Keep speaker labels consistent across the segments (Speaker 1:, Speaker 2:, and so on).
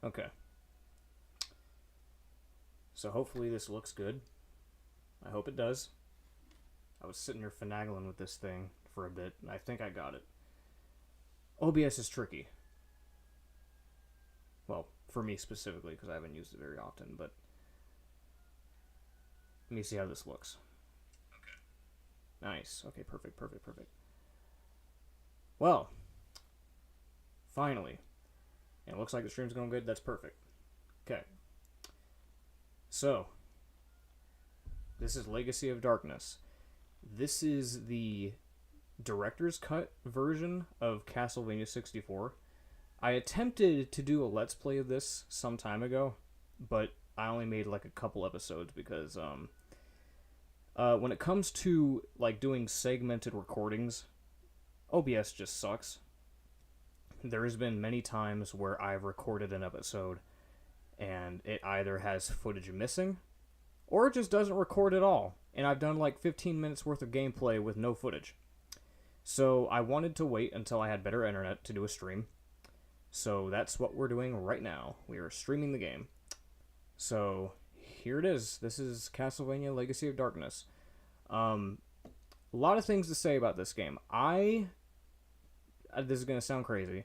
Speaker 1: Okay. So hopefully this looks good. I hope it does. I was sitting here finagling with this thing for a bit, and I think I got it. OBS is tricky. Well, for me specifically, because I haven't used it very often, but let me see how this looks. Okay. Nice. Okay, perfect, perfect, perfect. Well, finally. And it looks like the stream's going good. That's perfect. Okay. So, this is Legacy of Darkness. This is the director's cut version of Castlevania 64. I attempted to do a Let's Play of this some time ago, but I only made like a couple episodes because when it comes to like doing segmented recordings, OBS just sucks. There has been many times where I've recorded an episode and it either has footage missing or it just doesn't record at all. And I've done like 15 minutes worth of gameplay with no footage. So I wanted to wait until I had better internet to do a stream. So that's what we're doing right now. We are streaming the game. So here it is. This is Castlevania Legacy of Darkness. A lot of things to say about this game. This is going to sound crazy.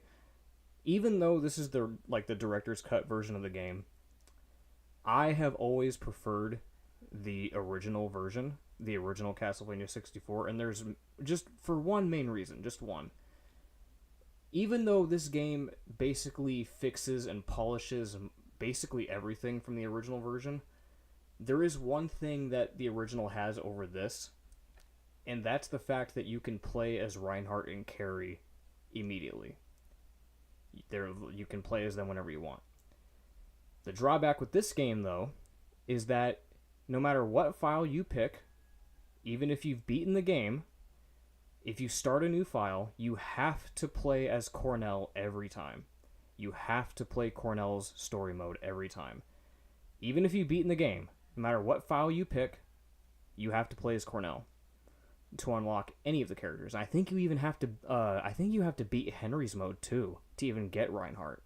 Speaker 1: Even though this is the director's cut version of the game, I have always preferred the original version, the original Castlevania 64, and there's just for one main reason, just one. Even though this game basically fixes and polishes basically everything from the original version, there is one thing that the original has over this, and that's the fact that you can play as Reinhardt and Carrie immediately. You can play as them whenever you want. The drawback with this game, though, is that no matter what file you pick, even if you've beaten the game, if you start a new file, you have to play as Cornell every time. You have to play Cornell's story mode every time. Even if you've beaten the game, no matter what file you pick, you have to play as Cornell to unlock any of the characters. I think you even have to. I think you have to beat Henry's mode too to even get Reinhardt.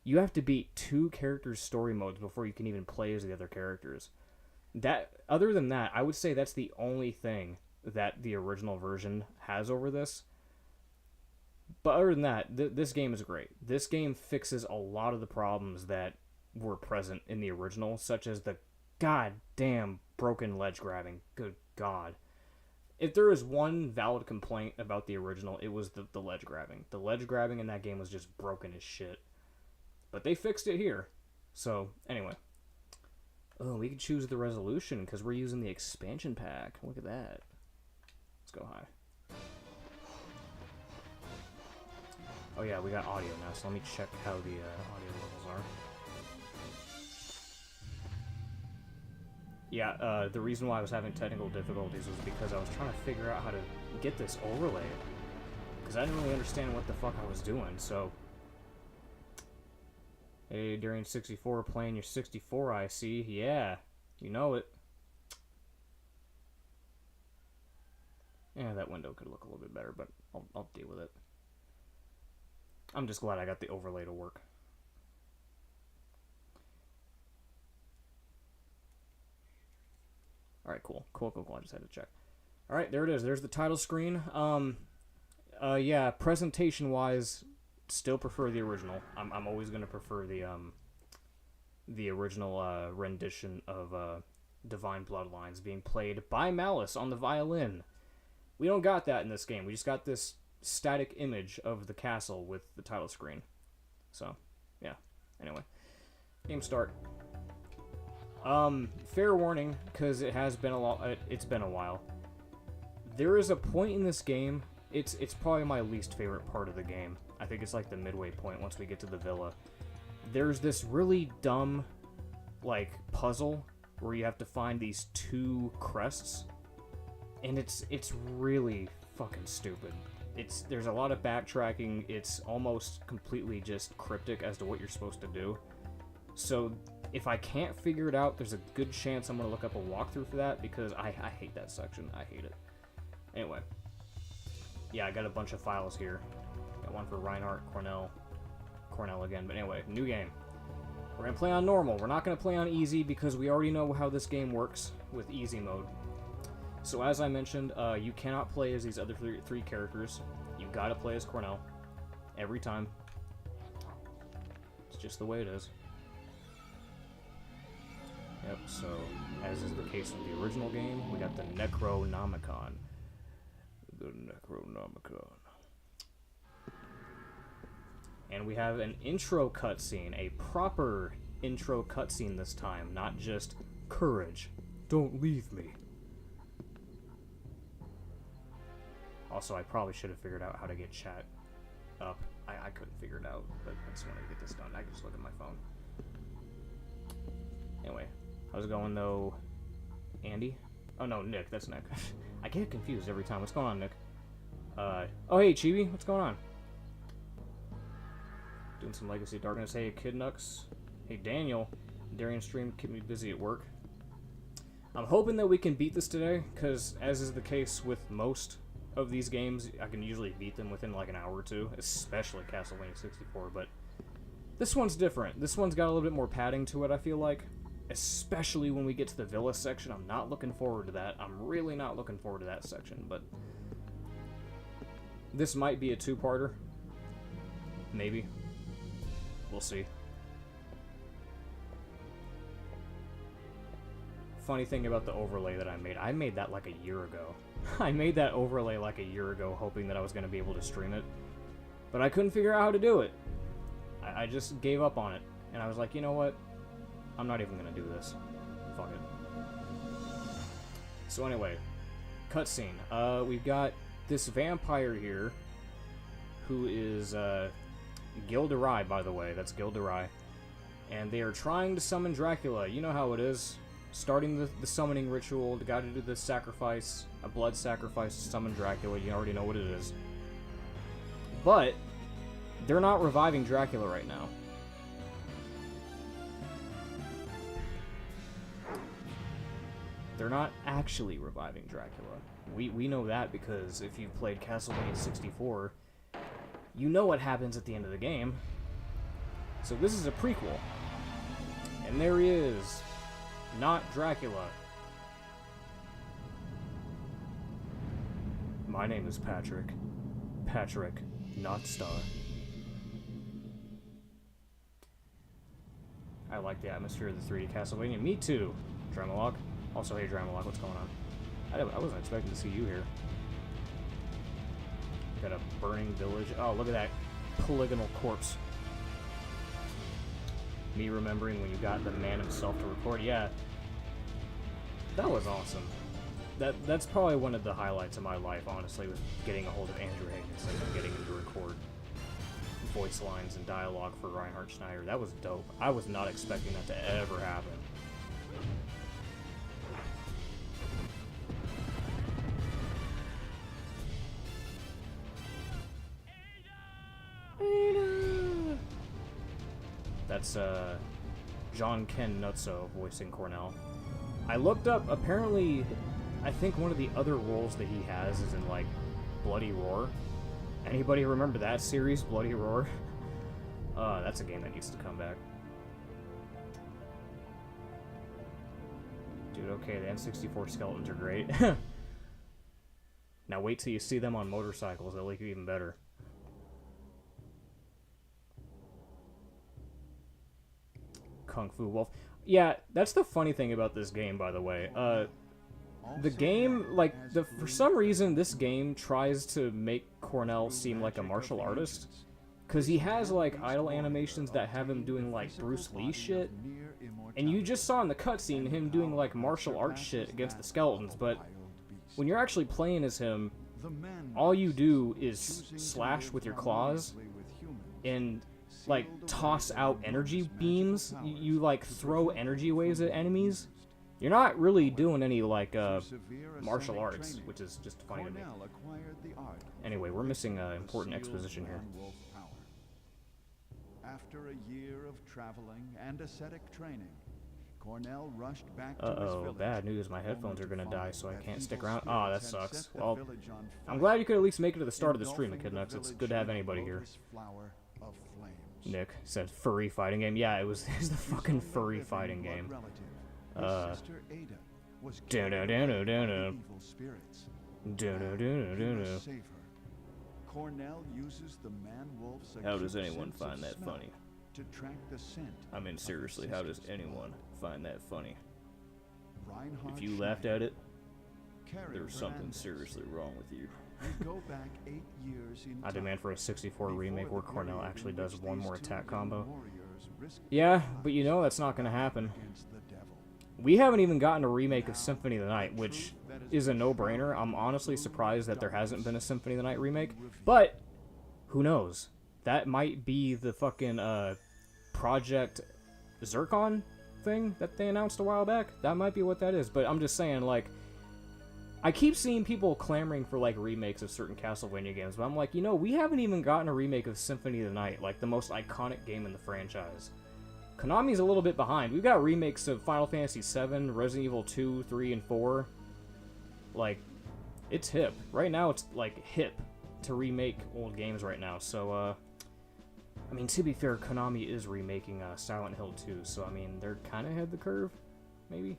Speaker 1: You have to beat 2 characters' story modes before you can even play as the other characters. Other than that, I would say that's the only thing that the original version has over this. But other than that, this game is great. This game fixes a lot of the problems that were present in the original, such as the goddamn broken ledge grabbing. Good God. If there is one valid complaint about the original, it was the ledge grabbing. The ledge grabbing in that game was just broken as shit. But they fixed it here. So, anyway. Oh, we can choose the resolution because we're using the expansion pack. Look at that. Let's go high. Oh yeah, we got audio now, so let me check how the audio levels are. Yeah, the reason why I was having technical difficulties was because I was trying to figure out how to get this overlay. Because I didn't really understand what the fuck I was doing, so... Hey, during 64, playing your 64 IC. Yeah, you know it. Yeah, that window could look a little bit better, but I'll deal with it. I'm just glad I got the overlay to work. Alright, cool. Cool. I just had to check. Alright, there it is. There's the title screen. Yeah, presentation-wise, still prefer the original. I'm always going to prefer the original rendition of Divine Bloodlines being played by Malice on the violin. We don't got that in this game. We just got this static image of the castle with the title screen. So, yeah. Anyway, game start. Fair warning, because it has been it's been a while. There is a point in this game. It's probably my least favorite part of the game. I think it's like the midway point once we get to the villa. There's this really dumb, like, puzzle where you have to find these 2 crests, and it's really fucking stupid. There's a lot of backtracking. It's almost completely just cryptic as to what you're supposed to do. So if I can't figure it out, there's a good chance I'm gonna look up a walkthrough for that, because I hate that section. I hate it. Anyway, yeah, I got a bunch of files here. Got one for Reinhardt, Cornell again. But anyway, new game. We're going to play on normal. We're not going to play on easy because we already know how this game works with easy mode. So as I mentioned, you cannot play as these other three characters. You've got to play as Cornell. Every time. It's just the way it is. Yep, so, as is the case with the original game, we got the Necronomicon. The Necronomicon. And we have an intro cutscene, a proper intro cutscene this time, not just, courage, don't leave me. Also, I probably should have figured out how to get chat up. I couldn't figure it out, but I just wanted to get this done. I can just look at my phone. Anyway, how's it going though, Andy? Oh no, Nick, that's Nick. I get confused every time. What's going on, Nick? Oh hey, Chibi, what's going on? Doing some Legacy of Darkness. Hey, Kid Nux. Hey, Daniel. Darian stream kept me busy at work. I'm hoping that we can beat this today, because as is the case with most of these games, I can usually beat them within like an hour or two, especially Castlevania 64, but this one's different. This one's got a little bit more padding to it, I feel like, especially when we get to the Villa section. I'm not looking forward to that. I'm really not looking forward to that section, but this might be a two-parter. Maybe. We'll see. Funny thing about the overlay that I made that like a year ago. I made that overlay like a year ago, hoping that I was going to be able to stream it. But I couldn't figure out how to do it. I just gave up on it. And I was like, you know what? I'm not even going to do this. Fuck it. So anyway, cutscene. We've got this vampire here, who is, Gilderai, by the way. That's Gilderai. And they are trying to summon Dracula. You know how it is. Starting the summoning ritual, they gotta do the sacrifice, a blood sacrifice to summon Dracula. You already know what it is. But they're not reviving Dracula right now. They're not actually reviving Dracula. We know that because if you've played Castlevania 64, you know what happens at the end of the game. So this is a prequel. And there he is. Not Dracula. My name is Patrick. Patrick, not Star. I like the atmosphere of the 3D Castlevania. Me too, Dremelok. Also, hey Dremelok, what's going on? I wasn't expecting to see you here. Got a burning village. Oh, look at that polygonal corpse. Me remembering when you got the man himself to record. Yeah, that was awesome. That's probably one of the highlights of my life, honestly, with getting a hold of Andrew Higgins and getting him to record voice lines and dialogue for Reinhard Schneider. That was dope. I was not expecting that to ever happen. That's John Ken Nutso voicing Cornell. I looked up, apparently, I think one of the other roles that he has is in, like, Bloody Roar. Anybody remember that series, Bloody Roar? That's a game that needs to come back. Dude, okay, the N64 skeletons are great. Now wait till you see them on motorcycles, they'll look even better. Kung Fu Wolf. Yeah, that's the funny thing about this game, by the way. The game, like, for some reason, this game tries to make Cornell seem like a martial artist. Because he has, like, idle animations that have him doing, like, Bruce Lee shit. And you just saw in the cutscene him doing, like, martial arts shit against the skeletons. But when you're actually playing as him, all you do is slash with your claws and, like, toss out energy beams. You like, throw energy waves at enemies. You're not really doing any, like, martial arts, which is just funny to me. Anyway, we're missing important exposition here.
Speaker 2: After a year of traveling and ascetic training, Cornell rushed back to his
Speaker 1: Uh-oh,
Speaker 2: village.
Speaker 1: bad news. My headphones are gonna die, so I can't stick around. Oh, that sucks. Well, I'm glad you could at least make it to the start of the stream, Kid Nux. It's good to have anybody here.
Speaker 2: of flames.
Speaker 1: Nick said furry fighting game. Yeah, it was the fucking furry fighting game.
Speaker 2: His sister Ada was
Speaker 1: Dun
Speaker 2: killed
Speaker 1: dun dun
Speaker 2: by
Speaker 1: dun
Speaker 2: the
Speaker 1: dun.
Speaker 2: evil spirits.
Speaker 1: Dun dun
Speaker 2: Now,
Speaker 1: dun
Speaker 2: he
Speaker 1: dun
Speaker 2: must
Speaker 1: dun.
Speaker 2: save her. Cornell uses the man-wolf's
Speaker 1: How does
Speaker 2: acute
Speaker 1: anyone
Speaker 2: sense of
Speaker 1: find that
Speaker 2: smell
Speaker 1: funny?
Speaker 2: to track the scent.
Speaker 1: I mean,
Speaker 2: of his
Speaker 1: seriously, how does
Speaker 2: sister's
Speaker 1: anyone
Speaker 2: blood.
Speaker 1: find that funny?
Speaker 2: Reinhard
Speaker 1: If you laughed
Speaker 2: Schneider,
Speaker 1: at it,
Speaker 2: Carrie
Speaker 1: there's something
Speaker 2: Hernandez.
Speaker 1: seriously wrong with you.
Speaker 2: We go back 8 years in
Speaker 1: I
Speaker 2: time,
Speaker 1: demand for a 64 remake
Speaker 2: before
Speaker 1: where
Speaker 2: the
Speaker 1: Cornell
Speaker 2: period
Speaker 1: actually
Speaker 2: in
Speaker 1: does
Speaker 2: which
Speaker 1: one
Speaker 2: these
Speaker 1: more
Speaker 2: two
Speaker 1: attack
Speaker 2: young
Speaker 1: combo.
Speaker 2: warriors risked
Speaker 1: Yeah,
Speaker 2: their
Speaker 1: but you
Speaker 2: lives
Speaker 1: know that's not going to happen.
Speaker 2: against the devil.
Speaker 1: We haven't even gotten a remake of
Speaker 2: Now,
Speaker 1: Symphony of the Night,
Speaker 2: the
Speaker 1: which
Speaker 2: truth that has
Speaker 1: is a
Speaker 2: been
Speaker 1: no-brainer.
Speaker 2: shrouded
Speaker 1: I'm
Speaker 2: in
Speaker 1: honestly
Speaker 2: blue
Speaker 1: surprised that there hasn't been a
Speaker 2: darkness
Speaker 1: Symphony of the Night remake.
Speaker 2: revealed.
Speaker 1: But who knows? That might be the fucking Project Zircon thing that they announced a while back. That might be what that is. But I'm just saying, like, I keep seeing people clamoring for like remakes of certain Castlevania games, but I'm like, you know, we haven't even gotten a remake of Symphony of the Night, like the most iconic game in the franchise. Konami's a little bit behind. We've got remakes of Final Fantasy VII, Resident Evil 2, 3, and 4. Like, it's hip. Right now, it's like hip to remake old games right now. So, I mean, to be fair, Konami is remaking Silent Hill 2, so I mean, they're kind of ahead of the curve, maybe.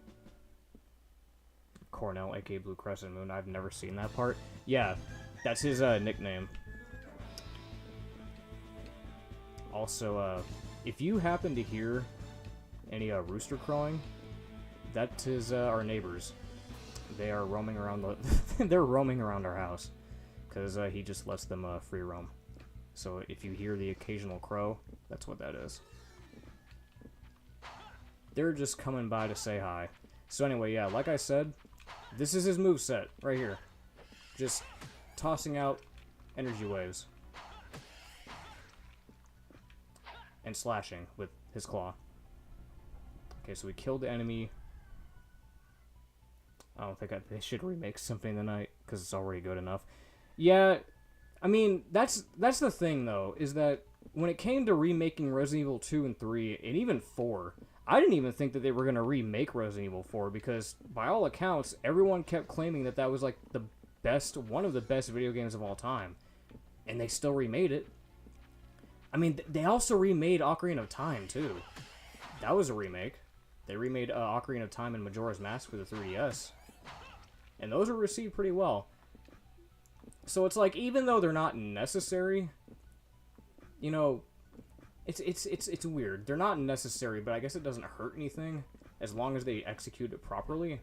Speaker 1: Cornell, aka Blue Crescent Moon. I've never seen that part. Yeah, that's his nickname. Also, if you happen to hear any rooster crowing, that is our neighbors. They are roaming around the they're roaming around our house because he just lets them free roam. So if you hear the occasional crow, that's what that is. They're just coming by to say hi. So anyway, yeah, like I said, this is his moveset right here. Just tossing out energy waves. And slashing with his claw. Okay, so we killed the enemy. I don't think they should remake Symphony of the Night because it's already good enough. Yeah, I mean, that's the thing, though, is that when it came to remaking Resident Evil 2 and 3, and even 4, I didn't even think that they were going to remake Resident Evil 4 because, by all accounts, everyone kept claiming that that was, like, the best, one of the best video games of all time. And they still remade it. I mean, they also remade Ocarina of Time, too. That was a remake. They remade Ocarina of Time and Majora's Mask for the 3DS. And those were received pretty well. So it's like, even though they're not necessary, you know, it's weird. They're not necessary, but I guess it doesn't hurt anything as long as they execute it properly.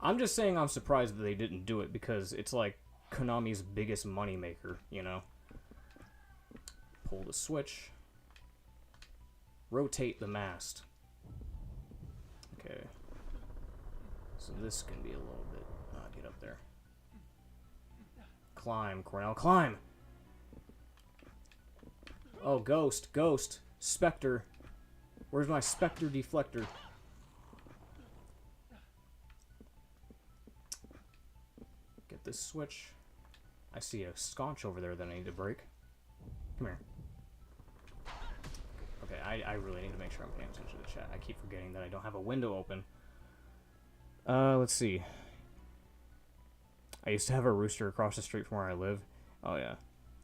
Speaker 1: I'm just saying I'm surprised that they didn't do it because it's like Konami's biggest moneymaker, you know? Pull the switch. Rotate the mast. Okay. So this can be a little bit... get up there. Climb, Cornell, climb! Oh, ghost, ghost, specter. Where's my specter deflector? Get this switch. I see a sconch over there that I need to break. Come here. Okay, I really need to make sure I'm paying attention to the chat. I keep forgetting that I don't have a window open. Let's see. I used to have a rooster across the street from where I live. Oh, yeah.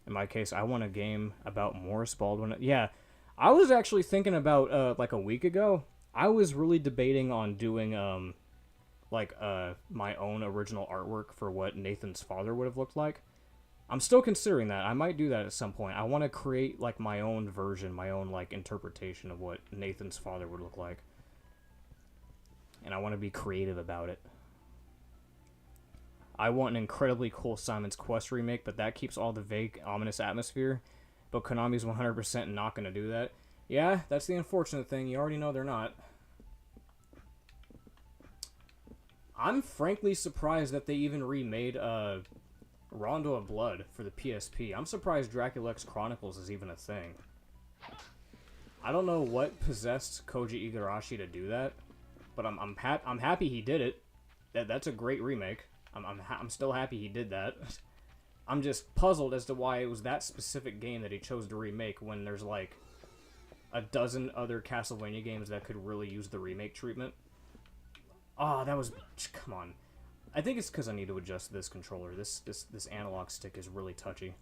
Speaker 1: In my case, I want a game about Morris Baldwin. Yeah, I was actually thinking about, like a week ago, I was really debating on doing, my own original artwork for what Nathan's father would have looked like. I'm still considering that. I might do that at some point. I want to create, like, my own version, my own, like, interpretation of what Nathan's father would look like. And I want to be creative about it. I want an incredibly cool Simon's Quest remake, but that keeps all the vague, ominous atmosphere. But Konami's 100% not going to do that. Yeah, that's the unfortunate thing. You already know they're not. I'm frankly surprised that they even remade Rondo of Blood for the PSP. I'm surprised Dracula X Chronicles is even a thing. I don't know what possessed Koji Igarashi to do that, but I'm happy he did it. That's a great remake. I'm still happy he did that. I'm just puzzled as to why it was that specific game that he chose to remake when there's like a dozen other Castlevania games that could really use the remake treatment. Oh, that was... Come on. I think it's because I need to adjust this controller. This analog stick is really touchy.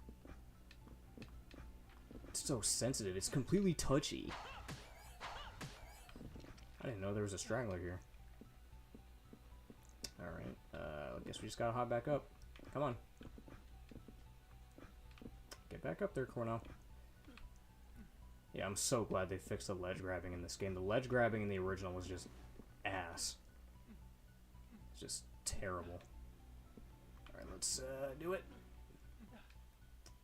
Speaker 1: It's so sensitive. It's completely touchy. I didn't know there was a straggler here. Alright, I guess we just gotta hop back up. Come on. Get back up there, Cornell. Yeah, I'm so glad they fixed the ledge grabbing in this game. The ledge grabbing in the original was just ass. It's just terrible. Alright, let's do it. All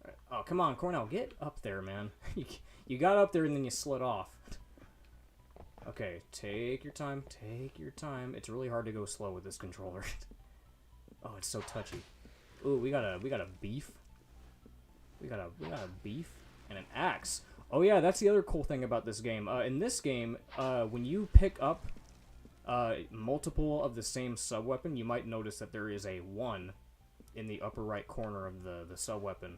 Speaker 1: right. Oh, come on, Cornell, get up there, man. You got up there and then you slid off. Okay, take your time. Take your time. It's really hard to go slow with this controller. Oh, it's so touchy. Ooh, we got a beef. We got a beef and an axe. Oh yeah, that's the other cool thing about this game. In this game, when you pick up multiple of the same sub-weapon, you might notice that there is a 1 in the upper right corner of the sub-weapon.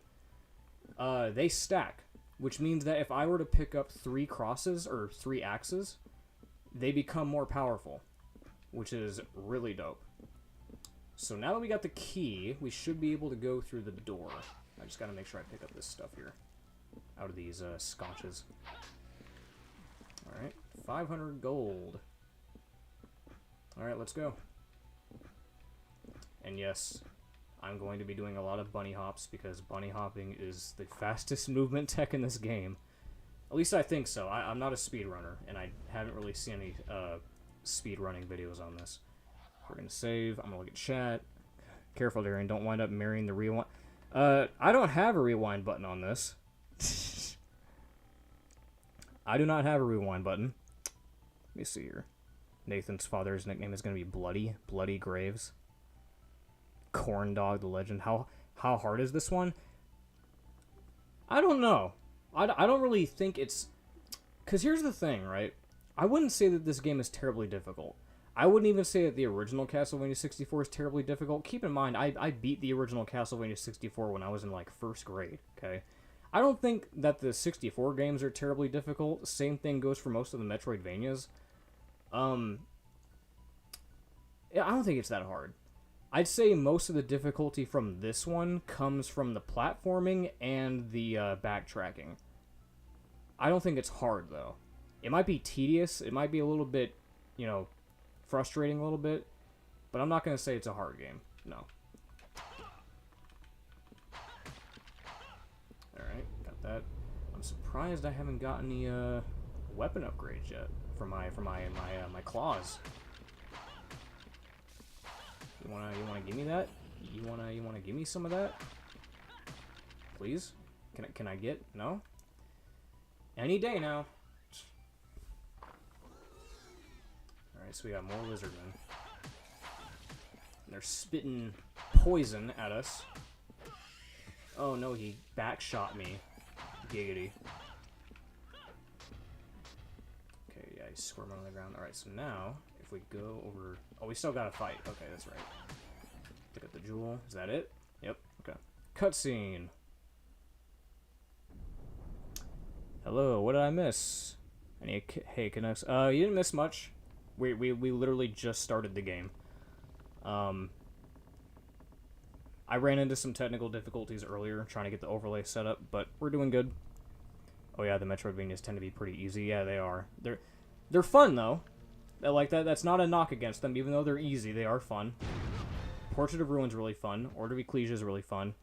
Speaker 1: They stack, which means that if I were to pick up 3 crosses or 3 axes, they become more powerful, which is really dope. So now that we got the key, we should be able to go through the door. I just gotta make sure I pick up this stuff here out of these scotches. Alright, 500 gold. Alright, let's go. And yes, I'm going to be doing a lot of bunny hops because bunny hopping is the fastest movement tech in this game. At least I think so. I'm not a speedrunner, and I haven't really seen any speedrunning videos on this. We're going to save. I'm going to look at chat. Careful, Darian. Don't wind up marrying the rewind. I don't have a rewind button on this. I do not have a rewind button. Let me see here. Nathan's father's nickname is going to be Bloody Graves. Corn Dog the Legend. How hard is this one? I don't know. I don't really think it's... Because here's the thing, right? I wouldn't say that this game is terribly difficult. I wouldn't even say that the original Castlevania 64 is terribly difficult. Keep in mind, I beat the original Castlevania 64 when I was in, like, 1st grade, okay? I don't think that the 64 games are terribly difficult. Same thing goes for most of the Metroidvanias. Yeah, I don't think it's that hard. I'd say most of the difficulty from this one comes from the platforming and the backtracking. I don't think it's hard, though. It might be tedious. It might be a little bit, you know, frustrating a little bit. But I'm not going to say it's a hard game. No. Alright, got that. I'm surprised I haven't got any weapon upgrades yet for my claws. You wanna give me that? You wanna give me some of that? Please? Can I get? No? Any day now. Alright, so we got more lizardmen. And they're spitting poison at us. Oh no, he backshot me. Giggity. Okay, yeah, he's squirming on the ground. Alright, so now, if we go over... Oh, we still gotta fight. Okay, that's right. Pick up the jewel. Is that it? Yep, okay. Cutscene. Hello, what did I miss? Hey, Canucks. You didn't miss much. We literally just started the game. I ran into some technical difficulties earlier trying to get the overlay set up, but we're doing good. Oh yeah, the Metroidvanias tend to be pretty easy. Yeah, they are. They're fun though. Like that's not a knock against them, even though they're easy. They are fun. Portrait of Ruin's really fun. Order of Ecclesia is really fun.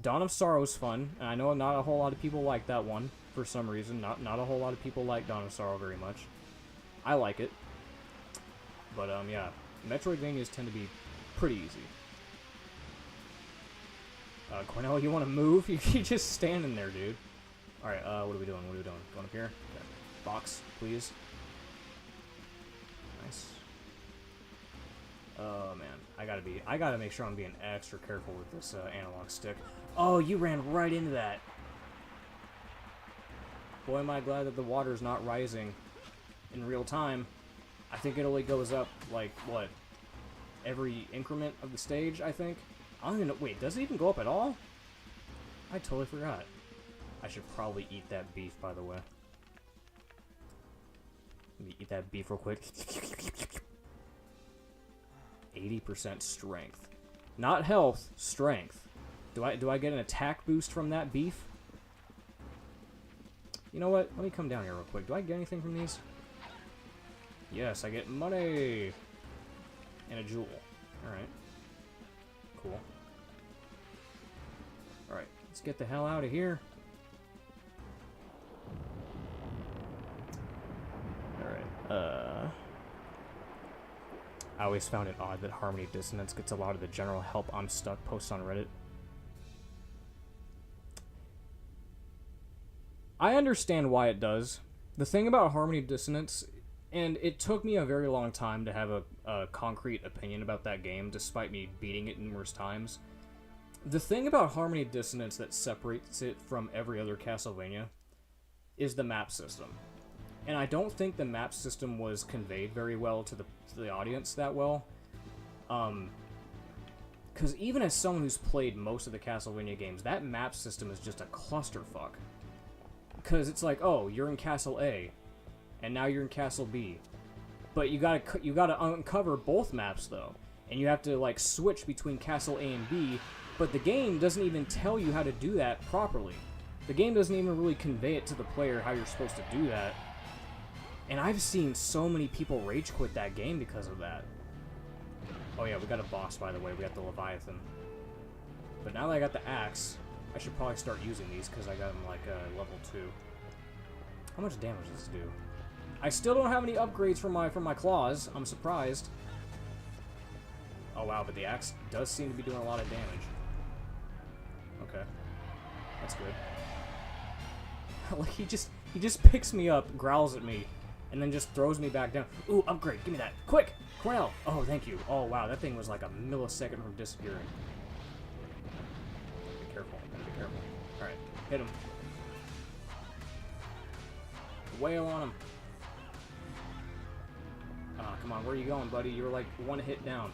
Speaker 1: Dawn of Sorrow's fun, and I know not a whole lot of people like that one for some reason. Not a whole lot of people like Dawn of Sorrow very much. I like it, but yeah, Metroidvanias tend to be pretty easy. Cornell, you want to move? You're just standing there, dude. All right, what are we doing? What are we doing? Going up here? Okay. Box, please. Nice. Oh man, I gotta make sure I'm being extra careful with this analog stick. Oh, you ran right into that. Boy, am I glad that the water's not rising in real time. I think it only goes up, like, what? Every increment of the stage, I think? I don't even know. Wait, does it even go up at all? I totally forgot. I should probably eat that beef, by the way. Let me eat that beef real quick. 80% strength. Not health, strength. Do I get an attack boost from that beef? You know what? Let me come down here real quick. Do I get anything from these? Yes, I get money! And a jewel. Alright. Cool. Alright, let's get the hell out of here. Alright, I always found it odd that Harmony Dissonance gets a lot of the general help I'm stuck posts on Reddit. I understand why it does. The thing about Harmony Dissonance, and it took me a very long time to have a concrete opinion about that game, despite me beating it numerous times. The thing about Harmony Dissonance that separates it from every other Castlevania is the map system. And I don't think the map system was conveyed very well to the audience that well. Because even as someone who's played most of the Castlevania games, that map system is just a clusterfuck. Because it's like, oh, you're in Castle A, and now you're in Castle B. But you gotta uncover both maps, though. And you have to, like, switch between Castle A and B, but the game doesn't even tell you how to do that properly. The game doesn't even really convey it to the player how you're supposed to do that. And I've seen so many people rage quit that game because of that. Oh yeah, we got a boss, by the way. We got the Leviathan. But now that I got the axe, I should probably start using these because I got them like level 2. How much damage does this do? I still don't have any upgrades for my claws. I'm surprised. Oh wow, but the axe does seem to be doing a lot of damage. Okay, that's good. Like he just picks me up, growls at me, and then just throws me back down. Ooh, upgrade! Give me that, quick, Cornell! Oh, thank you. Oh wow, that thing was like a millisecond from disappearing. Be careful. Be careful. All right, hit him. Wail on him. Ah, come on, where are you going, buddy? You were like one hit down.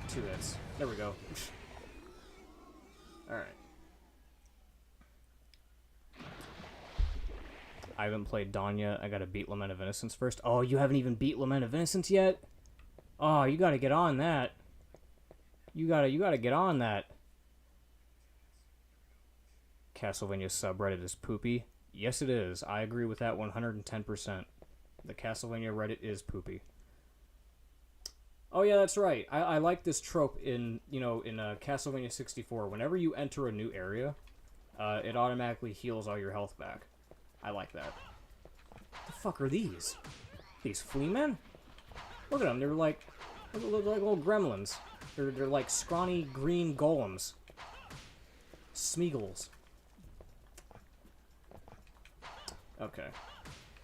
Speaker 1: 2 hits. There we go. Alright. I haven't played Dawn yet. I gotta beat Lament of Innocence first. Oh, you haven't even beat Lament of Innocence yet? Oh, you gotta get on that. You gotta get on that. Castlevania subreddit is poopy. Yes, it is. I agree with that 110%. The Castlevania Reddit is poopy. Oh yeah, that's right. I like this trope in Castlevania 64. Whenever you enter a new area, it automatically heals all your health back. I like that. What the fuck are these? These flea men? Look at them. They're like little gremlins. They're like scrawny green golems. Smeagol's. Okay.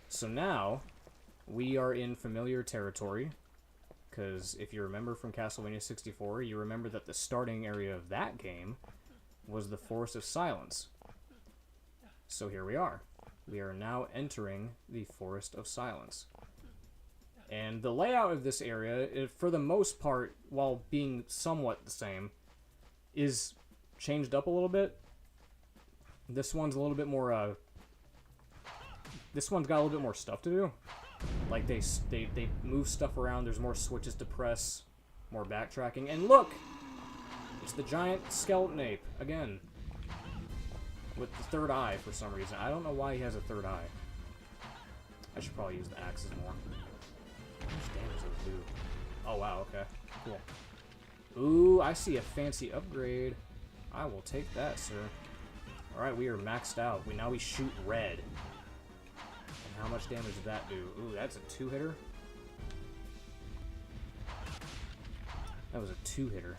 Speaker 1: So now we are in familiar territory. Because if you remember from Castlevania 64, you remember that the starting area of that game was the Forest of Silence. So here we are. We are now entering the Forest of Silence. And the layout of this area, for the most part, while being somewhat the same, is changed up a little bit. This one's a little bit more, this one's got a little bit more stuff to do. Like, they move stuff around, there's more switches to press, more backtracking, and look! It's the giant skeleton ape, again. With the third eye, for some reason. I don't know why he has a third eye. I should probably use the axes more. How much damage does those do? Oh, wow, okay. Cool. Ooh, I see a fancy upgrade. I will take that, sir. Alright, we are maxed out. Now we shoot red. How much damage did that do? Ooh, that's a 2-hitter. That was a 2-hitter.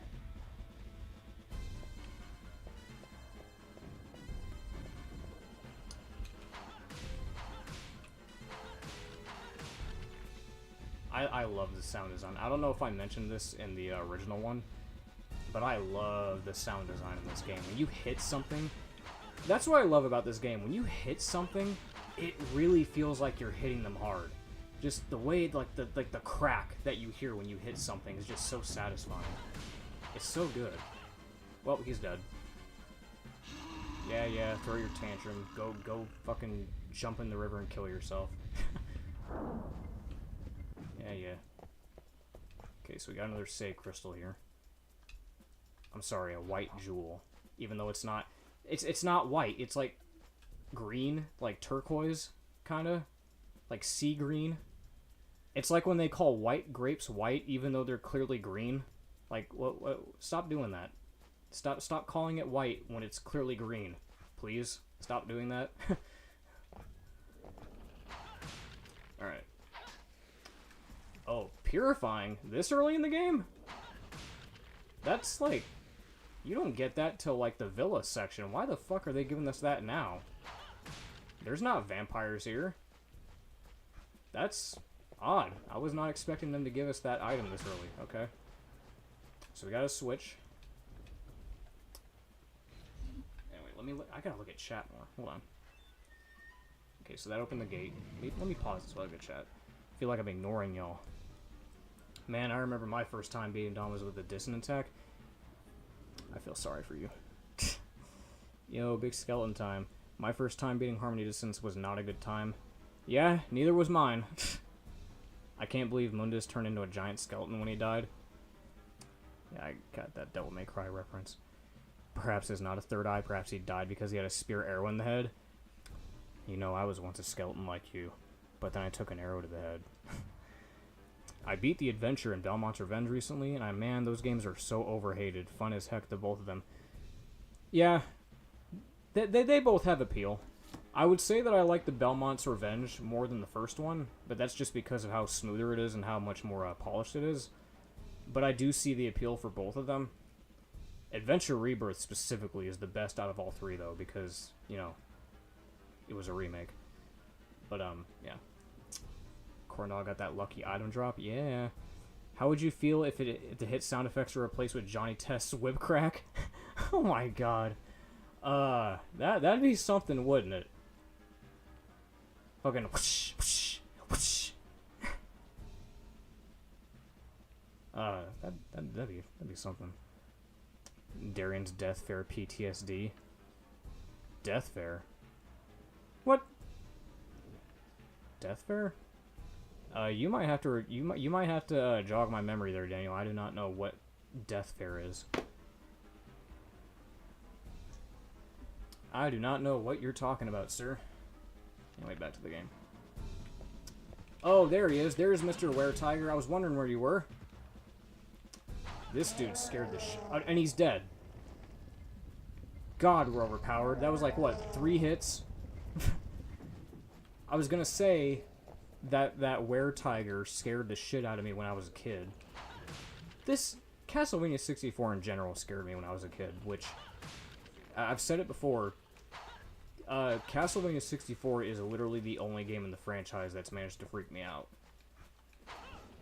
Speaker 1: I love the sound design. I don't know if I mentioned this in the original one, but I love the sound design in this game. When you hit something, that's what I love about this game. When you hit something, it really feels like you're hitting them hard. Just the way, like the crack that you hear when you hit something is just so satisfying. It's so good. Well, he's dead. Yeah, throw your tantrum. Go fucking jump in the river and kill yourself. Yeah. Okay, so we got another save crystal here. I'm sorry, a white jewel. Even though it's not... It's not white. It's like... green, like turquoise, kind of. Like sea green. It's like when they call white grapes white, even though they're clearly green. Like, what? Stop doing that. Stop calling it white when it's clearly green. Please, stop doing that. Alright. Oh, purifying? This early in the game? That's like... You don't get that till like the villa section. Why the fuck are they giving us that now? There's not vampires here. That's odd. I was not expecting them to give us that item this early. Okay. So we got a switch. Anyway, I gotta look at chat more. Hold on. Okay, so that opened the gate. Let me pause this while I look at chat. I feel like I'm ignoring y'all. Man, I remember my first time beating Dom was with the dissonant attack. I feel sorry for you. Yo, big skeleton time. My first time beating Harmony Dissonance was not a good time. Yeah, neither was mine. I can't believe Mundus turned into a giant skeleton when he died. Yeah, I got that Devil May Cry reference. Perhaps there's not a third eye. Perhaps he died because he had a spear arrow in the head. You know, I was once a skeleton like you, but then I took an arrow to the head. I beat the Adventure and Belmont's Revenge recently, and man, those games are so overhated. Fun as heck, the both of them. Yeah, they both have appeal. I would say that I like the Belmont's Revenge more than the first one, but that's just because of how smoother it is and how much more polished it is. But I do see the appeal for both of them. Adventure Rebirth specifically is the best out of all three, though, because, you know, it was a remake. But, yeah. Cornell got that lucky item drop. Yeah. How would you feel if the hit sound effects were replaced with Johnny Test's whip crack? Oh my god. That'd be something, wouldn't it? Fucking whoosh, whoosh, whoosh. That'd be something. Darian's Death Fair PTSD. Death Fair? What? Death Fair? You might have to jog my memory there, Daniel. I do not know what Death Fair is. I do not know what you're talking about, sir. Anyway, back to the game. Oh, there he is. There's Mr. Were-Tiger. I was wondering where you were. This dude scared the shit out, and he's dead. God, we're overpowered. That was like, what, 3 hits? I was gonna say that Were-Tiger scared the shit out of me when I was a kid. This Castlevania 64 in general scared me when I was a kid, which I've said it before. Castlevania 64 is literally the only game in the franchise that's managed to freak me out.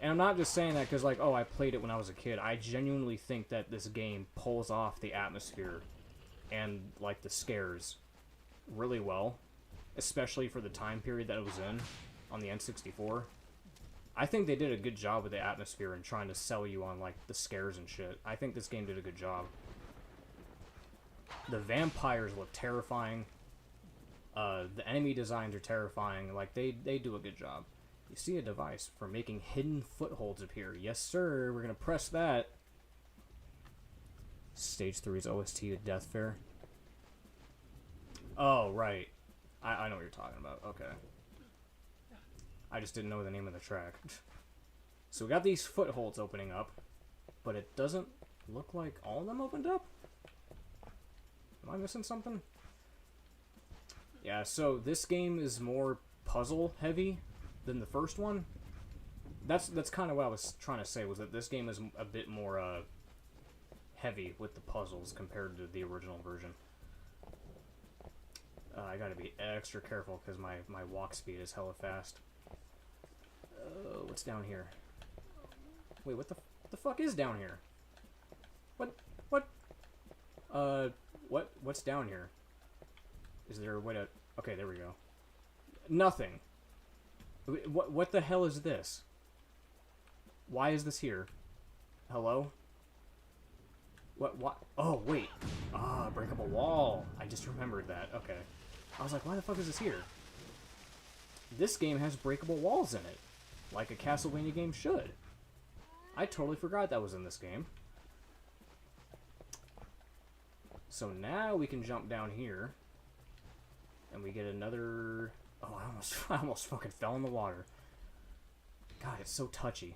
Speaker 1: And I'm not just saying that because, like, oh, I played it when I was a kid. I genuinely think that this game pulls off the atmosphere and, like, the scares really well. Especially for the time period that it was in on the N64. I think they did a good job with the atmosphere and trying to sell you on, like, the scares and shit. I think this game did a good job. The vampires look terrifying. The enemy designs are terrifying. Like, they do a good job. You see a device for making hidden footholds appear. Yes, sir. We're going to press that. Stage 3's OST to Death Fair. Oh, right. I know what you're talking about. Okay. I just didn't know the name of the track. So we got these footholds opening up, but it doesn't look like all of them opened up? Am I missing something? Yeah, so this game is more puzzle heavy than the first one. That's kind of what I was trying to say, was that this game is a bit more heavy with the puzzles compared to the original version. I gotta be extra careful because my walk speed is hella fast. What's down here? Wait, what the fuck is down here? What's down here? Is there a way to... Okay, there we go. Nothing. What the hell is this? Why is this here? Hello? What? Oh, wait. Ah, breakable wall. I just remembered that. Okay. I was like, why the fuck is this here? This game has breakable walls in it. Like a Castlevania game should. I totally forgot that was in this game. So now we can jump down here. And we get another... Oh, I almost fucking fell in the water. God, it's so touchy.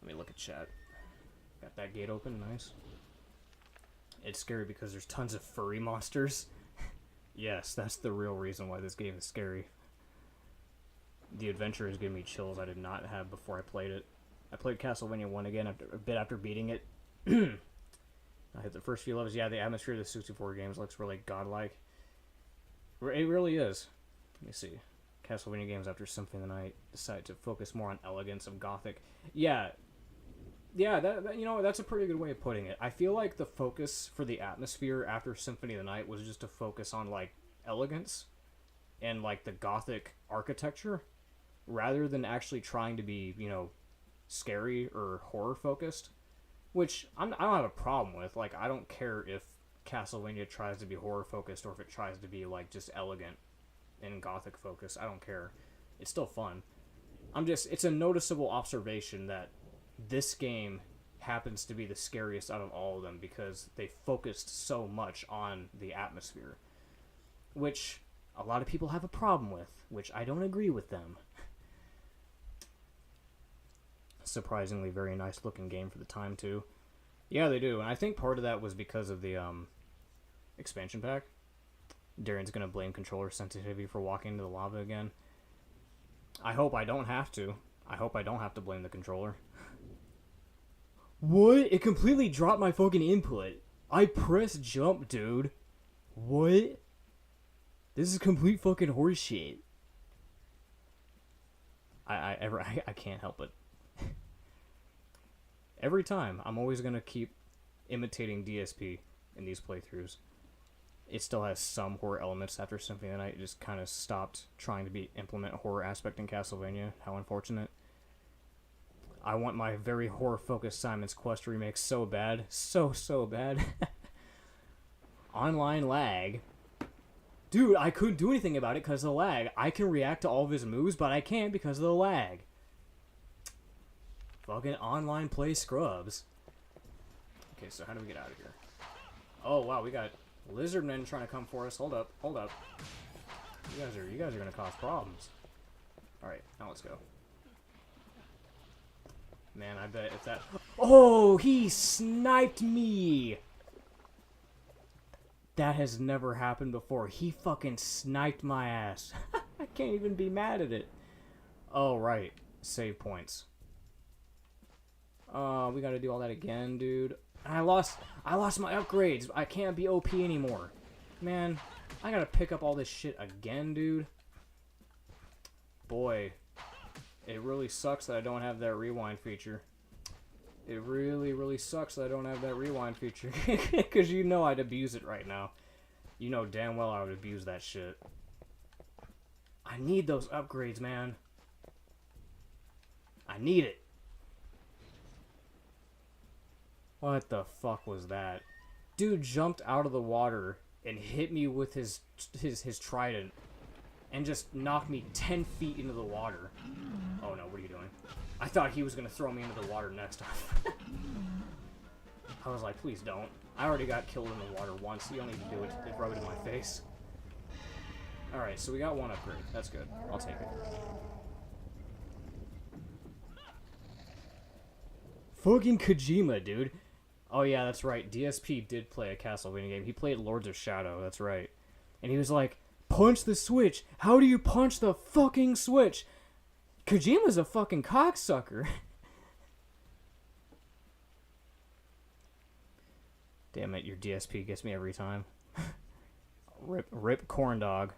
Speaker 1: Let me look at chat. Got that gate open, nice. It's scary because there's tons of furry monsters. Yes, that's the real reason why this game is scary. The adventure is giving me chills I did not have before I played it. I played Castlevania 1 again a bit after beating it. I hit the first few levels. Yeah, the atmosphere of the 64 games looks really godlike. It really is. Let me see. Castlevania games after Symphony of the Night decide to focus more on elegance of Gothic. Yeah, that you know, that's a pretty good way of putting it. I feel like the focus for the atmosphere after Symphony of the Night was just to focus on, like, elegance and, like, the Gothic architecture rather than actually trying to be, you know, scary or horror focused. Which I don't have a problem with. Like, I don't care if Castlevania tries to be horror focused or if it tries to be, like, just elegant and Gothic focused. I don't care. It's still fun. It's a noticeable observation that this game happens to be the scariest out of all of them because they focused so much on the atmosphere, which a lot of people have a problem with, which I don't agree with them. Surprisingly very nice looking game for the time too. Yeah, they do, and I think part of that was because of the expansion pack. Darren's gonna blame controller sensitivity for walking into the lava again. I hope I don't have to. I hope I don't have to blame the controller. What? It completely dropped my fucking input. I pressed jump, dude. What? This is complete fucking horseshit. I can't help it. Every time, I'm always gonna keep imitating DSP in these playthroughs. It still has some horror elements after Symphony of the Night. It just kind of stopped trying to implement a horror aspect in Castlevania. How unfortunate. I want my very horror-focused Simon's Quest remake so bad. So bad. Online lag. Dude, I couldn't do anything about it because of the lag. I can react to all of his moves, but I can't because of the lag. Fucking online play scrubs. Okay, so how do we get out of here? Oh, wow, we got lizardmen trying to come for us. Hold up. You guys are gonna cause problems. Alright, now let's go. Man, I bet if that... Oh, he sniped me! That has never happened before. He fucking sniped my ass. I can't even be mad at it. Oh, right. Save points. We gotta do all that again, dude. I lost my upgrades. I can't be OP anymore. Man, I gotta pick up all this shit again, dude. Boy, it really sucks that I don't have that rewind feature. It really sucks that I don't have that rewind feature. Because you know I'd abuse it right now. You know damn well I would abuse that shit. I need those upgrades, man. I need it. What the fuck was that? Dude jumped out of the water and hit me with his trident and just knocked me 10 feet into the water. Oh no, what are you doing? I thought he was going to throw me into the water next time. I was like, please don't. I already got killed in the water once. You don't need to do it. Rub it in my face. Alright, so we got one upgrade. That's good. I'll take it. Fucking Kojima, dude. Oh yeah, that's right. DSP did play a Castlevania game. He played Lords of Shadow, that's right. And he was like, punch the switch. How do you punch the fucking switch? Kojima's a fucking cocksucker. Damn it, your DSP gets me every time. Rip Corn Dog.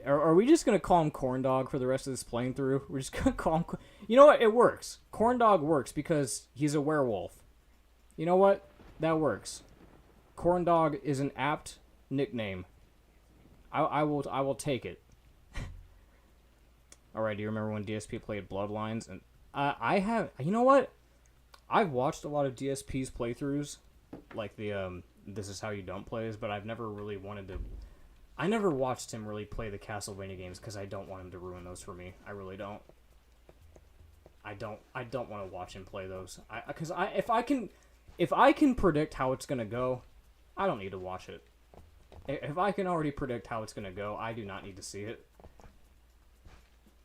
Speaker 1: Are we just gonna call him Corn Dog for the rest of this playing through? We're just gonna call him... You know what? It works. Corn Dog works because he's a werewolf. You know what? That works. Corn Dog is an apt nickname. I will take it. Alright, do you remember when DSP played Bloodlines? And I have... You know what? I've watched a lot of DSP's playthroughs. Like the, This Is How You Don't Plays, but I've never really wanted to... I never watched him really play the Castlevania games because I don't want him to ruin those for me. I really don't. I don't want to watch him play those. Because if I can predict how it's gonna go, I don't need to watch it. If I can already predict how it's gonna go, I do not need to see it.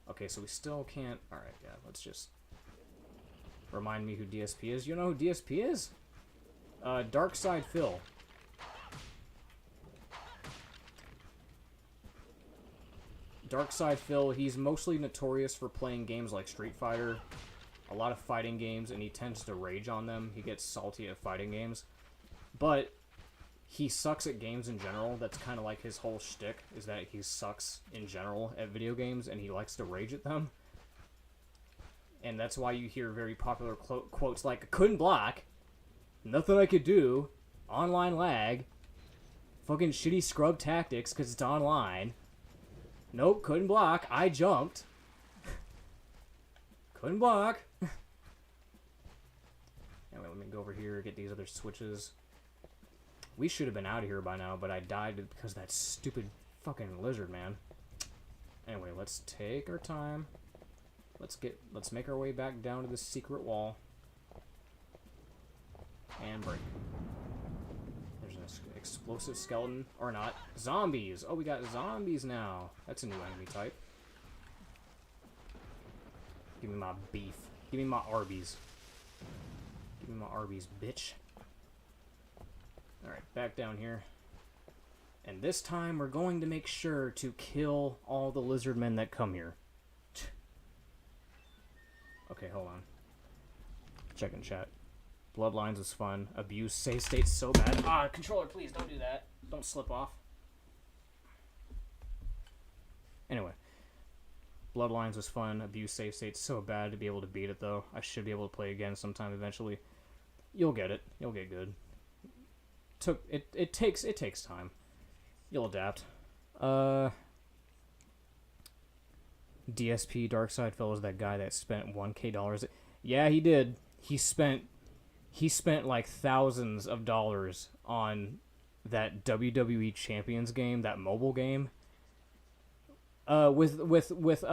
Speaker 1: Okay, so we still can't... Alright, yeah, let's just... Remind me who DSP is. You know who DSP is? Darkside Phil. Darkside Phil, he's mostly notorious for playing games like Street Fighter, a lot of fighting games, and he tends to rage on them. He gets salty at fighting games. But he sucks at games in general. That's kind of like his whole shtick, is that he sucks in general at video games, and he likes to rage at them. And that's why you hear very popular quotes like, couldn't block, nothing I could do, online lag, fucking shitty scrub tactics because it's online. Nope, couldn't block. I jumped. Couldn't block. Anyway, let me go over here, get these other switches. We should have been out of here by now, but I died because of that stupid fucking lizard, man. Anyway, let's take our time. Let's make our way back down to the secret wall. And break. There's an explosive skeleton. Or not. Zombies! Oh, we got zombies now. That's a new enemy type. Give me my beef. Give me my Arby's. Give me my Arby's, bitch. Alright, back down here. And this time we're going to make sure to kill all the lizard men that come here. Okay, hold on. Checking chat. Bloodlines was fun. Abuse save states so bad. Ah, controller, please don't do that. Don't slip off. Anyway. Bloodlines was fun. Abuse save states so bad to be able to beat it, though. I should be able to play again sometime eventually. You'll get it. You'll get good. It takes time. You'll adapt. DSP Darkside Phil is that guy that spent $1,000. Yeah, he did. He spent like thousands of dollars on that WWE Champions game, that mobile game. With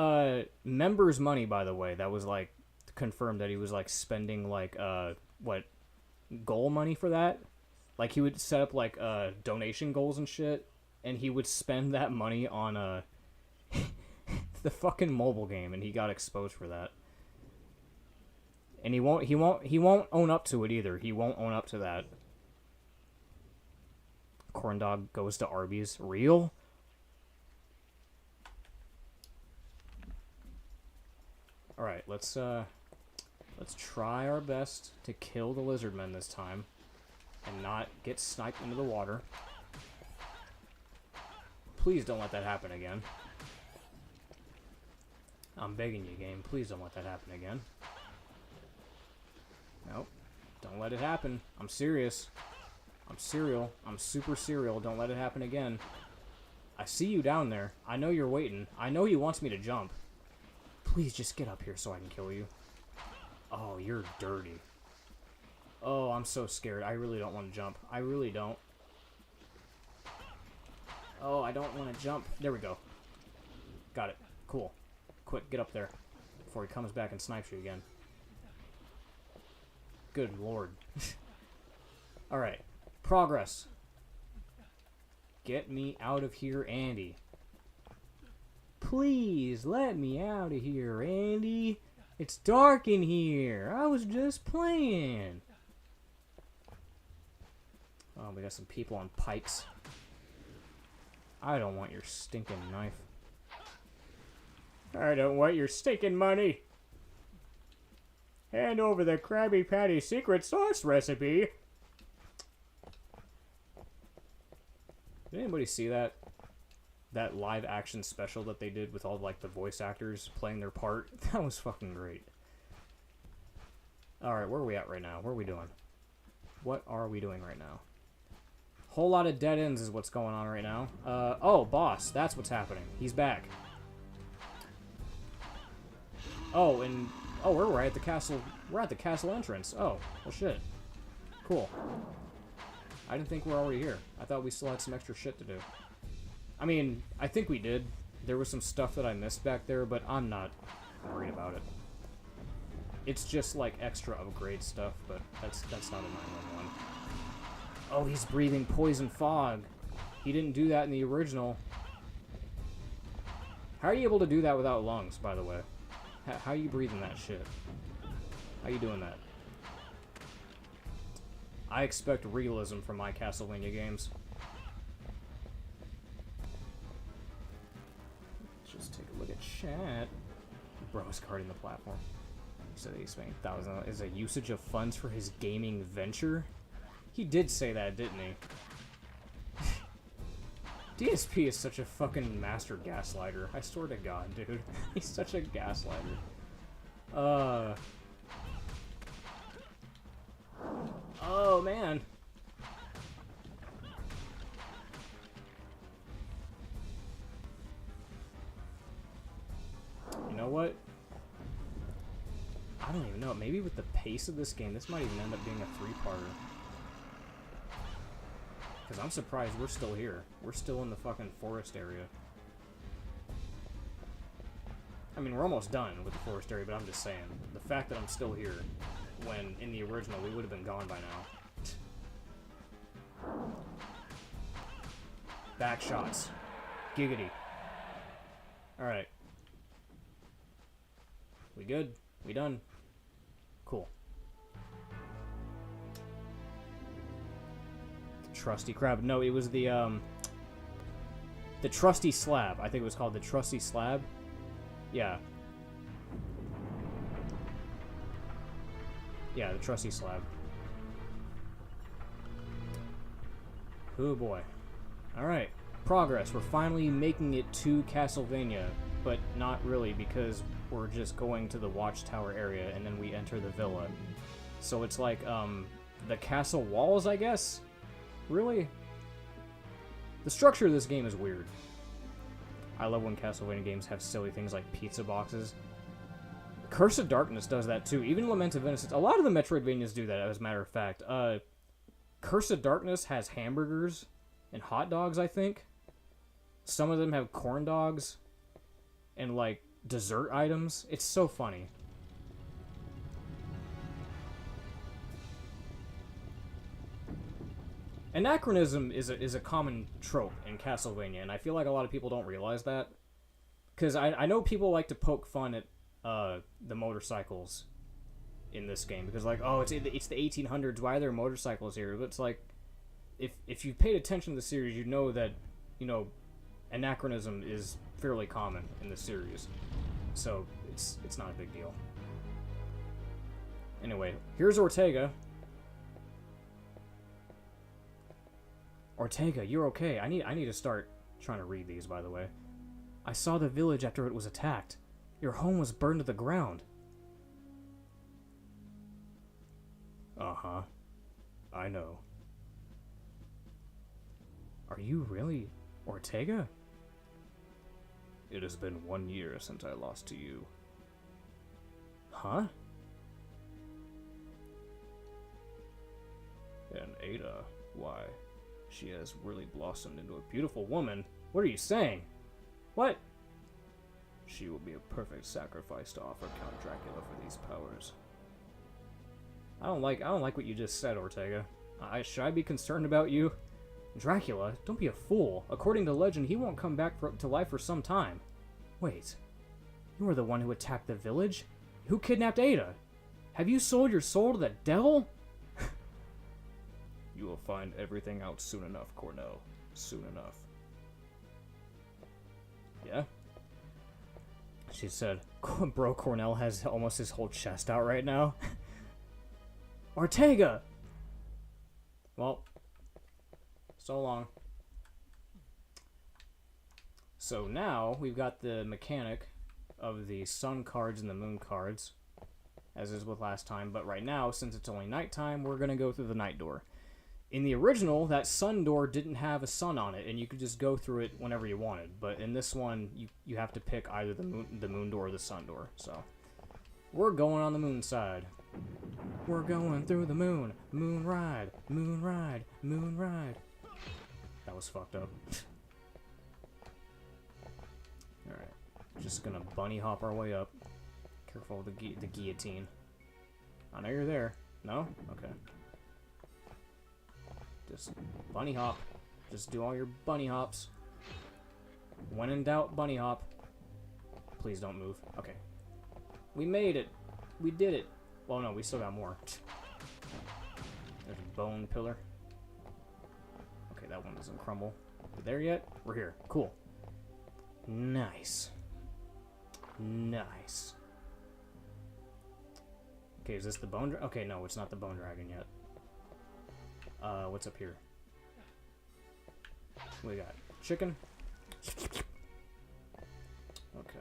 Speaker 1: members' money, by the way. That was like confirmed that he was like spending like what, goal money for that. Like he would set up like donation goals and shit, and he would spend that money on the fucking mobile game, and he got exposed for that. And he won't own up to it either. He won't own up to that. Corn dog goes to Arby's. Real? Alright, let's try our best to kill the lizard men this time. And not get sniped into the water. Please don't let that happen again. I'm begging you, game. Please don't let that happen again. Nope. Don't let it happen. I'm serious. I'm serial. I'm super serial. Don't let it happen again. I see you down there. I know you're waiting. I know he wants me to jump. Please just get up here so I can kill you. Oh, you're dirty. Oh, I'm so scared. I really don't want to jump. I really don't. Oh, I don't want to jump. There we go. Got it. Cool. Quick, get up there before he comes back and snipes you again. Good lord. Alright. Progress. Get me out of here, Andy. Please, let me out of here, Andy. It's dark in here. I was just playing. Oh, we got some people on pikes. I don't want your stinking knife. I don't want your stinking money. Hand over the Krabby Patty secret sauce recipe. Did anybody see that? That live action special that they did with all like the voice actors playing their part? That was fucking great. Alright, where are we at right now? What are we doing? What are we doing right now? Whole lot of dead ends is what's going on right now. Oh, boss. That's what's happening. He's back. Oh, and... Oh, we're right at the castle. We're at the castle entrance. Oh, well shit. Cool. I didn't think we're already here. I thought we still had some extra shit to do. I mean, I think we did. There was some stuff that I missed back there, but I'm not worried about it. It's just like extra upgrade stuff, but that's not a 911. Oh, he's breathing poison fog. He didn't do that in the original. How are you able to do that without lungs, by the way? How are you breathing that shit? How are you doing that? I expect realism from my Castlevania games. Let's just take a look at chat. Bro is guarding the platform. He said he's spending $1,000 is a usage of funds for his gaming venture. He did say that, didn't he? DSP is such a fucking master gaslighter. I swear to God, dude. He's such a gaslighter. Oh, man. You know what? I don't even know. Maybe with the pace of this game, this might even end up being a three-parter. Because I'm surprised we're still here. We're still in the fucking forest area. I mean, we're almost done with the forest area, but I'm just saying. The fact that I'm still here, when in the original we would have been gone by now. Back shots. Giggity. Alright. We good? We done? Cool. Trusty crab. No, it was the trusty slab. I think it was called the trusty slab. Yeah. Yeah, the trusty slab. Oh boy. Alright. Progress. We're finally making it to Castlevania, but not really because we're just going to the watchtower area and then we enter the villa. So it's like, the castle walls, I guess? Really? The structure of this game is weird. I love when Castlevania games have silly things like pizza boxes. Curse of Darkness does that too. Even Lament of Innocence. A lot of the Metroidvanias do that, as a matter of fact. Curse of Darkness has hamburgers and hot dogs, I think. Some of them have corn dogs and, like, dessert items. It's so funny. Anachronism is a common trope in Castlevania, and I feel like a lot of people don't realize that. Because I know people like to poke fun at the motorcycles in this game. Because, like, oh, it's the 1800s, why are there motorcycles here? But it's like, if you've paid attention to the series, you know that, you know, anachronism is fairly common in the series. So, it's not a big deal. Anyway, here's Ortega. Ortega, you're okay. I need to start trying to read these, by the way. I saw the village after it was attacked. Your home was burned to the ground. Uh-huh. I know. Are you really Ortega? It has been 1 year since I lost to you. Huh? And Ada, why? She has really blossomed into a beautiful woman. What are you saying? What? She will be a perfect sacrifice to offer Count Dracula for these powers. I don't like what you just said, Ortega. Should I be concerned about you? Dracula? Don't be a fool. According to legend, he won't come back to life for some time. Wait. You were the one who attacked the village? Who kidnapped Ada? Have you sold your soul to the devil? You will find everything out soon enough, Cornell. Soon enough. Yeah? She said, bro, Cornell has almost his whole chest out right now. Ortega! Well, so long. So now, we've got the mechanic of the sun cards and the moon cards, as is with last time, but right now, since it's only nighttime, we're going to go through the night door. In the original, that sun door didn't have a sun on it, and you could just go through it whenever you wanted. But in this one, you have to pick either the moon door or the sun door. So, we're going on the moon side. We're going through the moon. Moon ride, moon ride, moon ride. That was fucked up. Alright, just gonna bunny hop our way up. Careful of the guillotine. I know you're there. No? Okay. Just bunny hop. Just do all your bunny hops. When in doubt, bunny hop. Please don't move. Okay. We made it. We did it. Well, no, we still got more. There's a bone pillar. Okay, that one doesn't crumble. We there yet? We're here. Cool. Nice. Nice. Okay, is this the bone dragon? Okay, no, it's not the bone dragon yet. What's up here? What we got? Chicken? Okay.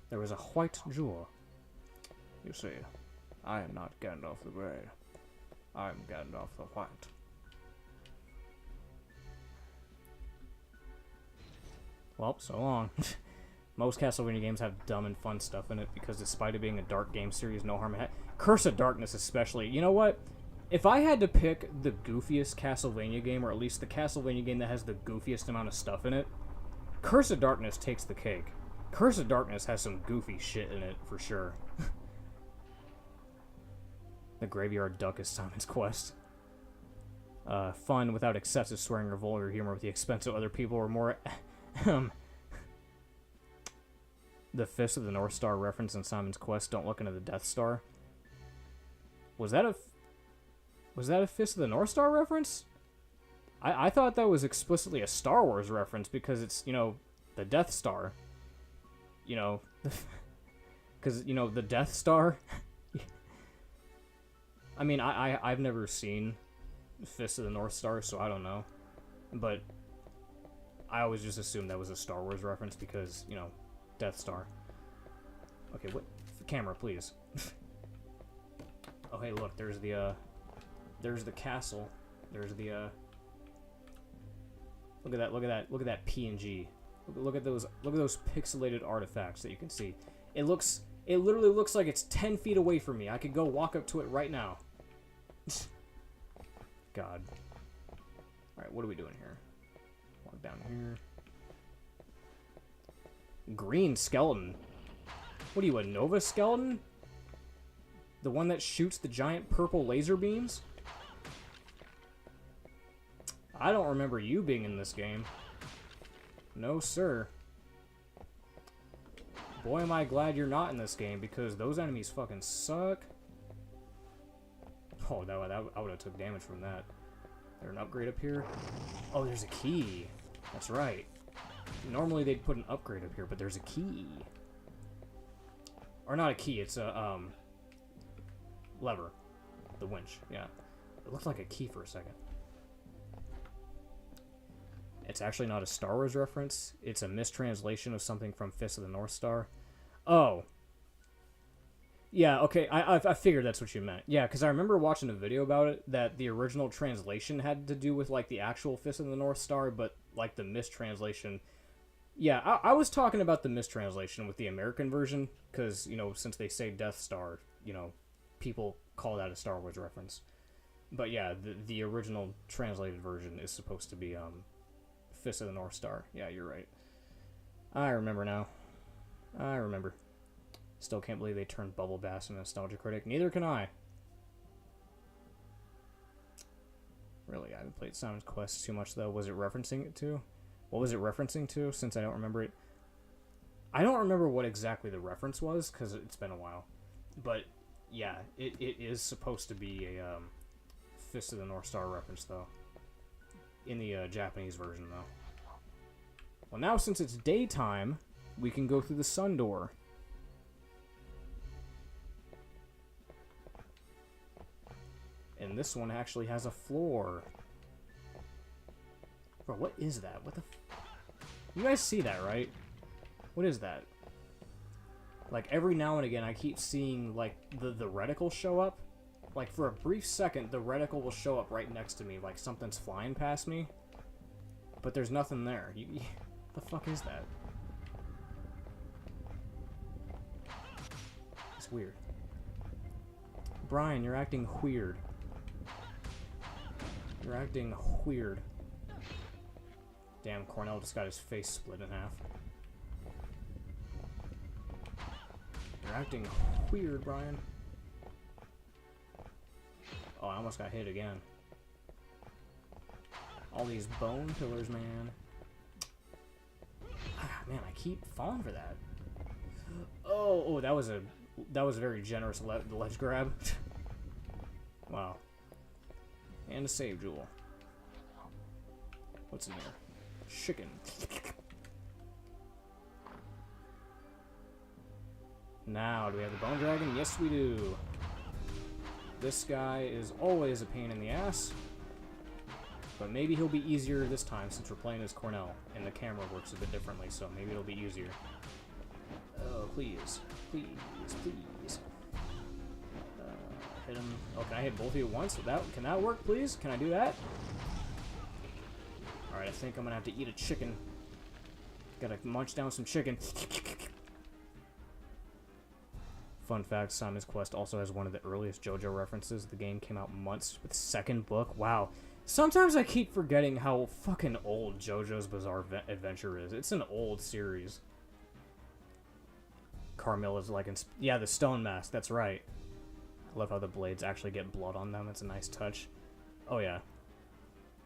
Speaker 1: There was a white jewel. You see, I am not Gandalf the Grey. I am Gandalf the White. Well, so long. Most Castlevania games have dumb and fun stuff in it because despite it being a dark game series, no harm had. Curse of Darkness especially. You know what? If I had to pick the goofiest Castlevania game, or at least the Castlevania game that has the goofiest amount of stuff in it, Curse of Darkness takes the cake. Curse of Darkness has some goofy shit in it, for sure. The Graveyard Duck is Simon's Quest. Fun without excessive swearing or vulgar humor at the expense of other people, or more... The Fist of the North Star reference in Simon's Quest, don't look into the Death Star. Was that a Fist of the North Star reference? I thought that was explicitly a Star Wars reference because it's, you know, the Death Star. You know, because, you know, the Death Star. I mean, I've never seen Fist of the North Star, so I don't know. But I always just assumed that was a Star Wars reference because, you know, Death Star. Okay, what? Camera, please. Oh, hey, look, there's the castle. There's the, look at that, look at that, look at that PNG. Look at those pixelated artifacts that you can see. It literally looks like it's 10 feet away from me. I could go walk up to it right now. God. Alright, what are we doing here? Walk down here. Green skeleton. What are you, a Nova skeleton? The one that shoots the giant purple laser beams? I don't remember you being in this game. No, sir. Boy, am I glad you're not in this game, because those enemies fucking suck. Oh, I would have took damage from that. Is there an upgrade up here? Oh, there's a key. That's right. Normally they'd put an upgrade up here, but there's a key. Or not a key, it's a, lever. The winch, yeah. It looked like a key for a second. It's actually not a Star Wars reference. It's a mistranslation of something from Fist of the North Star. Oh. Yeah, okay, I figured that's what you meant. Yeah, because I remember watching a video about it, that the original translation had to do with, like, the actual Fist of the North Star, but, like, the mistranslation... Yeah, I was talking about the mistranslation with the American version, because, you know, since they say Death Star, you know, people call that a Star Wars reference. But yeah, the original translated version is supposed to be, Fist of the North Star. Yeah, you're right. I remember now. I remember. Still can't believe they turned Bubble Bass into a nostalgia critic. Neither can I. Really, I haven't played Simon's Quest too much, though. Was it referencing it to? What was it referencing to, since I don't remember it? I don't remember what exactly the reference was, because it's been a while. But, yeah, it is supposed to be a Fist of the North Star reference, though. In the Japanese version, though. Well, now since it's daytime, we can go through the sun door. And this one actually has a floor. Bro, what is that? What the... You guys see that, right? What is that? Like, every now and again, I keep seeing, like, the reticle show up. Like, for a brief second, the reticle will show up right next to me, like something's flying past me. But there's nothing there. What the fuck is that? It's weird. Brian, you're acting weird. You're acting weird. Damn, Cornell just got his face split in half. You're acting weird, Brian. Oh, I almost got hit again. All these bone pillars, man. Ah, man, I keep falling for that. Oh, that was a very generous ledge grab. Wow. And a save jewel. What's in here? Chicken. Now, do we have the bone dragon? Yes, we do. This guy is always a pain in the ass. But maybe he'll be easier this time since we're playing as Cornell and the camera works a bit differently, so maybe it'll be easier. Oh, please. Please, please. Hit him. Oh, can I hit both of you at once? Can that work, please? Can I do that? Alright, I think I'm gonna have to eat a chicken. Gotta munch down some chicken. Fun fact, Simon's Quest also has one of the earliest JoJo references. The game came out months with the second book. Wow. Sometimes I keep forgetting how fucking old JoJo's Bizarre Adventure is. It's an old series. Carmilla's like, yeah, the stone mask, that's right. I love how the blades actually get blood on them. It's a nice touch. Oh yeah.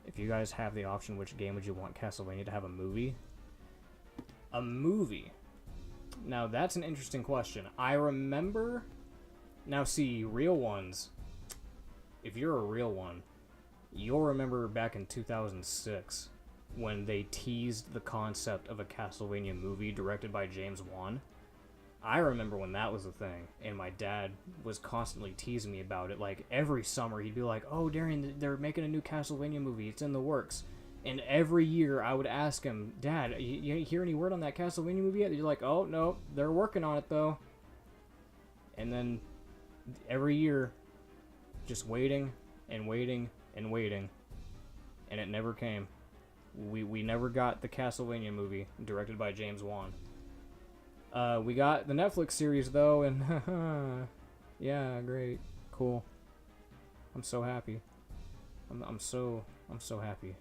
Speaker 1: If you guys have the option, which game would you want Castlevania to have a movie? A movie. Now, that's an interesting question. I remember... Now, see, real ones... If you're a real one, you'll remember back in 2006 when they teased the concept of a Castlevania movie directed by James Wan. I remember when that was a thing, and my dad was constantly teasing me about it. Like, every summer, he'd be like, oh, Darian, they're making a new Castlevania movie. It's in the works. And every year, I would ask him, Dad, you hear any word on that Castlevania movie yet? You're like, oh, no, they're working on it, though. And then, every year, just waiting, and waiting, and waiting. And it never came. We never got the Castlevania movie, directed by James Wan. We got the Netflix series though, and yeah, great, cool. I'm so happy. I'm so happy.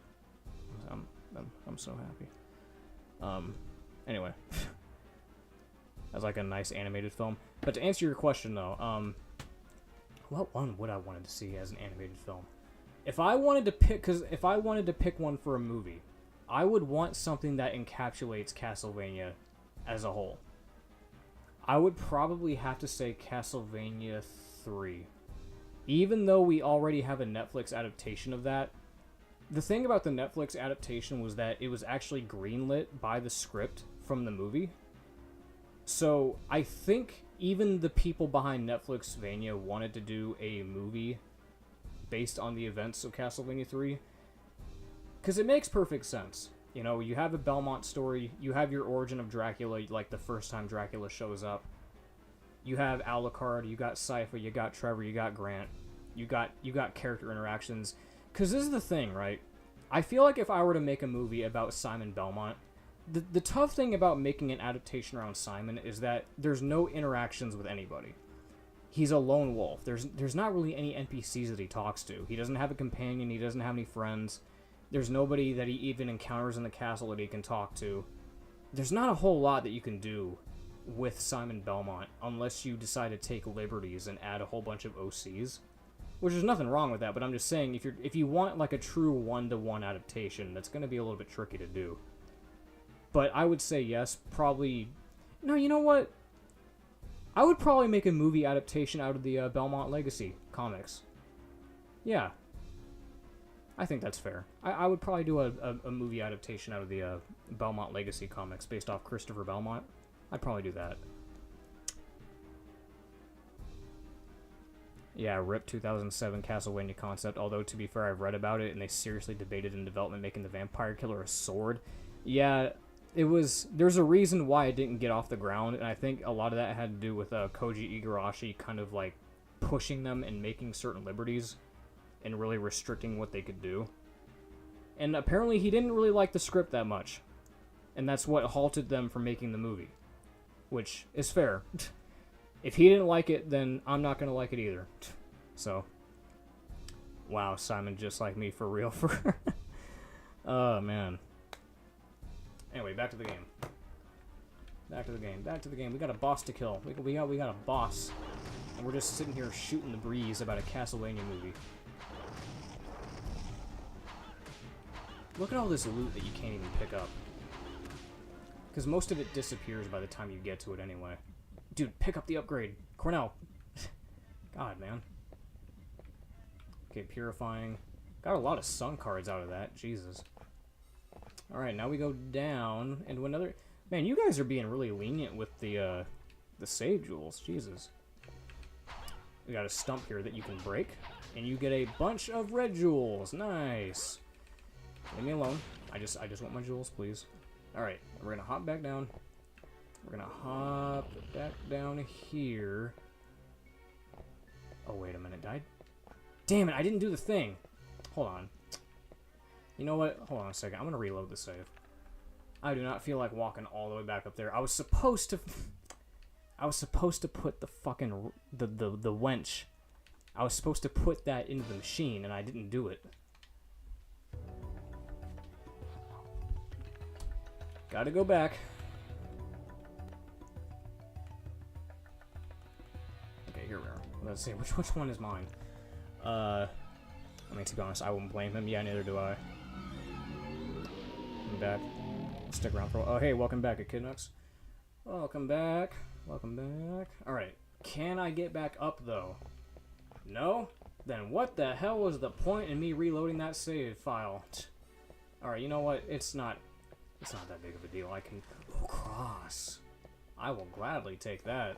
Speaker 1: I'm so happy. Anyway, that's like a nice animated film. But to answer your question though, what one would I wanted to see as an animated film? If I wanted to pick one for a movie, I would want something that encapsulates Castlevania as a whole. I would probably have to say Castlevania 3. Even though we already have a Netflix adaptation of that, the thing about the Netflix adaptation was that it was actually greenlit by the script from the movie. So I think even the people behind Netflixvania wanted to do a movie based on the events of Castlevania 3. Because it makes perfect sense. You know, you have a Belmont story, you have your origin of Dracula, like the first time Dracula shows up. You have Alucard, you got Sypha, you got Trevor, you got Grant. You got character interactions. Because this is the thing, right? I feel like if I were to make a movie about Simon Belmont, the tough thing about making an adaptation around Simon is that there's no interactions with anybody. He's a lone wolf. There's not really any NPCs that he talks to. He doesn't have a companion, he doesn't have any friends. There's nobody that he even encounters in the castle that he can talk to. There's not a whole lot that you can do with Simon Belmont unless you decide to take liberties and add a whole bunch of OCs. Which there's nothing wrong with that, but I'm just saying if you want like a true one-to-one adaptation, that's going to be a little bit tricky to do. But I would say yes, probably... No, you know what? I would probably make a movie adaptation out of the Belmont Legacy comics. Yeah. I think that's fair. I would probably do a movie adaptation out of the Belmont Legacy comics based off Christopher Belmont. I'd probably do that. Yeah, RIP 2007 Castlevania concept, although to be fair, I've read about it, and they seriously debated in development making the vampire killer a sword. Yeah, there's a reason why it didn't get off the ground, and I think a lot of that had to do with Koji Igarashi kind of like pushing them and making certain liberties and really restricting what they could do. And apparently he didn't really like the script that much, and that's what halted them from making the movie, which is fair. If he didn't like it, then I'm not going to like it either. So, wow, Simon just like me for real. Oh, man. Anyway, back to the game. Back to the game. We got a boss to kill. We got a boss. And we're just sitting here shooting the breeze about a Castlevania movie. Look at all this loot that you can't even pick up. Because most of it disappears by the time you get to it anyway. Dude, pick up the upgrade. Cornell. God, man. Okay, purifying. Got a lot of sun cards out of that. Jesus. Alright, now we go down into another... Man, you guys are being really lenient with the save jewels. Jesus. We got a stump here that you can break. And you get a bunch of red jewels. Nice. Leave me alone. I just want my jewels, please. Alright, we're gonna hop back down. We're gonna hop back down here. Oh, wait a minute. Damn it, I didn't do the thing. Hold on. You know what? Hold on a second. I'm gonna reload the save. I do not feel like walking all the way back up there. I was supposed to put the fucking... the wench. I was supposed to put that into the machine, and I didn't do it. Gotta go back. Okay, here we are. Let's see, which one is mine? I mean, to be honest, I wouldn't blame him. Yeah, neither do I. I'm back. Stick around for a while. Oh, hey, welcome back, Echidnux. Welcome back. Welcome back. Alright. Can I get back up, though? No? Then what the hell was the point in me reloading that save file? Alright, you know what? It's not that big of a deal. I can... Oh, cross. I will gladly take that.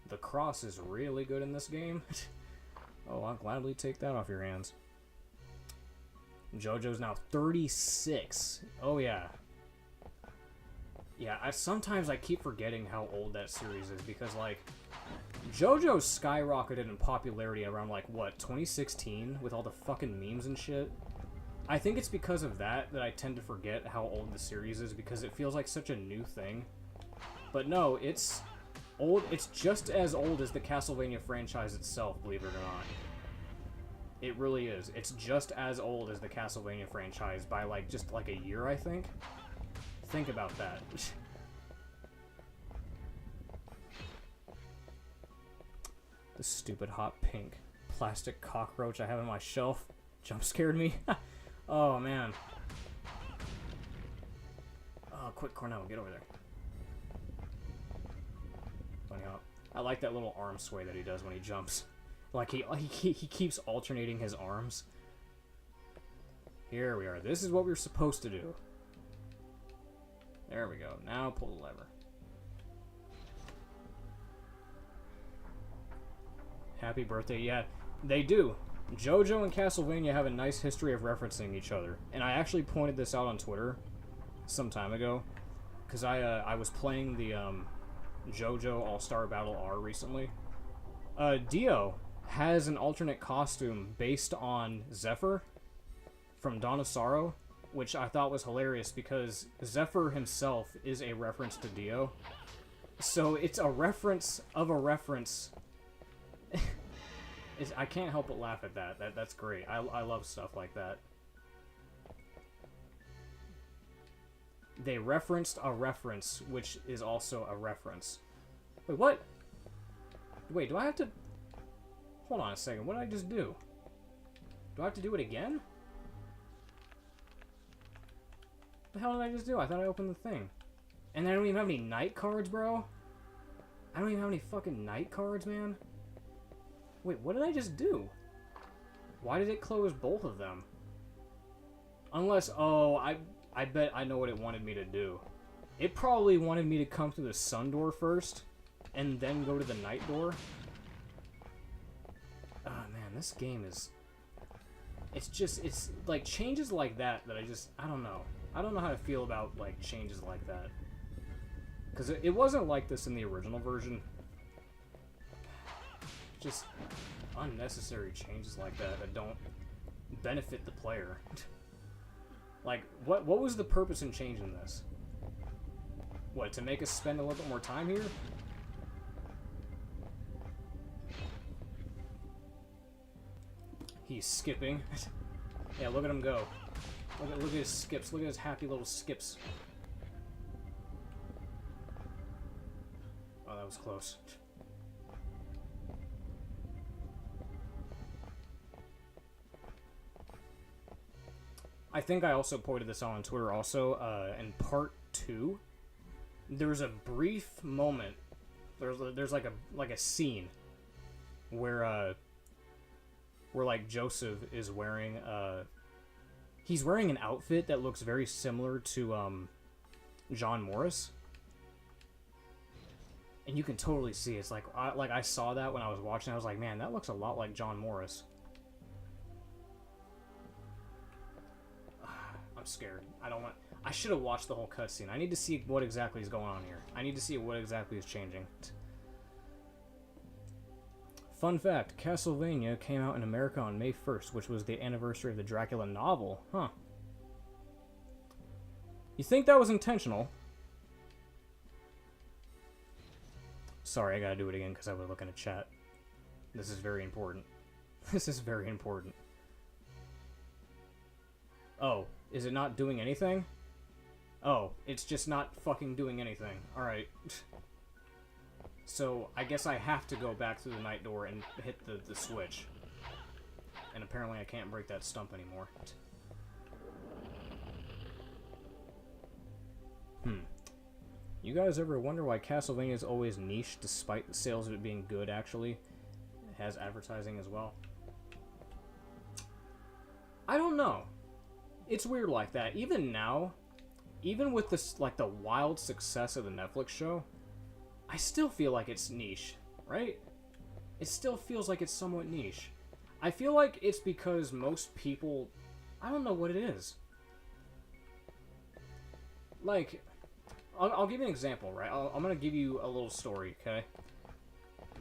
Speaker 1: The cross is really good in this game. Oh, I'll gladly take that off your hands. JoJo's now 36. Oh, yeah. Yeah, sometimes I keep forgetting how old that series is because, like, JoJo skyrocketed in popularity around, like, what, 2016? With all the fucking memes and shit? I think it's because of that I tend to forget how old the series is because it feels like such a new thing. But no, it's old. It's just as old as the Castlevania franchise itself, believe it or not. It really is. It's just as old as the Castlevania franchise by, like, just like a year, I think. Think about that. The stupid hot pink plastic cockroach I have on my shelf jump scared me. Oh, man. Oh, quick, Cornell, get over there. Funny hop. I like that little arm sway that he does when he jumps. Like, he keeps alternating his arms. Here we are. This is what we're supposed to do. There we go. Now pull the lever. Happy birthday. Yeah, they do. JoJo and Castlevania have a nice history of referencing each other. And I actually pointed this out on Twitter some time ago. Because I was playing the JoJo All-Star Battle R recently. Dio has an alternate costume based on Zephyr from Dawn of Sorrow, which I thought was hilarious because Zephyr himself is a reference to Dio. So it's a reference of a reference. I can't help but laugh at that. That's great. I love stuff like that. They referenced a reference, which is also a reference. Wait, what? Wait, do I have to... Hold on a second. What did I just do? Do I have to do it again? What the hell did I just do? I thought I opened the thing. And I don't even have any night cards, bro? I don't even have any fucking night cards, man? Wait, what did I just do? Why did it close both of them? Unless, oh, I bet I know what it wanted me to do. It probably wanted me to come through the sun door first, and then go to the night door. Oh, man, this game is... It's like, changes like that I don't know. I don't know how to feel about, like, changes like that. Because it wasn't like this in the original version. Just unnecessary changes like that don't benefit the player. Like, what was the purpose in changing this? What, to make us spend a little bit more time here? He's skipping. Yeah, look at him go. Look at his skips. Look at his happy little skips. Oh, that was close. I think I also pointed this out on Twitter also, in part 2, there's a brief moment, there's like a scene where like Joseph is wearing he's wearing an outfit that looks very similar to John Morris. And you can totally see it's like I saw that when I was watching. I was like, man, that looks a lot like John Morris. I'm scared. I should have watched the whole cutscene. I need to see what exactly is going on here. I need to see what exactly is changing. Fun fact, Castlevania came out in America on May 1st, which was the anniversary of the Dracula novel. Huh. You think that was intentional? Sorry, I gotta do it again because I was looking at chat. This is very important. This is very important. Oh, is it not doing anything? Oh, it's just not fucking doing anything. Alright. So, I guess I have to go back through the night door and hit the switch. And apparently I can't break that stump anymore. You guys ever wonder why Castlevania is always niche despite the sales of it being good, actually? It has advertising as well. I don't know. It's weird like that. Even now, even with this, like, the wild success of the Netflix show, I still feel like it's niche, right? It still feels like it's somewhat niche. I feel like it's because most people... I don't know what it is. Like... I'll give you an example, right? I'm going to give you a little story, okay?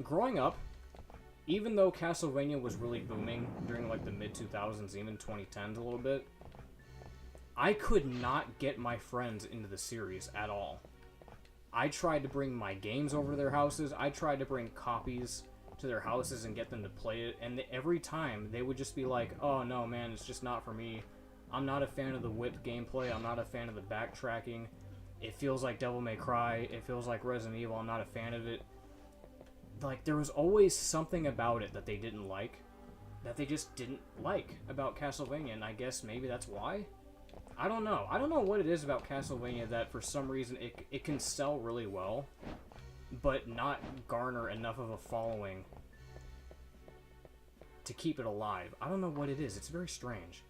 Speaker 1: Growing up, even though Castlevania was really booming during, like, the mid-2000s, even 2010s a little bit, I could not get my friends into the series at all. I tried to bring my games over to their houses. I tried to bring copies to their houses and get them to play it, and every time, they would just be like, oh, no, man, it's just not for me. I'm not a fan of the whip gameplay. I'm not a fan of the backtracking. It feels like Devil May Cry. It feels like Resident Evil. I'm not a fan of it. Like, there was always something about it that they didn't like. That they just didn't like about Castlevania, and I guess maybe that's why? I don't know. I don't know what it is about Castlevania that for some reason it can sell really well, but not garner enough of a following to keep it alive. I don't know what it is. It's very strange.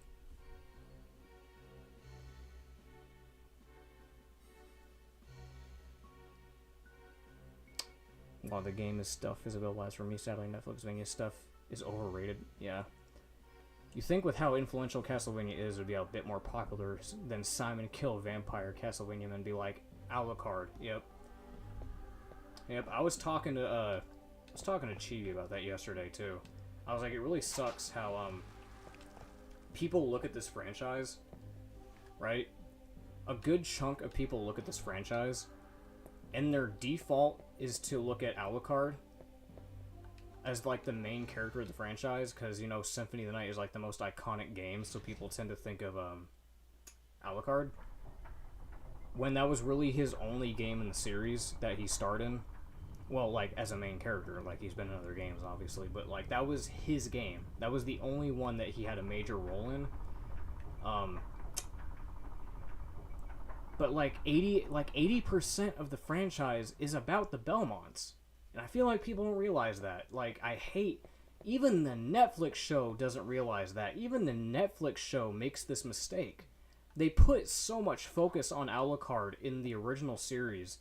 Speaker 1: While the game is stuff, Isabel lies for me. Sadly, Netflixvania stuff is overrated. Yeah. You think with how influential Castlevania is, it would be a bit more popular than Simon Kill Vampire Castlevania and then be like, Alucard. Yep. Yep, I was talking to Chibi about that yesterday, too. I was like, it really sucks how, people look at this franchise, right? A good chunk of people look at this franchise, and their default is to look at Alucard as, like, the main character of the franchise, because, you know, Symphony of the Night is, like, the most iconic game, so people tend to think of, Alucard. When that was really his only game in the series that he starred in. Well, like, as a main character, like, he's been in other games, obviously, but, like, that was his game. That was the only one that he had a major role in. But, like, 80% of the franchise is about the Belmonts. And I feel like people don't realize that. Like, even the Netflix show doesn't realize that. Even the Netflix show makes this mistake. They put so much focus on Alucard in the original series,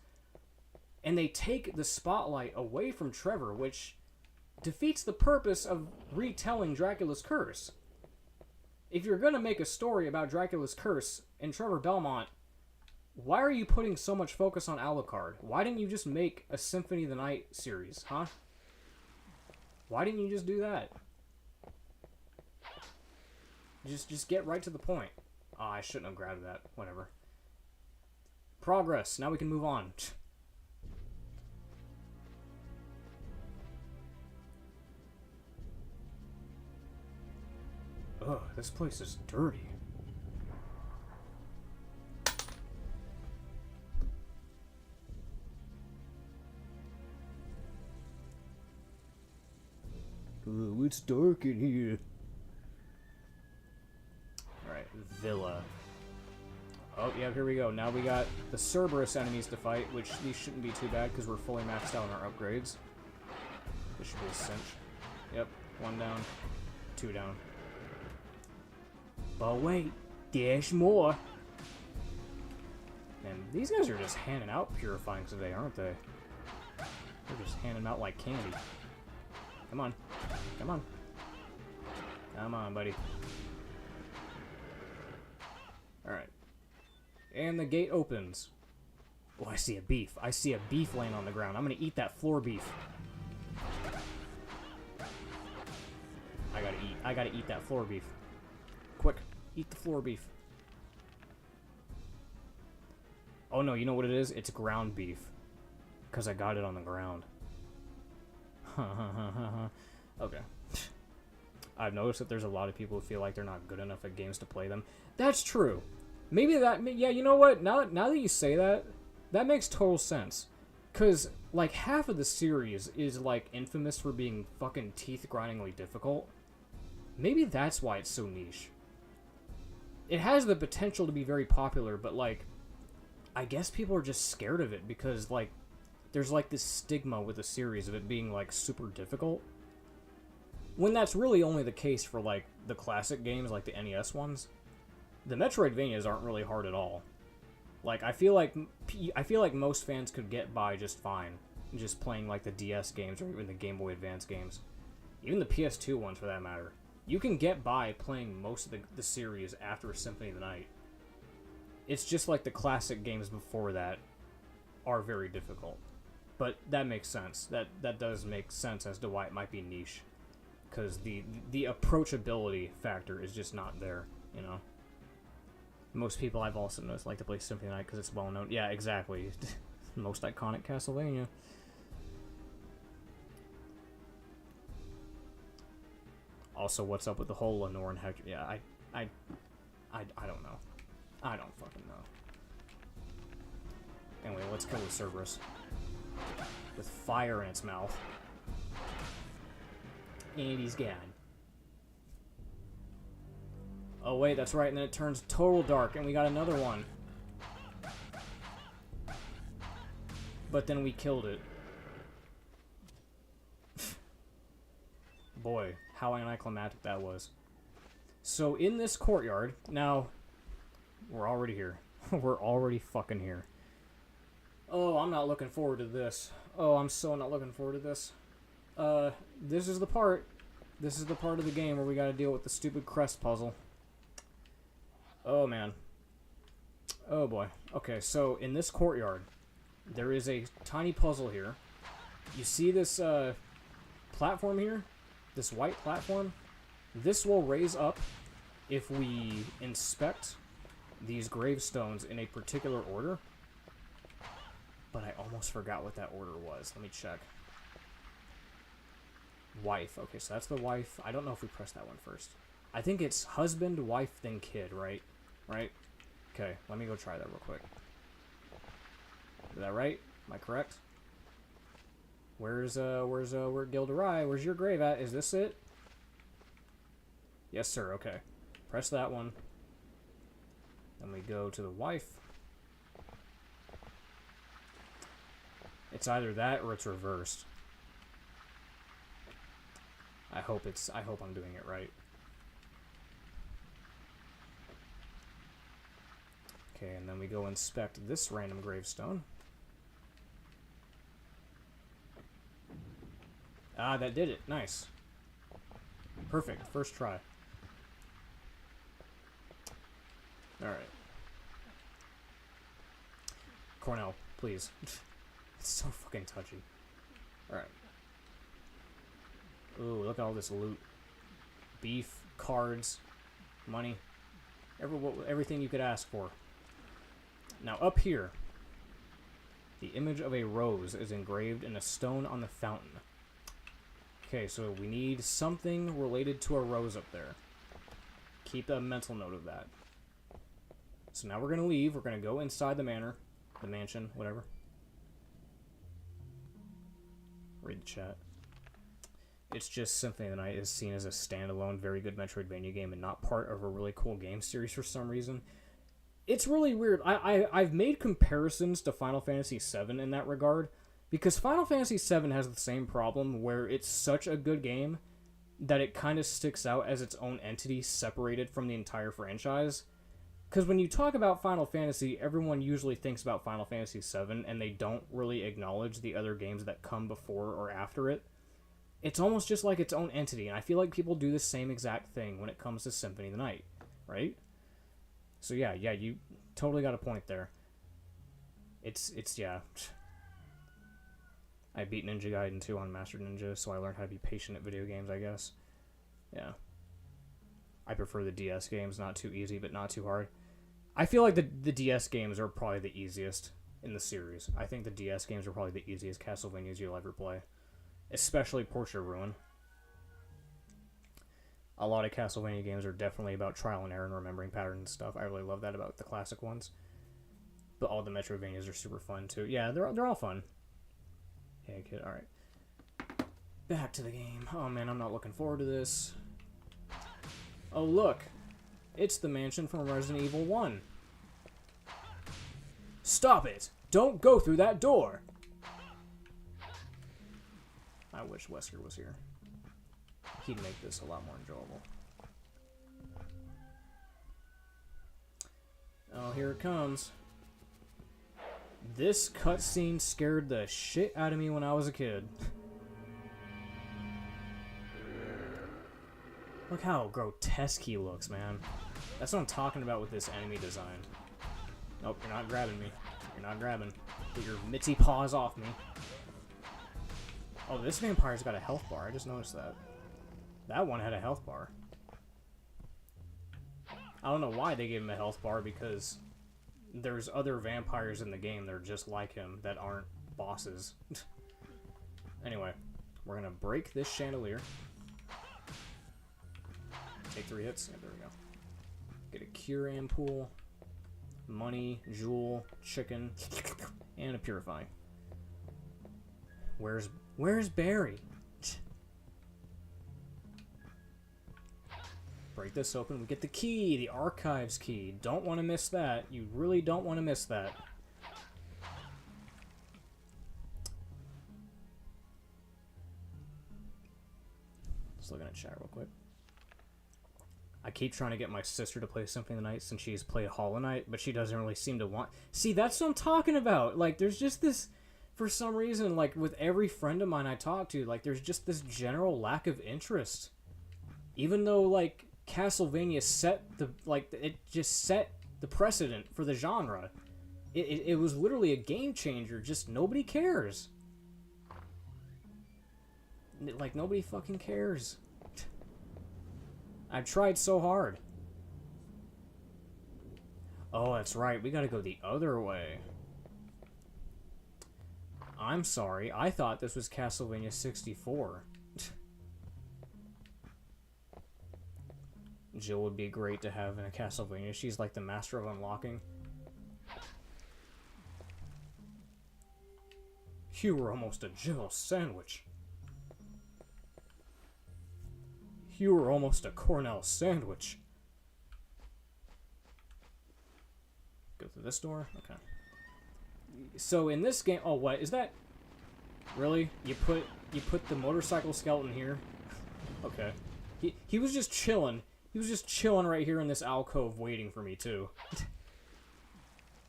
Speaker 1: and they take the spotlight away from Trevor, which defeats the purpose of retelling Dracula's Curse. If you're gonna make a story about Dracula's Curse and Trevor Belmont, why are you putting so much focus on Alucard? Why didn't you just make a Symphony of the Night series, huh? Why didn't you just do that? Just get right to the point. Oh, I shouldn't have grabbed that. Whatever. Progress. Now we can move on. Ugh, this place is dirty. Ooh, it's dark in here. Alright. Villa. Oh, yeah, here we go. Now we got the Cerberus enemies to fight, which these shouldn't be too bad because we're fully maxed out on our upgrades. This should be a cinch. Yep, 1 down, 2 down. But wait, there's more. And these guys are just handing out purifying today, aren't they? They're just handing out like candy. Come on. Come on. Come on, buddy. Alright. And the gate opens. Oh, I see a beef. I see a beef laying on the ground. I'm gonna eat that floor beef. I gotta eat that floor beef. Quick, eat the floor beef. Oh no, you know what it is? It's ground beef. Because I got it on the ground. Okay. I've noticed that there's a lot of people who feel like they're not good enough at games to play them. That's true. Maybe that... Yeah, you know what? Now that you say that, that makes total sense. Because, like, half of the series is, like, infamous for being fucking teeth-grindingly difficult. Maybe that's why it's so niche. It has the potential to be very popular, but, like, I guess people are just scared of it because, like, there's, like, this stigma with the series of it being, like, super difficult. When that's really only the case for, like, the classic games, like the NES ones. The Metroidvanias aren't really hard at all. Like, I feel like most fans could get by just fine, just playing, like, the DS games or even the Game Boy Advance games. Even the PS2 ones, for that matter. You can get by playing most of the series after Symphony of the Night. It's just like the classic games before that are very difficult. But that makes sense. That does make sense as to why it might be niche. Because the approachability factor is just not there, you know? Most people I've also noticed like to play Symphony of the Night because it's well known. Yeah, exactly. Most iconic Castlevania. Also, what's up with the whole Lenore and Hector? Yeah, I don't know. I don't fucking know. Anyway, let's kill the Cerberus. With fire in its mouth. And he's gone. Oh wait, that's right, and then it turns total dark, and we got another one. But then we killed it. Boy, how anticlimactic that was. So in this courtyard, now, we're already here. We're already fucking here. Oh, I'm not looking forward to this. Oh, I'm so not looking forward to this. This is the part. This is the part of the game where we gotta deal with the stupid crest puzzle. Oh, man. Oh, boy. Okay, so in this courtyard, there is a tiny puzzle here. You see this, platform here? This white platform? This will raise up if we inspect these gravestones in a particular order. But I almost forgot what that order was. Let me check. Wife. Okay, so that's the wife. I don't know if we pressed that one first. I think it's husband, wife, then kid, right? Right? Okay, let me go try that real quick. Is that right? Am I correct? Where Gilderai? Where's your grave at? Is this it? Yes, sir. Okay. Press that one. Then we go to the wife. It's either that or it's reversed. I hope I'm doing it right. Okay, and then we go inspect this random gravestone. Ah, that did it. Nice. Perfect. First try. Alright. Cornell, please. It's so fucking touchy. Alright. Ooh, look at all this loot. Beef, cards, money. Everything you could ask for. Now, up here, the image of a rose is engraved in a stone on the fountain. Okay, so we need something related to a rose up there. Keep a mental note of that. So now we're going to leave. We're going to go inside the manor. The mansion, whatever. Read the chat. It's just Symphony of the Night is seen as a standalone, very good Metroidvania game and not part of a really cool game series for some reason. It's really weird. I've made comparisons to Final Fantasy VII in that regard, because Final Fantasy VII has the same problem where it's such a good game that it kind of sticks out as its own entity separated from the entire franchise. Because when you talk about Final Fantasy, everyone usually thinks about Final Fantasy VII, and they don't really acknowledge the other games that come before or after it. It's almost just like its own entity, and I feel like people do the same exact thing when it comes to Symphony of the Night, right? So yeah, you totally got a point there. It's yeah. I beat Ninja Gaiden 2 on Master Ninja, so I learned how to be patient at video games, I guess. Yeah. I prefer the DS games, not too easy, but not too hard. I feel like the DS games are probably the easiest in the series. I think the DS games are probably the easiest Castlevanias you'll ever play. Especially Portrait of Ruin. A lot of Castlevania games are definitely about trial and error and remembering patterns and stuff. I really love that about the classic ones. But all the Metroidvanias are super fun too. Yeah, they're all fun. Hey kid, alright. Back to the game. Oh man, I'm not looking forward to this. Oh look! It's the mansion from Resident Evil 1. Stop it! Don't go through that door! I wish Wesker was here. He'd make this a lot more enjoyable. Oh, here it comes. This cutscene scared the shit out of me when I was a kid. Look how grotesque he looks, man. That's what I'm talking about with this enemy design. Nope, you're not grabbing me. You're not grabbing. Get your mitzy paws off me. Oh, this vampire's got a health bar. I just noticed that. That one had a health bar. I don't know why they gave him a health bar, because there's other vampires in the game that are just like him that aren't bosses. Anyway, we're gonna break this chandelier. Take 3 hits. Yeah, there we go. Get a cure ampoule, money, jewel, chicken, and a purifying. Where's Barry? Break this open. We get the key, the archives key. Don't want to miss that. You really don't want to miss that. Just looking at chat real quick. I keep trying to get my sister to play Symphony of the Night since she's played Hollow Knight, but she doesn't really seem to want... See, that's what I'm talking about. Like, there's just this... For some reason, like, with every friend of mine I talk to, like, there's just this general lack of interest. Even though, like, Castlevania set the... Like, it just set the precedent for the genre. It was literally a game changer. Just nobody cares. Like, nobody fucking cares. I've tried so hard. Oh, that's right. We gotta go the other way. I'm sorry. I thought this was Castlevania 64. Jill would be great to have in a Castlevania. She's like the master of unlocking. You were almost a Jill sandwich. You were almost a Cornell sandwich. Go through this door? Okay. So in this game... Oh, what? Is that... Really? You put the motorcycle skeleton here? Okay. He was just chilling. He was just chilling right here in this alcove waiting for me, too.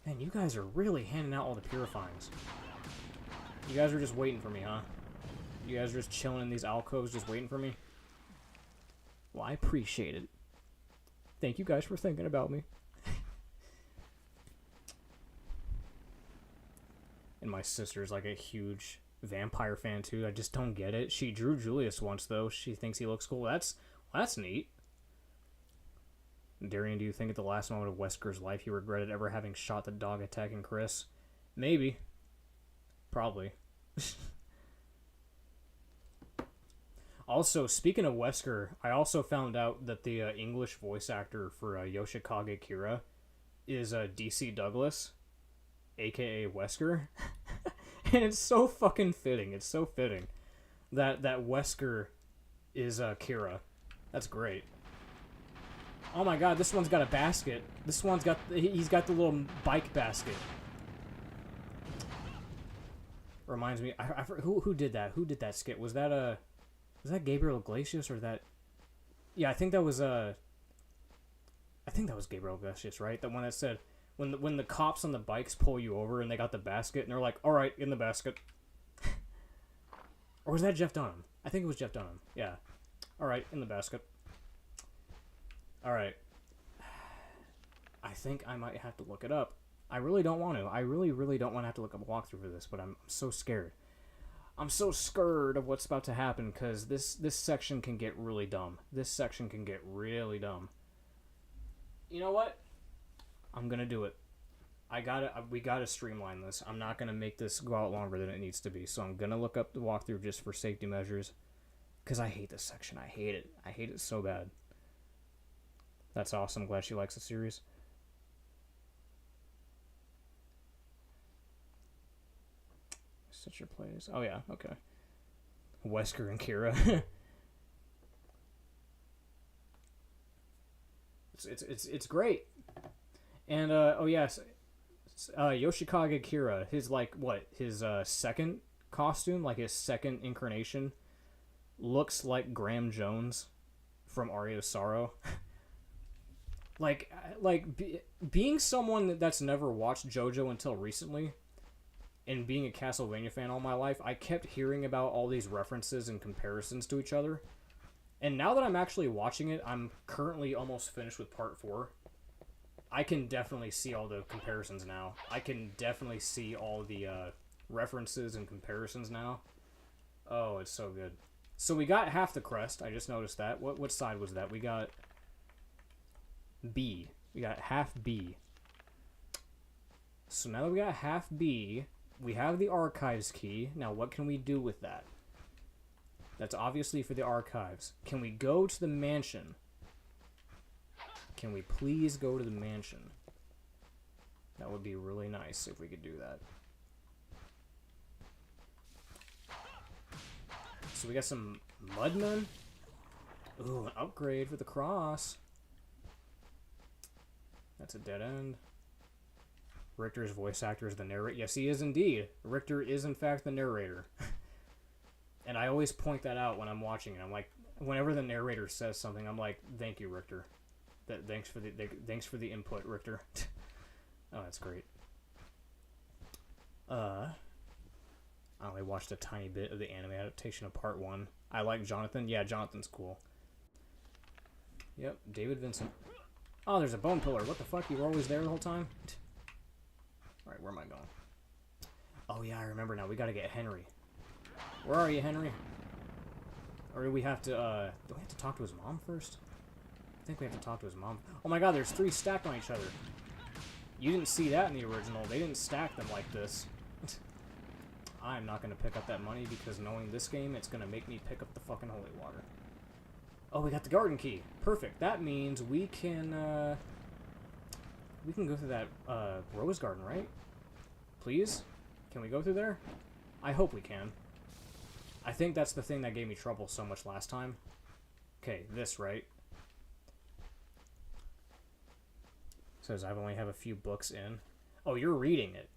Speaker 1: Man, you guys are really handing out all the purifyings. You guys are just waiting for me, huh? You guys are just chilling in these alcoves just waiting for me? Well, I appreciate it. Thank you guys for thinking about me. And my sister's like a huge vampire fan too. I just don't get it. She drew Julius once though. She thinks he looks cool. That's neat. Darian, do you think at the last moment of Wesker's life he regretted ever having shot the dog attacking Chris? Maybe. Probably. Also, speaking of Wesker, I also found out that the English voice actor for Yoshikage Kira is DC Douglas, aka Wesker. And it's so fucking fitting. It's so fitting that Wesker is Kira. That's great. Oh my god, this one's got a basket. This one's got... He's got the little bike basket. Reminds me... Who did that? Who did that skit? Was that Gabriel Iglesias or that... Yeah, I think that was Gabriel Iglesias, right? The one that said, when the cops on the bikes pull you over and they got the basket and they're like, all right, in the basket. Or was that Jeff Dunham? I think it was Jeff Dunham. Yeah. All right, in the basket. All right. I think I might have to look it up. I really don't want to. I really, really don't want to have to look up a walkthrough for this, but I'm so scared. I'm so scared of what's about to happen because this section can get really dumb. This section can get really dumb. You know what? I'm gonna do it. We gotta streamline this. I'm not gonna make this go out longer than it needs to be. So I'm gonna look up the walkthrough just for safety measures. Because I hate this section. I hate it. I hate it so bad. That's awesome. Glad she likes the series. Such your plays. Oh yeah, okay. Wesker and Kira. it's great. And oh yes, Yoshikage Kira. His his second costume, like his second incarnation, looks like Graham Jones from Aria Sorrow. Being someone that's never watched JoJo until recently, and being a Castlevania fan all my life, I kept hearing about all these references and comparisons to each other. And now that I'm actually watching it, I'm currently almost finished with part 4. I can definitely see all the comparisons now. I can definitely see all the references and comparisons now. Oh, it's so good. So we got half the crest. I just noticed that. What side was that? We got B. We got half B. So now that we got half B, we have the archives key. Now what can we do with that? That's obviously for the archives. Can we go to the mansion? Can we please go to the mansion? That would be really nice if we could do that. So we got some Mudmen. Ooh, an upgrade for the cross. That's a dead end. Richter's voice actor is the narrator. Yes, he is indeed. Richter is in fact the narrator. And I always point that out when I'm watching it. I'm like, whenever the narrator says something, I'm like, thank you, Richter. Thanks for the input, Richter. Oh, that's great. I only watched a tiny bit of the anime adaptation of part 1. I like Jonathan. Yeah, Jonathan's cool. Yep, David Vincent. Oh, there's a bone pillar. What the fuck? You were always there the whole time? Alright, where am I going? Oh yeah, I remember now. We gotta get Henry. Where are you, Henry? Or do we have to talk to his mom first? I think we have to talk to his mom. Oh my god, there's 3 stacked on each other. You didn't see that in the original. They didn't stack them like this. I'm not going to pick up that money because knowing this game, it's going to make me pick up the fucking holy water. Oh, we got the garden key. Perfect. That means we can go through that rose garden, right? Please? Can we go through there? I hope we can. I think that's the thing that gave me trouble so much last time. Okay, this, right? Says I only have a few books in. Oh, you're reading it.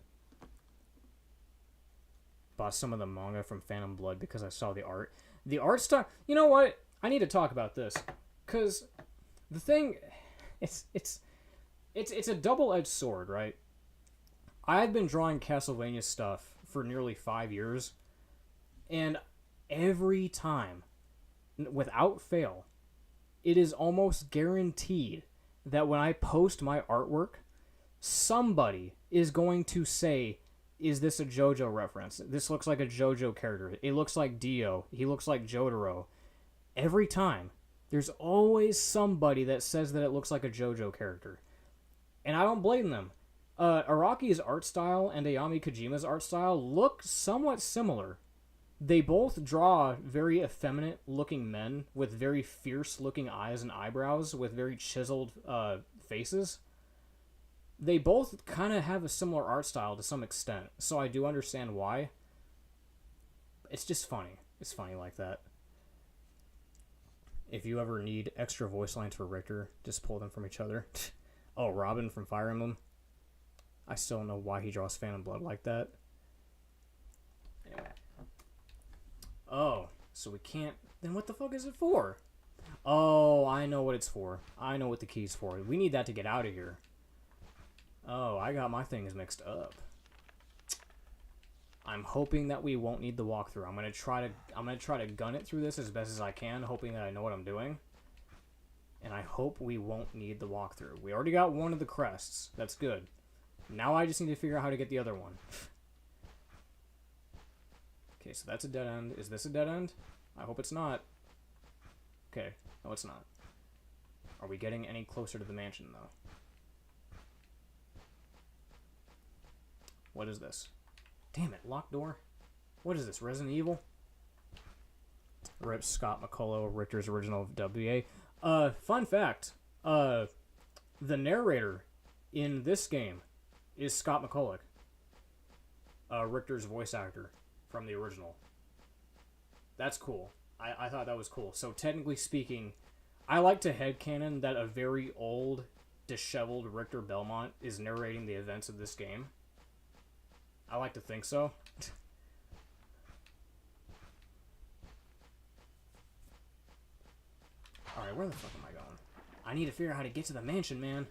Speaker 1: Bought some of the manga from Phantom Blood because I saw the art. The art style... You know what? I need to talk about this. Because the thing... It's a double-edged sword, right? I've been drawing Castlevania stuff for nearly 5 years. And every time, without fail, it is almost guaranteed that when I post my artwork, somebody is going to say, is this a JoJo reference? This looks like a JoJo character. It looks like Dio. He looks like Jotaro. Every time, there's always somebody that says that it looks like a JoJo character. And I don't blame them. Araki's art style and Ayami Kojima's art style look somewhat similar. They both draw very effeminate-looking men with very fierce-looking eyes and eyebrows with very chiseled faces. They both kind of have a similar art style to some extent, so I do understand why. It's just funny. It's funny like that. If you ever need extra voice lines for Richter, just pull them from each other. Oh, Robin from Fire Emblem. I still don't know why he draws Phantom Blood like that. Anyway. Oh, so we can't... Then what the fuck is it for? Oh, I know what it's for. I know what the key's for. We need that to get out of here. Oh, I got my things mixed up. I'm hoping that we won't need the walkthrough. I'm gonna try to gun it through this as best as I can, hoping that I know what I'm doing. And I hope we won't need the walkthrough. We already got one of the crests. That's good. Now I just need to figure out how to get the other one. Okay, so that's a dead end. Is this a dead end? I hope it's not. Okay, no it's not. Are we getting any closer to the mansion, though? What is this? Damn it, locked door? What is this, Resident Evil? Rip Scott McCullough, Richter's original WA. Fun fact. The narrator in this game is Scott McCullough. Richter's voice actor from the original. That's cool. I thought that was cool. So technically speaking, I like to headcanon that a very old, disheveled Richter Belmont is narrating the events of this game. I like to think so. Alright, where the fuck am I going? I need to figure out how to get to the mansion, man.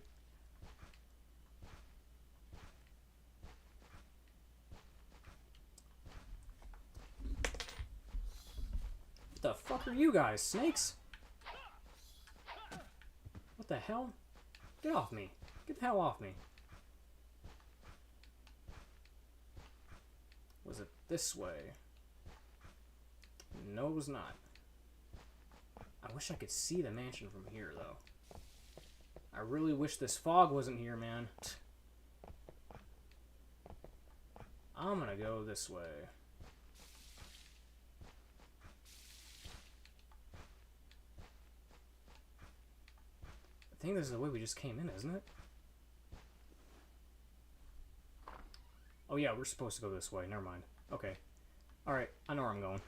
Speaker 1: What the fuck are you guys? Snakes? What the hell? Get off me. Get the hell off me. Was it this way? No, it was not. I wish I could see the mansion from here, though. I really wish this fog wasn't here, man. I'm gonna go this way. I think this is the way we just came in, isn't it? Oh yeah, we're supposed to go this way. Never mind. Okay. Alright, I know where I'm going.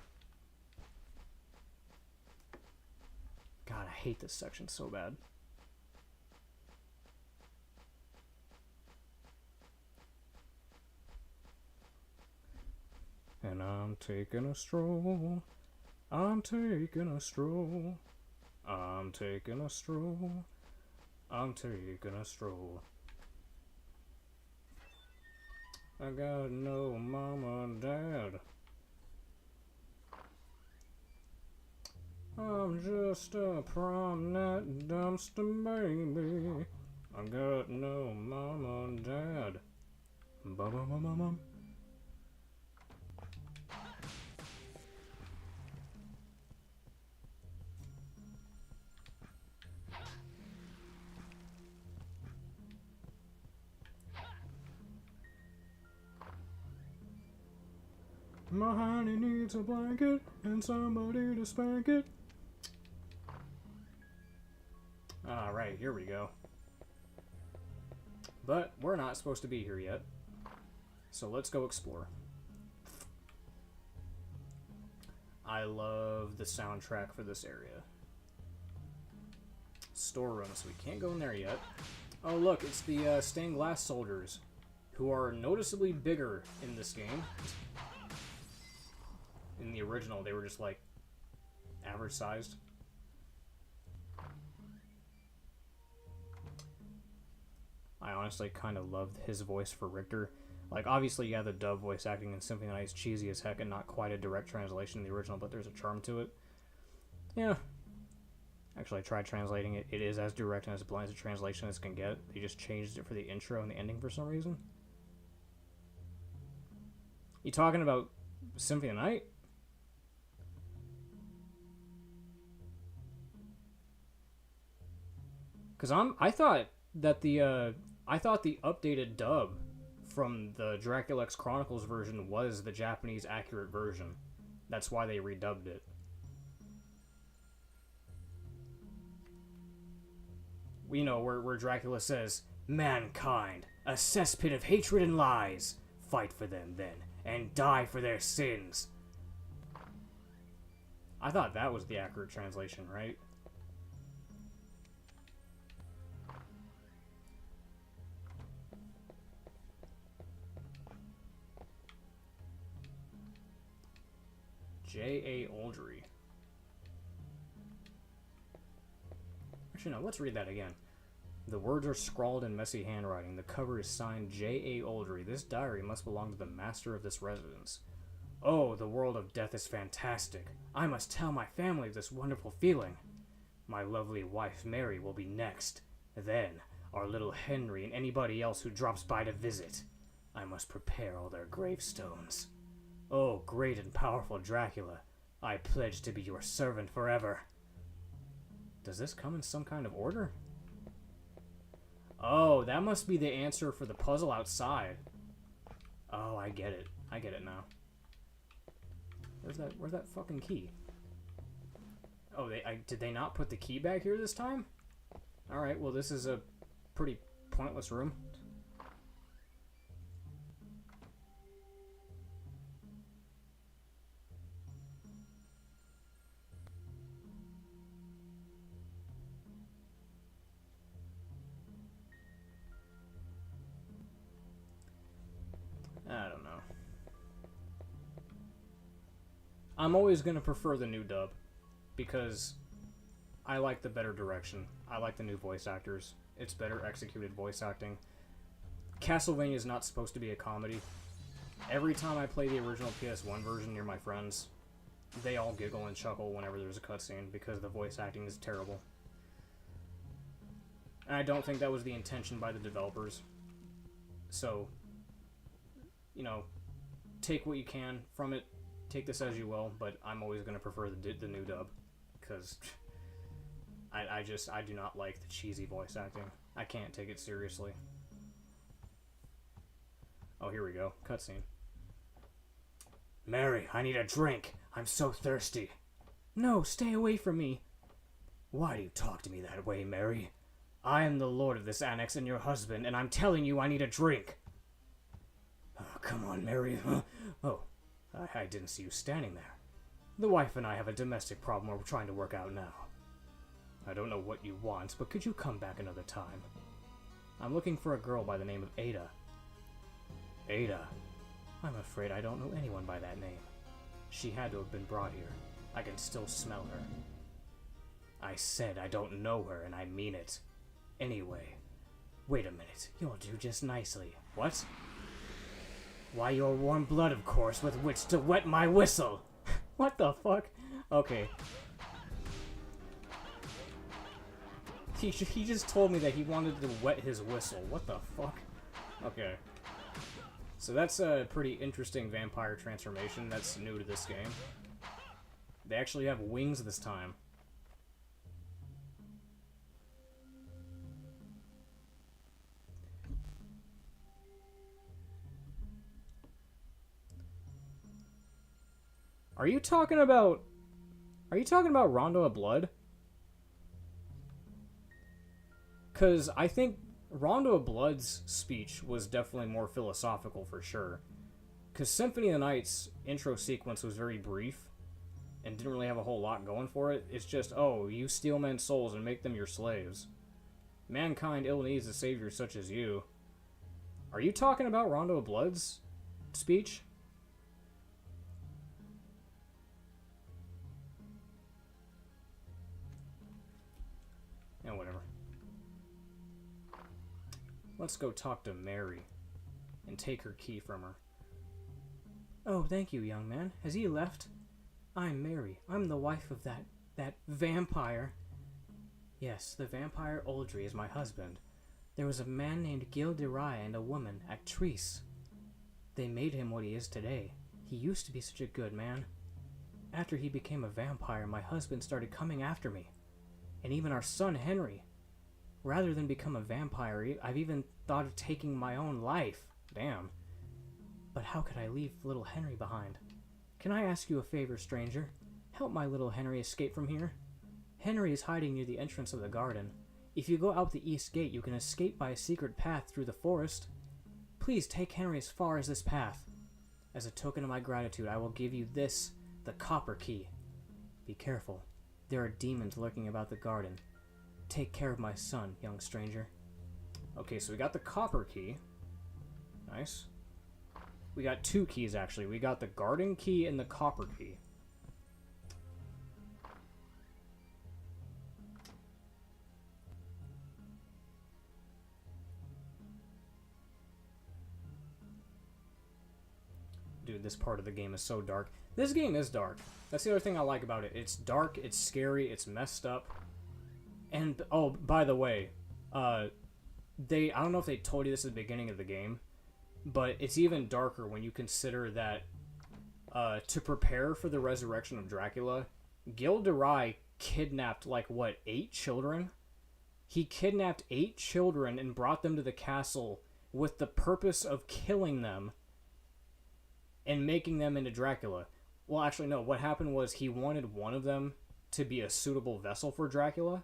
Speaker 1: God, I hate this section so bad. And I'm taking a stroll. I'm taking a stroll. I'm taking a stroll. I'm taking a stroll. I got no mama and dad. I'm just a prom night dumpster baby. I got no mama and dad. Ba-ba-ba-ba-bum. My honey needs a blanket and somebody to spank it. Alright, here we go. But we're not supposed to be here yet. So let's go explore. I love the soundtrack for this area. Storeroom, so we can't go in there yet. Oh look, it's the stained glass soldiers, who are noticeably bigger in this game. In the original, they were just like average sized. I honestly kind of loved his voice for Richter. Like, obviously, yeah, the dub voice acting in Symphony of the Night is cheesy as heck and not quite a direct translation in the original, but there's a charm to it. Yeah. Actually, I tried translating it. It is as direct and as blunt as a translation as can get. They just changed it for the intro and the ending for some reason. You talking about Symphony of the Night? Because I thought that the updated dub from the Dracula X Chronicles version was the Japanese accurate version. That's why they redubbed it. You know, where Dracula says, "Mankind, a cesspit of hatred and lies. Fight for them, then, and die for their sins." I thought that was the accurate translation, right? J.A. Oldry. Actually, no, let's read that again. The words are scrawled in messy handwriting. The cover is signed J.A. Oldry. This diary must belong to the master of this residence. Oh, the world of death is fantastic. I must tell my family this wonderful feeling. My lovely wife, Mary, will be next. Then, our little Henry and anybody else who drops by to visit. I must prepare all their gravestones. Oh, great and powerful Dracula, I pledge to be your servant forever. Does this come in some kind of order? Oh, that must be the answer for the puzzle outside. Oh, I get it. I get it now. Where's that fucking key? Oh, did they not put the key back here this time? Alright, well this is a pretty pointless room. I don't know. I'm always going to prefer the new dub because I like the better direction. I like the new voice actors. It's better executed voice acting. Castlevania is not supposed to be a comedy. Every time I play the original PS1 version near my friends, they all giggle and chuckle whenever there's a cutscene because the voice acting is terrible. And I don't think that was the intention by the developers. So, you know, take what you can from it. Take this as you will, but I'm always going to prefer the new dub because I do not like the cheesy voice acting. I can't take it seriously. Oh, here we go. Cutscene. Mary, I need a drink. I'm so thirsty. No, stay away from me. Why do you talk to me that way, Mary? I am the lord of this annex and your husband, and I'm telling you I need a drink. Oh, come on, Mary. Oh, I didn't see you standing there. The wife and I have a domestic problem we're trying to work out now. I don't know what you want, but could you come back another time? I'm looking for a girl by the name of Ada. Ada? I'm afraid I don't know anyone by that name. She had to have been brought here. I can still smell her. I said I don't know her, and I mean it. Anyway, wait a minute. You'll do just nicely. What? Why, your warm blood, of course, with which to wet my whistle. What the fuck? Okay. He just told me that he wanted to wet his whistle. What the fuck? Okay. So that's a pretty interesting vampire transformation that's new to this game. They actually have wings this time. Are you talking about Rondo of Blood? Because I think Rondo of Blood's speech was definitely more philosophical for sure. Because Symphony of the Night's intro sequence was very brief and didn't really have a whole lot going for it. It's just, oh, you steal men's souls and make them your slaves. Mankind ill needs a savior such as you. Are you talking about Rondo of Blood's speech? Yeah, whatever. Let's go talk to Mary and take her key from her. Oh, thank you, young man. Has he left? I'm Mary. I'm the wife of that vampire. Yes, the vampire Oldry is my husband. There was a man named Gil de Rye and a woman, Actrice. They made him what he is today. He used to be such a good man. After he became a vampire, my husband started coming after me. And even our son, Henry. Rather than become a vampire, I've even thought of taking my own life. Damn. But how could I leave little Henry behind? Can I ask you a favor, stranger? Help my little Henry escape from here. Henry is hiding near the entrance of the garden. If you go out the east gate, you can escape by a secret path through the forest. Please take Henry as far as this path. As a token of my gratitude, I will give you this, the copper key. Be careful. There are demons lurking about the garden. Take care of my son, young stranger. Okay, so we got the copper key. Nice. We got two keys, actually. We got the garden key and the copper key. dude, this part of the game is so dark. This game is dark. That's the other thing I like about it. It's dark, it's scary, it's messed up. And, oh, by the way, I don't know if they told you this at the beginning of the game, but it's even darker when you consider that to prepare for the resurrection of Dracula, Gil de Rais kidnapped, 8 children? He kidnapped 8 children and brought them to the castle with the purpose of killing them and making them into Dracula. Well, actually, no. What happened was he wanted one of them to be a suitable vessel for Dracula.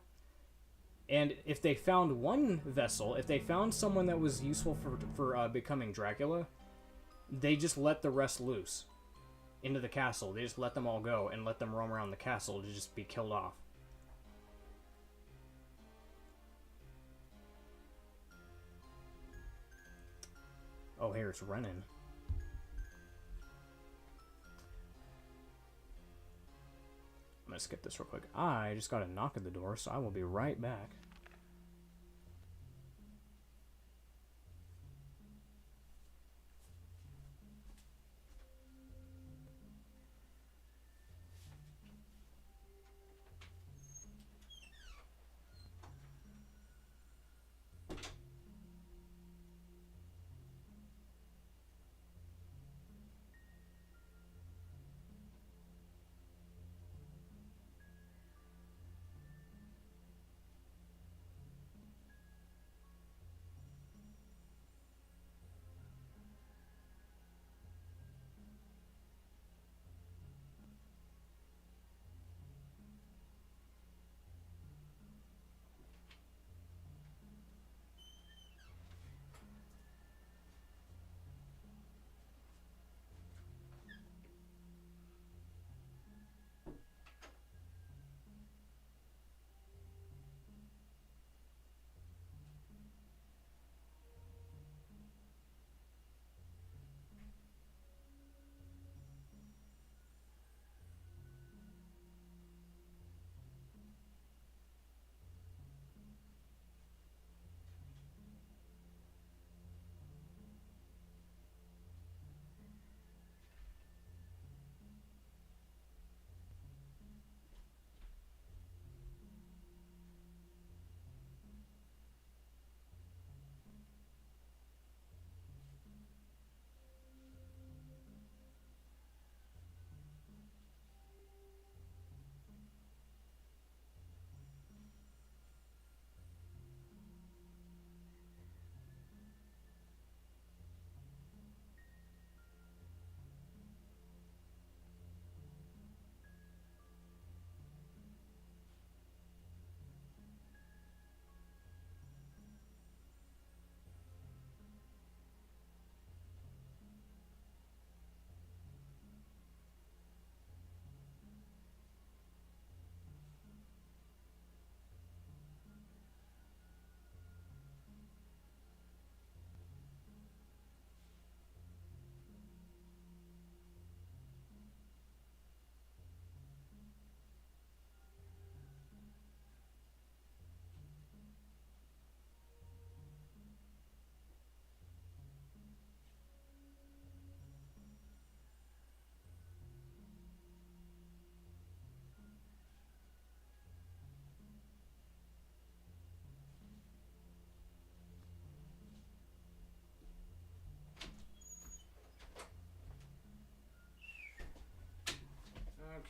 Speaker 1: And if they found one vessel, if they found someone that was useful for becoming Dracula, they just let the rest loose into the castle. They just let them all go and let them roam around the castle to just be killed off. Oh, here it's Renan. I'm gonna skip this real quick. I just got a knock at the door, so I will be right back.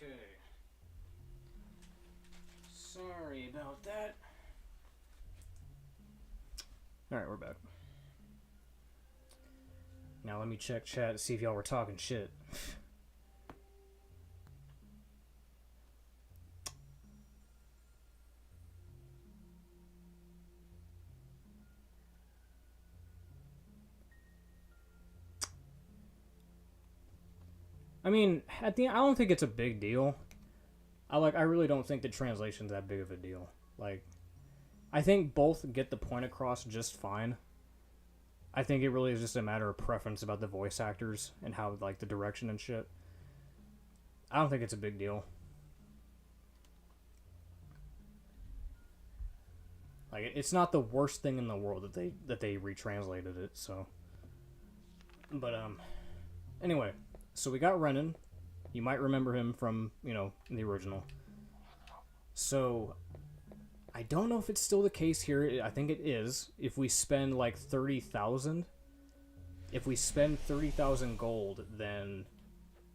Speaker 1: Okay. Sorry about that. Alright, we're back. Now let me check chat to see if y'all were talking shit. I mean, at the end, I don't think it's a big deal. I really don't think the translation's that big of a deal. I think both get the point across just fine. I think it really is just a matter of preference about the voice actors and how, the direction and shit. I don't think it's a big deal. It's not the worst thing in the world that they retranslated it, so. But, anyway. So we got Renan. You might remember him from, you know, the original. So I don't know if it's still the case here. I think it is. If we spend like 30,000, if we spend 30,000 gold, then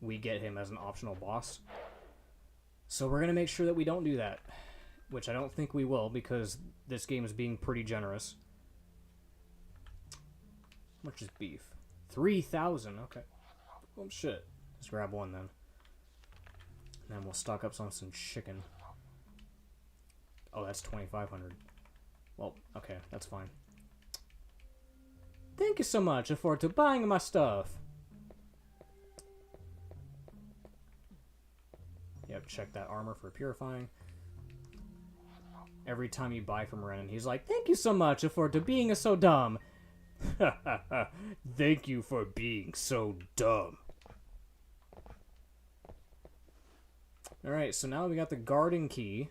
Speaker 1: we get him as an optional boss. So we're going to make sure that we don't do that, which I don't think we will because this game is being pretty generous. How much is beef? 3,000. Okay. Oh, shit. Let's grab one then. And then we'll stock up on some chicken. Oh, that's 2,500. Well, okay, that's fine. Thank you so much for buying my stuff. Yep, check that armor for purifying. Every time you buy from Renan, he's like, thank you so much for being so dumb. Thank you for being so dumb. Alright, so now we got the garden key.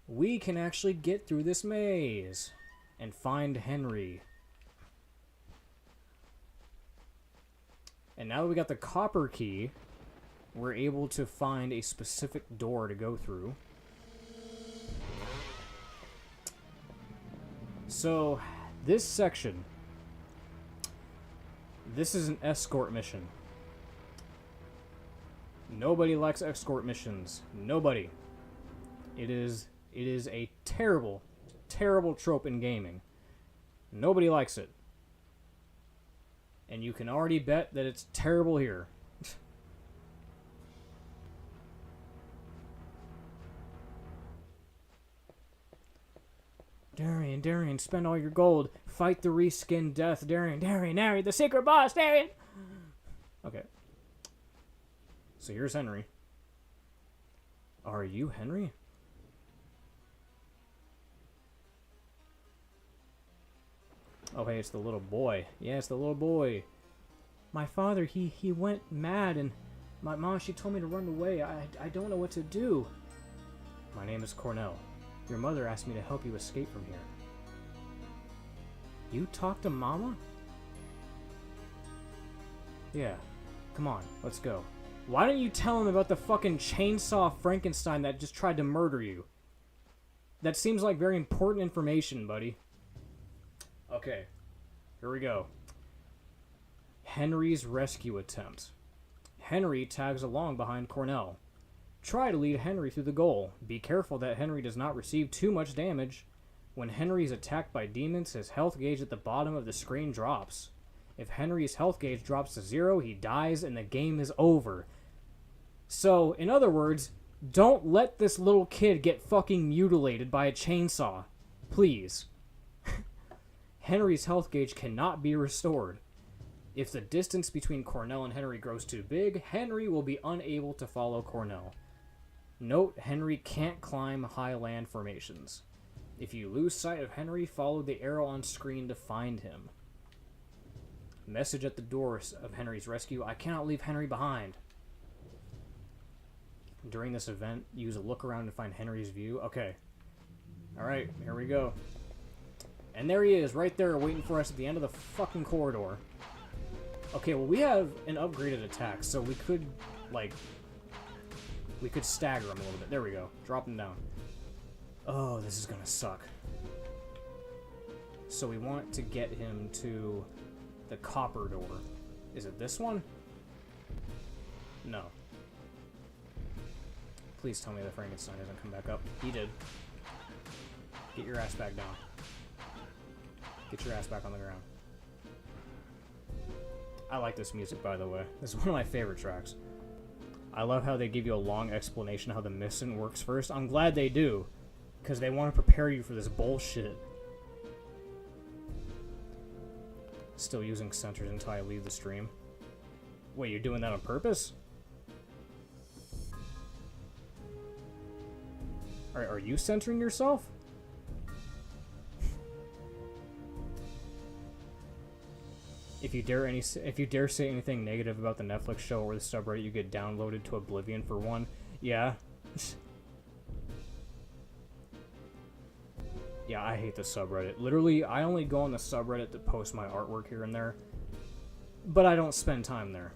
Speaker 1: We can actually get through this maze and find Henry. And now that we got the copper key, we're able to find a specific door to go through. So, this section, this is an escort mission. Nobody likes escort missions. Nobody. It is a terrible, terrible trope in gaming. Nobody likes it. And you can already bet that it's terrible here. Darian, spend all your gold. Fight the reskin death. Darian, the secret boss, Darian! Okay. So here's Henry. Are you Henry? Oh, hey, it's the little boy. Yeah, it's the little boy. My father, he went mad, and my mom, she told me to run away. I don't know what to do. My name is Cornell. Your mother asked me to help you escape from here. You talked to Mama? Yeah. Come on, let's go. Why don't you tell him about the fucking chainsaw Frankenstein that just tried to murder you? That seems like very important information, buddy. Okay, here we go. Henry's rescue attempt. Henry tags along behind Cornell. Try to lead Henry through the goal. Be careful that Henry does not receive too much damage. When Henry is attacked by demons, his health gauge at the bottom of the screen drops. If Henry's health gauge drops to 0, he dies and the game is over. So, in other words, don't let this little kid get fucking mutilated by a chainsaw. Please. Henry's health gauge cannot be restored. If the distance between Cornell and Henry grows too big, Henry will be unable to follow Cornell. Note, Henry can't climb high land formations. If you lose sight of Henry, follow the arrow on screen to find him. Message at the doors of Henry's rescue. I cannot leave Henry behind. During this event, use a look around to find Henry's view. Okay. Alright, here we go. And there he is, right there, waiting for us at the end of the fucking corridor. Okay, well, we have an upgraded attack, so we could, like... we could stagger him a little bit. There we go. Drop him down. Oh, this is gonna suck. So we want to get him to the copper door. Is it this one? No. Please tell me the Frankenstein doesn't come back up. He did. Get your ass back down. Get your ass back on the ground. I like this music, by the way. This is one of my favorite tracks. I love how they give you a long explanation how the mission works first. I'm glad they do, because they want to prepare you for this bullshit. Still using sensors until I leave the stream. Wait, you're doing that on purpose? Are you censoring yourself? If you dare say anything negative about the Netflix show or the subreddit, you get downloaded to oblivion for one. Yeah. Yeah, I hate the subreddit. Literally, I only go on the subreddit to post my artwork here and there. But I don't spend time there.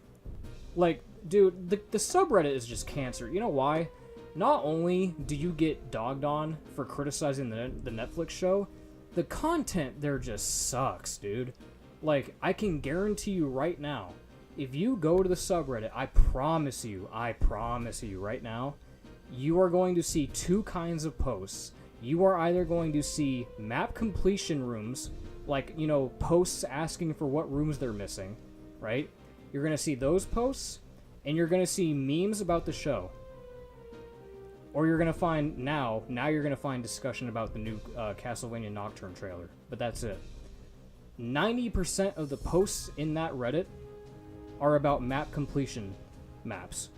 Speaker 1: Like, dude, the subreddit is just cancer. You know why? Not only do you get dogged on for criticizing the Netflix show, the content there just sucks, dude. Like, I can guarantee you right now, if you go to the subreddit, I promise you right now, you are going to see two kinds of posts. You are either going to see map completion rooms, like, you know, posts asking for what rooms they're missing, right? You're going to see those posts, and you're going to see memes about the show. Or you're going to find, now you're going to find discussion about the new Castlevania Nocturne trailer. But that's it. 90% of the posts in that Reddit are about map completion maps.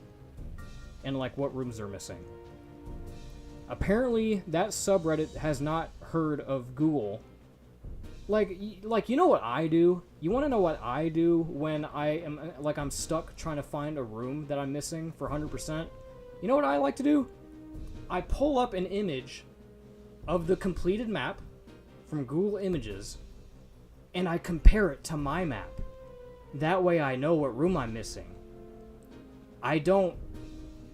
Speaker 1: And, like, what rooms they're missing. Apparently, that subreddit has not heard of Google. Like, you know what I do? You want to know what I do when I am, like, I'm stuck trying to find a room that I'm missing for 100%? You know what I like to do? I pull up an image of the completed map from Google Images, and I compare it to my map. That way I know what room I'm missing. I don't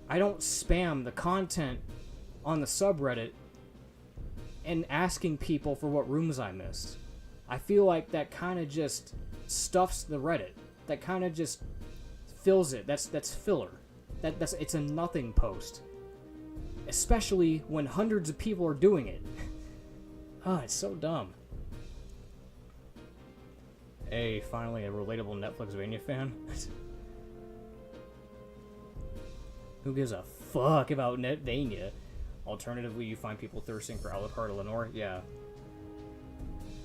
Speaker 1: spam the content on the subreddit and asking people for what rooms I missed. I feel like that kind of just stuffs the Reddit. That kind of just fills it. That's filler. It's a nothing post. Especially when hundreds of people are doing it. It's so dumb. Hey, finally a relatable Netflixvania fan. Who gives a fuck about Netvania? Alternatively, you find people thirsting for Alucard Lenore? Yeah.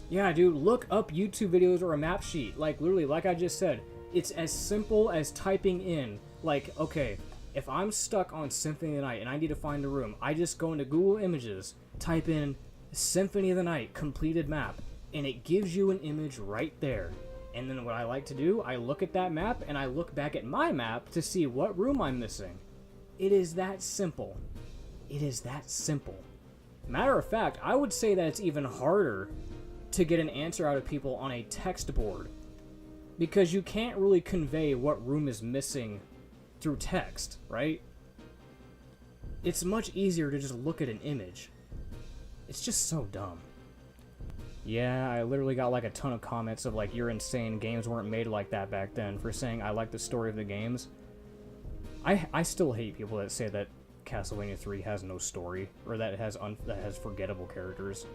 Speaker 1: Yeah, dude, look up YouTube videos or a map sheet. Like, literally, like I just said, it's as simple as typing in, like, okay, if I'm stuck on Symphony of the Night and I need to find a room, I just go into Google Images, type in Symphony of the Night completed map, and it gives you an image right there. And then what I like to do, I look at that map and I look back at my map to see what room I'm missing. It is that simple. It is that simple. Matter of fact, I would say that it's even harder to get an answer out of people on a text board, because you can't really convey what room is missing through text, right? It's much easier to just look at an image. It's just so dumb. Yeah, I literally got like a ton of comments of like, you're insane, games weren't made like that back then, for saying I like the story of the games. I still hate people that say that Castlevania 3 has no story, or that it has that has forgettable characters.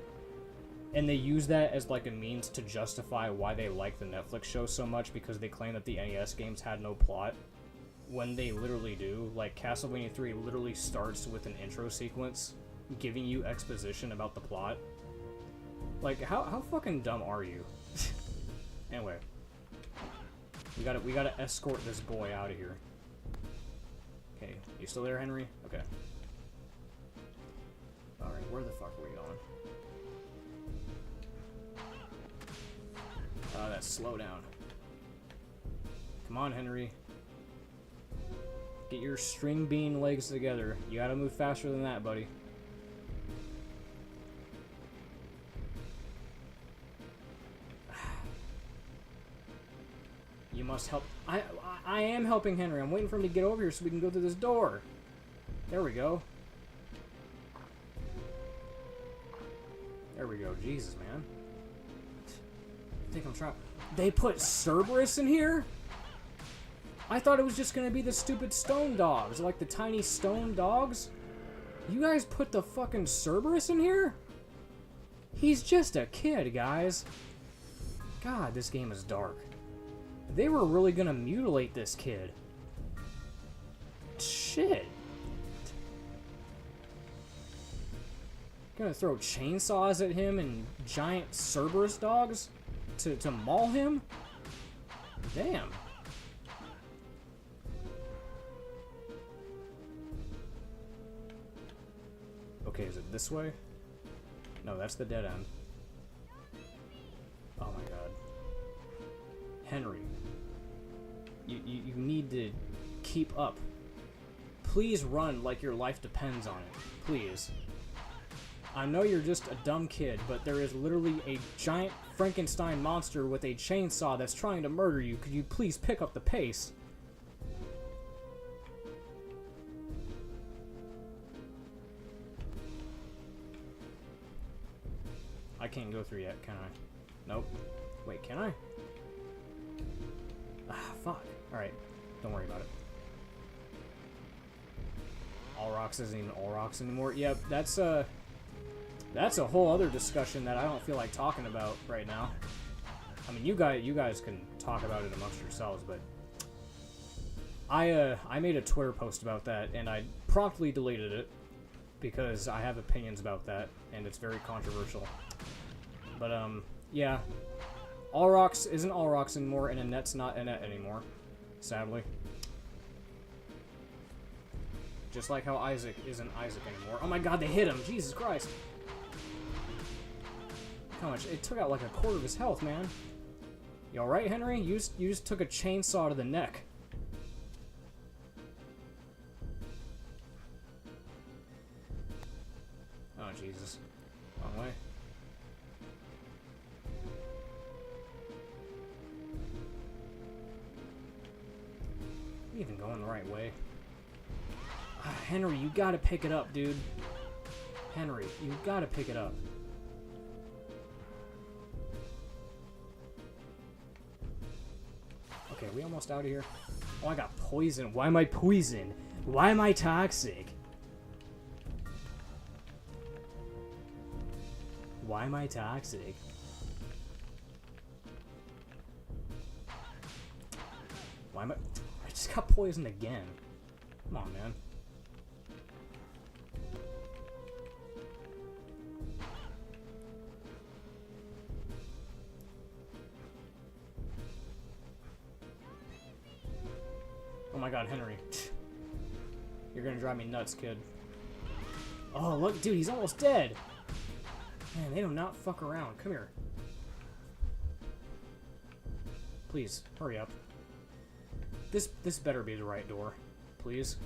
Speaker 1: And they use that as like a means to justify why they like the Netflix show so much, because they claim that the NES games had no plot, when they literally do. Like, Castlevania 3 literally starts with an intro sequence giving you exposition about the plot. Like, how fucking dumb are you? Anyway, we gotta escort this boy out of here. Okay, you still there, Henry? Okay. Alright, where the fuck are we going? That's slow down. Come on, Henry. Get your string bean legs together. You gotta move faster than that, buddy. You must help. I am helping Henry. I'm waiting for him to get over here so we can go through this door. There we go. There we go. Jesus, man. I think I'm trying. They put Cerberus in here? I thought it was just gonna be the stupid stone dogs, like the tiny stone dogs. You guys put the fucking Cerberus in here? He's just a kid, guys. God, this game is dark. They were really gonna mutilate this kid. Shit. Gonna throw chainsaws at him and giant Cerberus dogs to maul him? Damn. Okay, is it this way? No, that's the dead end. Oh my god. Henry. You need to keep up. Please run like your life depends on it. Please. I know you're just a dumb kid, but there is literally a giant Frankenstein monster with a chainsaw that's trying to murder you. Could you please pick up the pace? can't go through yet, can I? Nope. Wait, can I? Ah, fuck. Alright, don't worry about it. All Rocks isn't even All Rocks anymore. Yep, that's a whole other discussion that I don't feel like talking about right now. I mean, you guys can talk about it amongst yourselves, but I made a Twitter post about that, and I promptly deleted it because I have opinions about that, and it's very controversial. But yeah, All Rocks isn't All Rocks anymore, and Annette's not Annette anymore, sadly. Just like how Isaac isn't Isaac anymore. Oh my god, they hit him! Jesus Christ! How much? It took out like a quarter of his health, man. You alright, Henry? You just took a chainsaw to the neck. Oh, Jesus. Wrong way. You even going the right way? Henry, you gotta pick it up, dude. Henry, you gotta pick it up. Okay, are we almost out of here? Oh, I got poison. Why am I poison? Why am I toxic? Why am I toxic? Why am I just got poisoned again. Come on, man. Oh my god, Henry. You're gonna drive me nuts, kid. Oh, look, dude, he's almost dead. Man, they do not fuck around. Come here. Please, hurry up. This better be the right door. Please.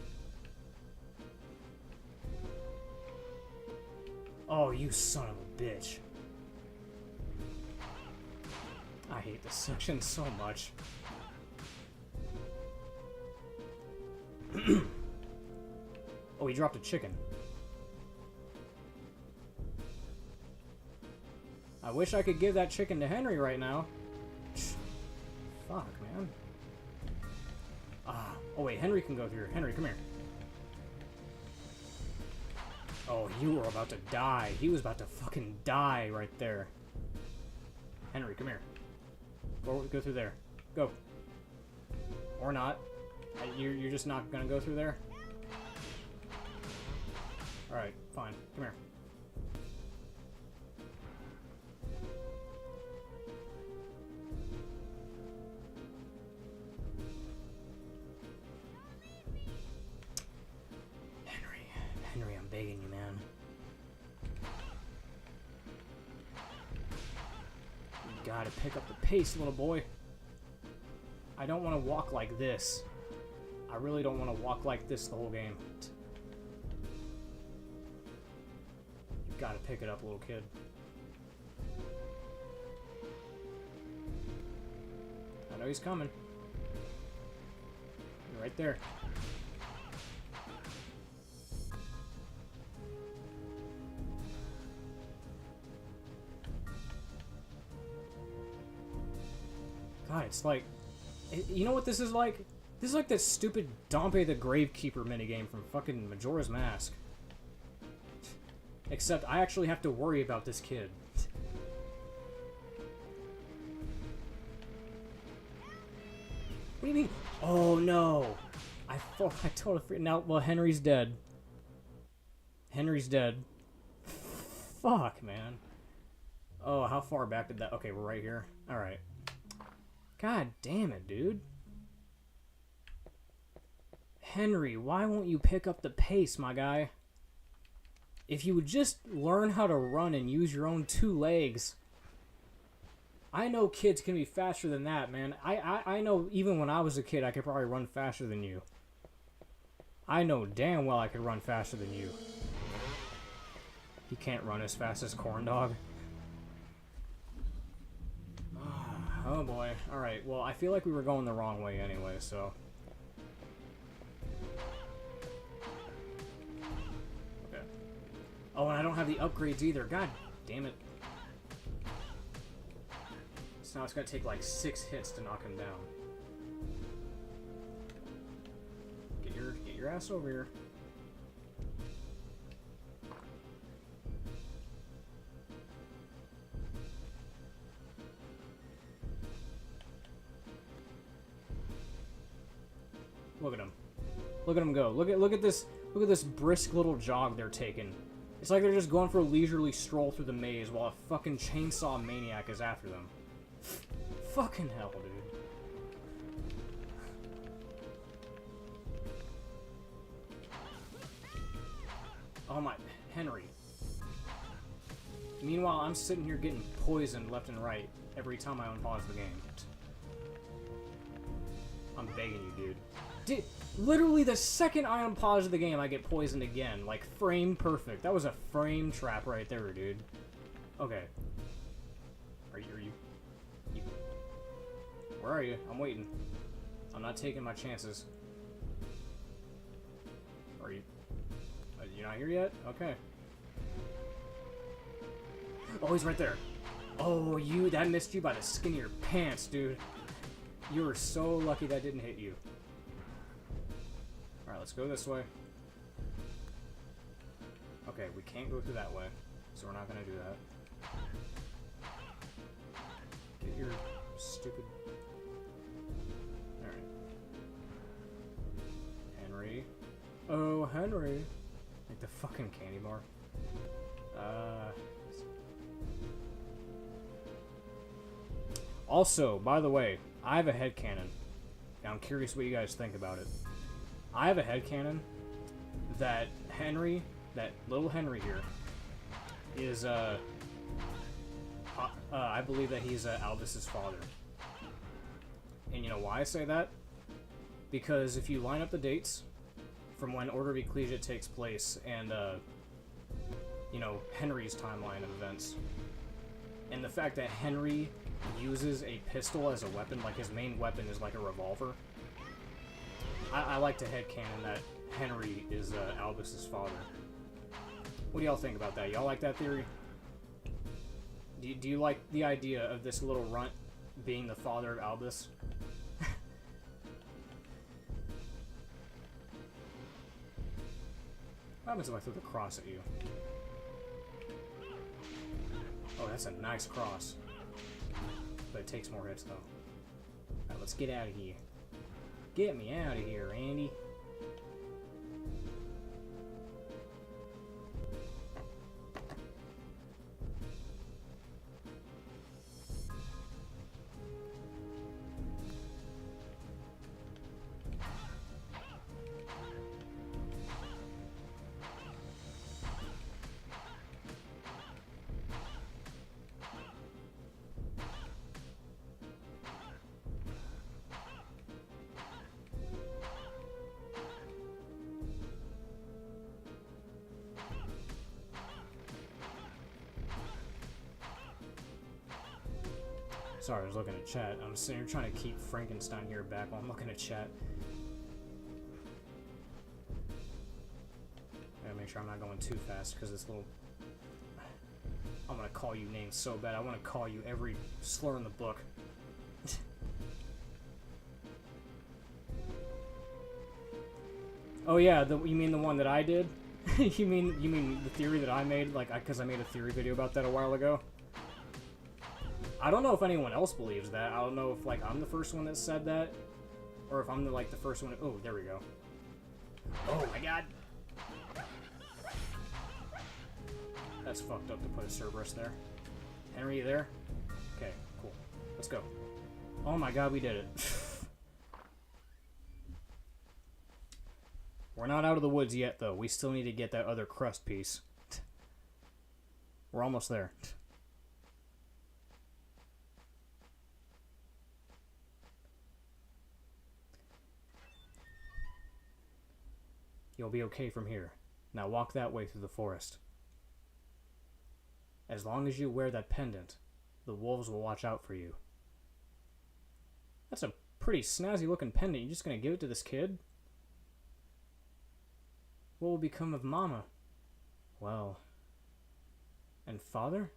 Speaker 1: Oh, you son of a bitch. I hate this section so much. Oh, he dropped a chicken. I wish I could give that chicken to Henry right now. Fuck, man. Oh wait, Henry can go through. Henry, come here. Oh, you were about to die. He was about to fucking die right there. Henry, come here. Go through there. Go. Or not. You're just not gonna go through there? Alright, fine. Come here. Henry, I'm begging you, man. You gotta pick up the pace, little boy. I don't want to walk like this. I really don't want to walk like this the whole game. You gotta pick it up, little kid. I know he's coming. You're right there. God, it's like... You know what this is like? This is like that stupid Dompe the Gravekeeper minigame from fucking Majora's Mask. Except I actually have to worry about this kid. What do you mean? Oh no! I totally forgot. Now, well, Henry's dead. Henry's dead. Fuck, man. Oh, how far back did that... Okay, we're right here. Alright. God damn it, dude. Henry, why won't you pick up the pace, my guy? If you would just learn how to run and use your own two legs. I know kids can be faster than that, man. I know even when I was a kid, I could probably run faster than you. I know damn well I could run faster than you. He can't run as fast as Corndog. Oh boy. Alright, well, I feel like we were going the wrong way anyway, so... Okay. Oh, and I don't have the upgrades either. God damn it. So now it's gonna take like 6 hits to knock him down. Get your ass over here. Look at him. Look at him go. Look at this brisk little jog they're taking. It's like they're just going for a leisurely stroll through the maze while a fucking chainsaw maniac is after them. Fucking hell, dude. Oh my, Henry. Meanwhile, I'm sitting here getting poisoned left and right every time I unpause the game. I'm begging you, dude. Literally the second I unpause the game, I get poisoned again. Like, frame perfect. That was a frame trap right there, dude. Okay. Are you... Where are you? I'm waiting. I'm not taking my chances. Are you... You're not here yet? Okay. Oh, he's right there. Oh, that missed you by the skin of your pants, dude. You were so lucky that didn't hit you. Alright, let's go this way. Okay, we can't go through that way, so we're not gonna do that. Get your stupid... Alright. Henry. Oh, Henry. Like the fucking candy bar. Also, by the way, I have a headcanon. I'm curious what you guys think about it. I have a headcanon that Henry, that little Henry here, is, I believe that he's Albus's father. And you know why I say that? Because if you line up the dates from when Order of Ecclesia takes place and, you know, Henry's timeline of events, and the fact that Henry uses a pistol as a weapon, like his main weapon is like a revolver, I like to headcanon that Henry is Albus's father. What do y'all think about that? Y'all like that theory? Do you like the idea of this little runt being the father of Albus? What happens if I throw the cross at you? Oh, that's a nice cross. But it takes more hits, though. Alright, let's get out of here. Get me out of here, Andy. Sorry, I was looking at chat. I'm sitting here trying to keep Frankenstein here back while I'm looking at chat. I gotta make sure I'm not going too fast because this little... I'm gonna call you names so bad. I want to call you every slur in the book. Oh yeah, you mean the one that I did? you mean the theory that I made? Like, because I made a theory video about that a while ago? I don't know if anyone else believes that. I don't know if, like, I'm the first one that said that, or if I'm, the first one... Oh, there we go. Oh, my God! That's fucked up to put a Cerberus there. Henry, you there? Okay, cool. Let's go. Oh, my God, we did it. We're not out of the woods yet, though. We still need to get that other crust piece. We're almost there. You'll be okay from here. Now walk that way through the forest. As long as you wear that pendant, the wolves will watch out for you. That's a pretty snazzy looking pendant. You just gonna give it to this kid? What will become of Mama? Well... And Father?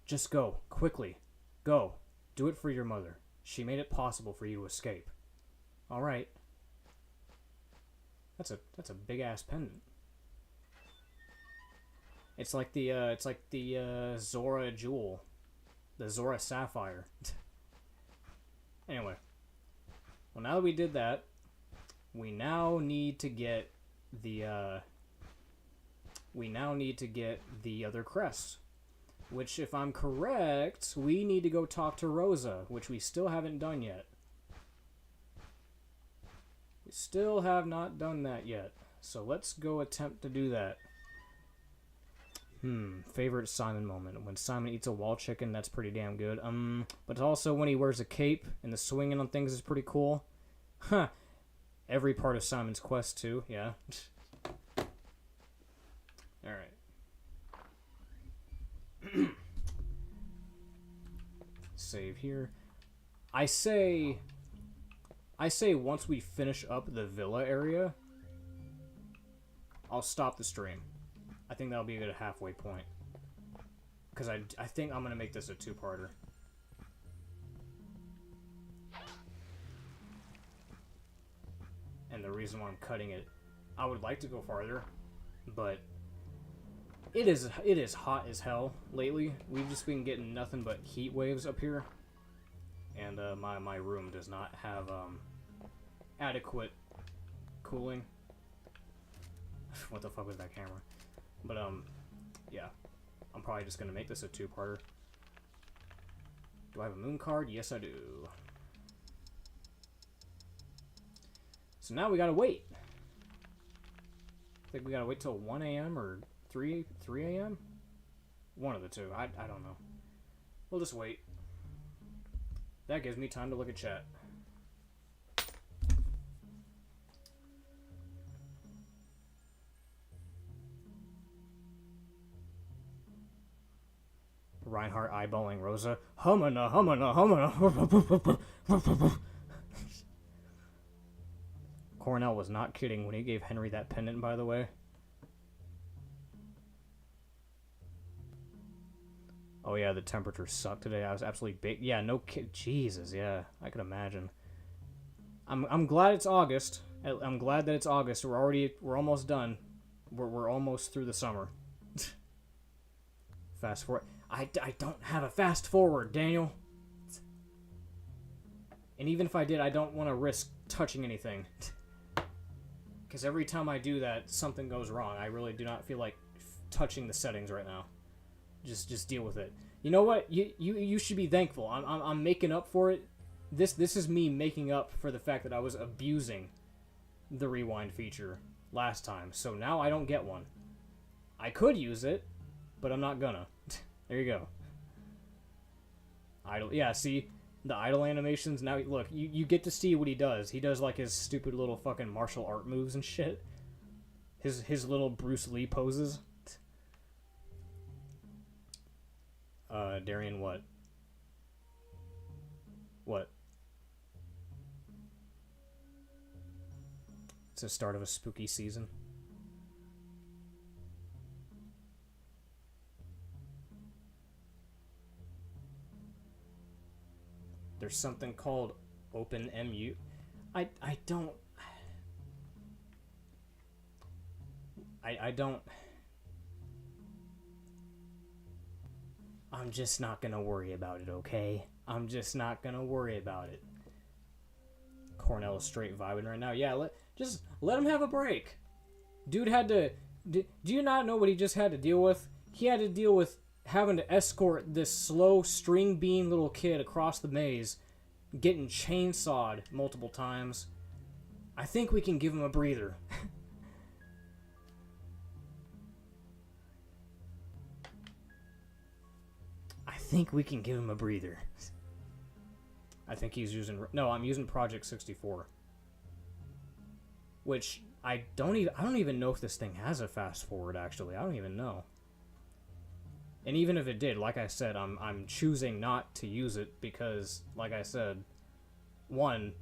Speaker 1: Just go, quickly. Go. Do it for your mother. She made it possible for you to escape. All right. That's a big ass pendant. It's like the Zora jewel, the Zora sapphire. Anyway, well, now that we did that, we now need to get the other crest. Which, if I'm correct, we need to go talk to Rosa, which we still haven't done yet. We still have not done that yet. So let's go attempt to do that. Favorite Simon moment. When Simon eats a wall chicken, that's pretty damn good. But also when he wears a cape and the swinging on things is pretty cool. Huh. Every part of Simon's quest, too. Yeah. Alright. Save here. I say once we finish up the villa area, I'll stop the stream. I think that'll be a good halfway point. Because I think I'm going to make this a two-parter. And the reason why I'm cutting it, I would like to go farther, but it is hot as hell lately. We've just been getting nothing but heat waves up here. And my room does not have adequate cooling. What the fuck was that camera? But yeah, I'm probably just gonna make this a two-parter. Do I have a moon card? Yes, I do. So now we gotta wait. I think we gotta wait till 1 a.m. or 3 a.m. One of the two. I don't know. We'll just wait. That gives me time to look at chat. Reinhardt eyeballing Rosa. Humana, humana, humana. Cornell was not kidding when he gave Henry that pendant, by the way. Oh yeah, the temperatures suck today. I was absolutely baked. Yeah, no kid. Jesus, yeah, I can imagine. I'm glad it's August. I'm glad that it's August. We're almost done. We're almost through the summer. Fast forward. I don't have a fast forward, Daniel. And even if I did, I don't want to risk touching anything. Because every time I do that, something goes wrong. I really do not feel like touching the settings right now. Just deal with it. You know what? You should be thankful. I'm making up for it. This is me making up for the fact that I was abusing the rewind feature last time. So now I don't get one. I could use it, but I'm not gonna. There you go. Idle. Yeah, see? The idle animations. Now, look, you get to see what he does. He does, like, his stupid little fucking martial art moves and shit. His little Bruce Lee poses. Darian, what? What? It's the start of a spooky season. There's something called OpenMU. I don't... I'm just not gonna worry about it, okay? I'm just not gonna worry about it. Cornell is straight vibing right now. Yeah, just let him have a break. Dude had to... Do you not know what he just had to deal with? He had to deal with having to escort this slow string bean little kid across the maze, getting chainsawed multiple times. I think we can give him a breather. I think we can give him a breather. I think he's using... No, I'm using Project 64. Which, I don't even know if this thing has a fast forward, actually. I don't even know. And even if it did, like I said, I'm choosing not to use it because, like I said, one,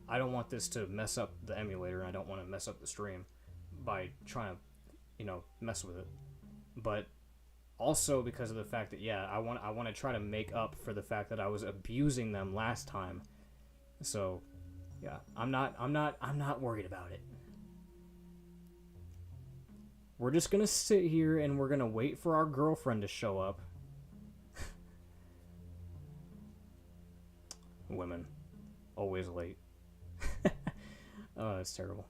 Speaker 1: I don't want this to mess up the emulator, and I don't want to mess up the stream by trying to, mess with it. But also because of the fact that, yeah, I want to try to make up for the fact that I was abusing them last time. So, yeah, I'm not worried about it. We're just gonna sit here and we're gonna wait for our girlfriend to show up. Women. Always late. Oh, it's terrible.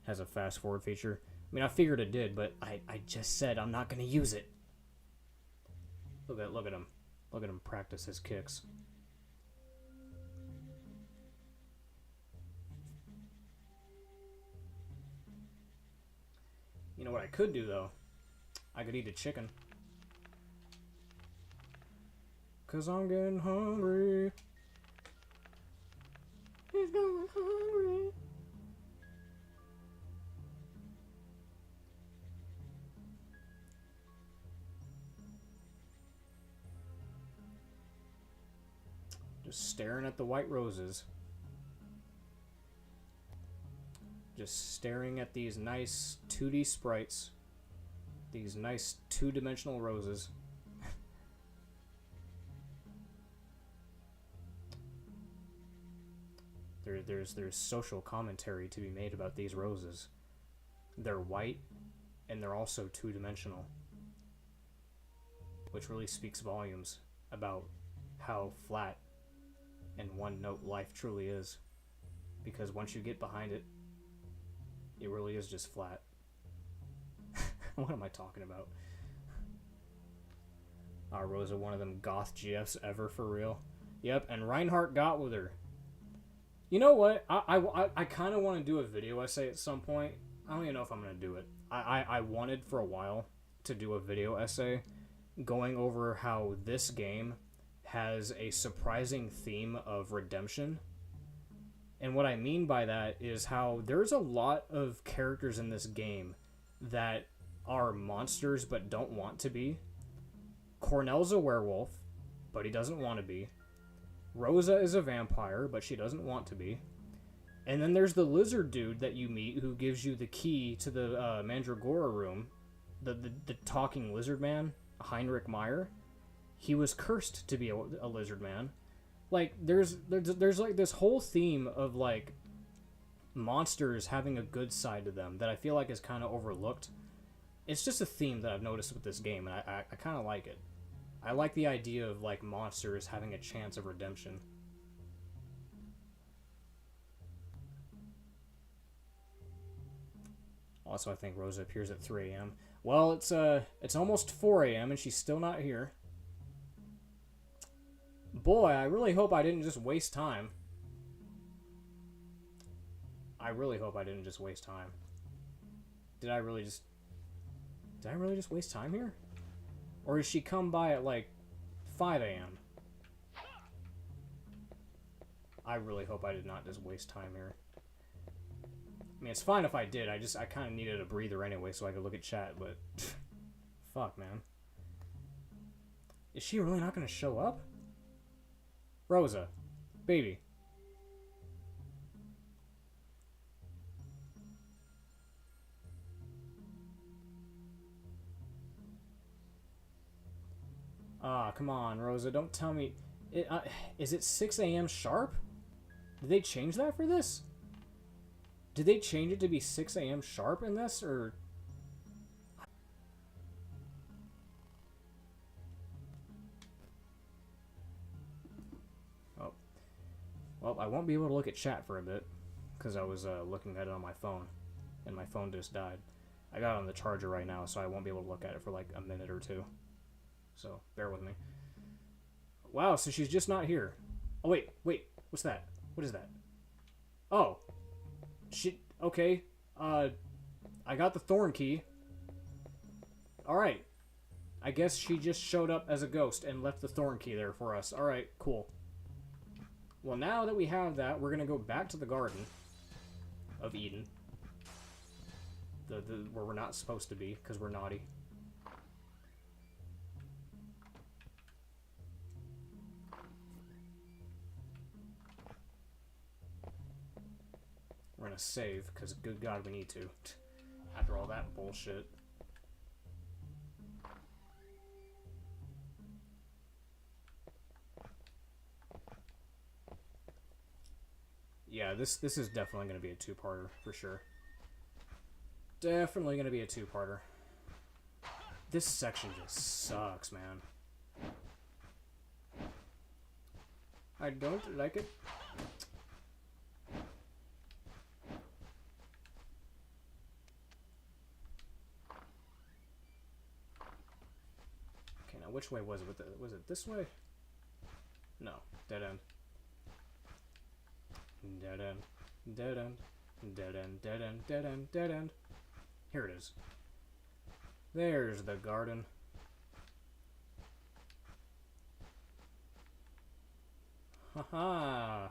Speaker 1: Has a fast forward feature. I mean, I figured it did, but I just said I'm not gonna use it. Look at him. Look at him practice his kicks. You know what I could do, though? I could eat a chicken. 'Cause I'm getting hungry. He's going hungry. Just staring at the white roses. Just staring at these nice 2D sprites. These nice two-dimensional roses. There's social commentary to be made about these roses. They're white, and they're also two-dimensional. Which really speaks volumes about how flat and one-note life truly is. Because once you get behind it, it really is just flat. What am I talking about? Rosa, one of them goth GFs ever, for real. Yep, and Reinhardt got with her. You know what? I kind of want to do a video essay at some point. I don't even know if I'm going to do it. I wanted for a while to do a video essay going over how this game has a surprising theme of redemption. And what I mean by that is how there's a lot of characters in this game that are monsters but don't want to be. Cornell's a werewolf, but he doesn't want to be. Rosa is a vampire, but she doesn't want to be. And then there's the lizard dude that you meet who gives you the key to the Mandragora room. The talking lizard man, Heinrich Meyer. He was cursed to be a lizard man. Like, there's like this whole theme of, like, monsters having a good side to them that I feel like is kind of overlooked. It's just a theme that I've noticed with this game, and I kind of like it. I like the idea of, like, monsters having a chance of redemption. Also, I think Rosa appears at 3 a.m. Well, it's almost 4 a.m. and she's still not here. Boy, I really hope I didn't just waste time. I really hope I didn't just waste time. Did I really just waste time here? Or did she come by at, like, 5 a.m.? I really hope I did not just waste time here. I mean, it's fine if I did. I kind of needed a breather anyway so I could look at chat, but... Fuck, man. Is she really not going to show up? Rosa. Baby. Ah, come on, Rosa. Don't tell me... is it 6 a.m. sharp? Did they change that for this? Did they change it to be 6 a.m. sharp in this, or... Oh. Well, I won't be able to look at chat for a bit, because I was looking at it on my phone, and my phone just died. I got it on the charger right now, so I won't be able to look at it for like a minute or two. So, bear with me. Wow, so she's just not here. Oh, wait. What's that? What is that? Oh. Okay. I got the thorn key. Alright. I guess she just showed up as a ghost and left the thorn key there for us. Alright, cool. Well, now that we have that, we're gonna go back to the Garden of Eden. Where we're not supposed to be, because we're naughty. We're gonna save, because good God, we need to. After all that bullshit. Yeah, this is definitely going to be a two-parter for sure. Definitely going to be a two-parter. This section just sucks, man. I don't like it. Okay, now which way was it? Was it this way? No, dead end. Dead end. Dead end. Dead end. Dead end. Dead end. Dead end. Here it is. There's the garden. Haha.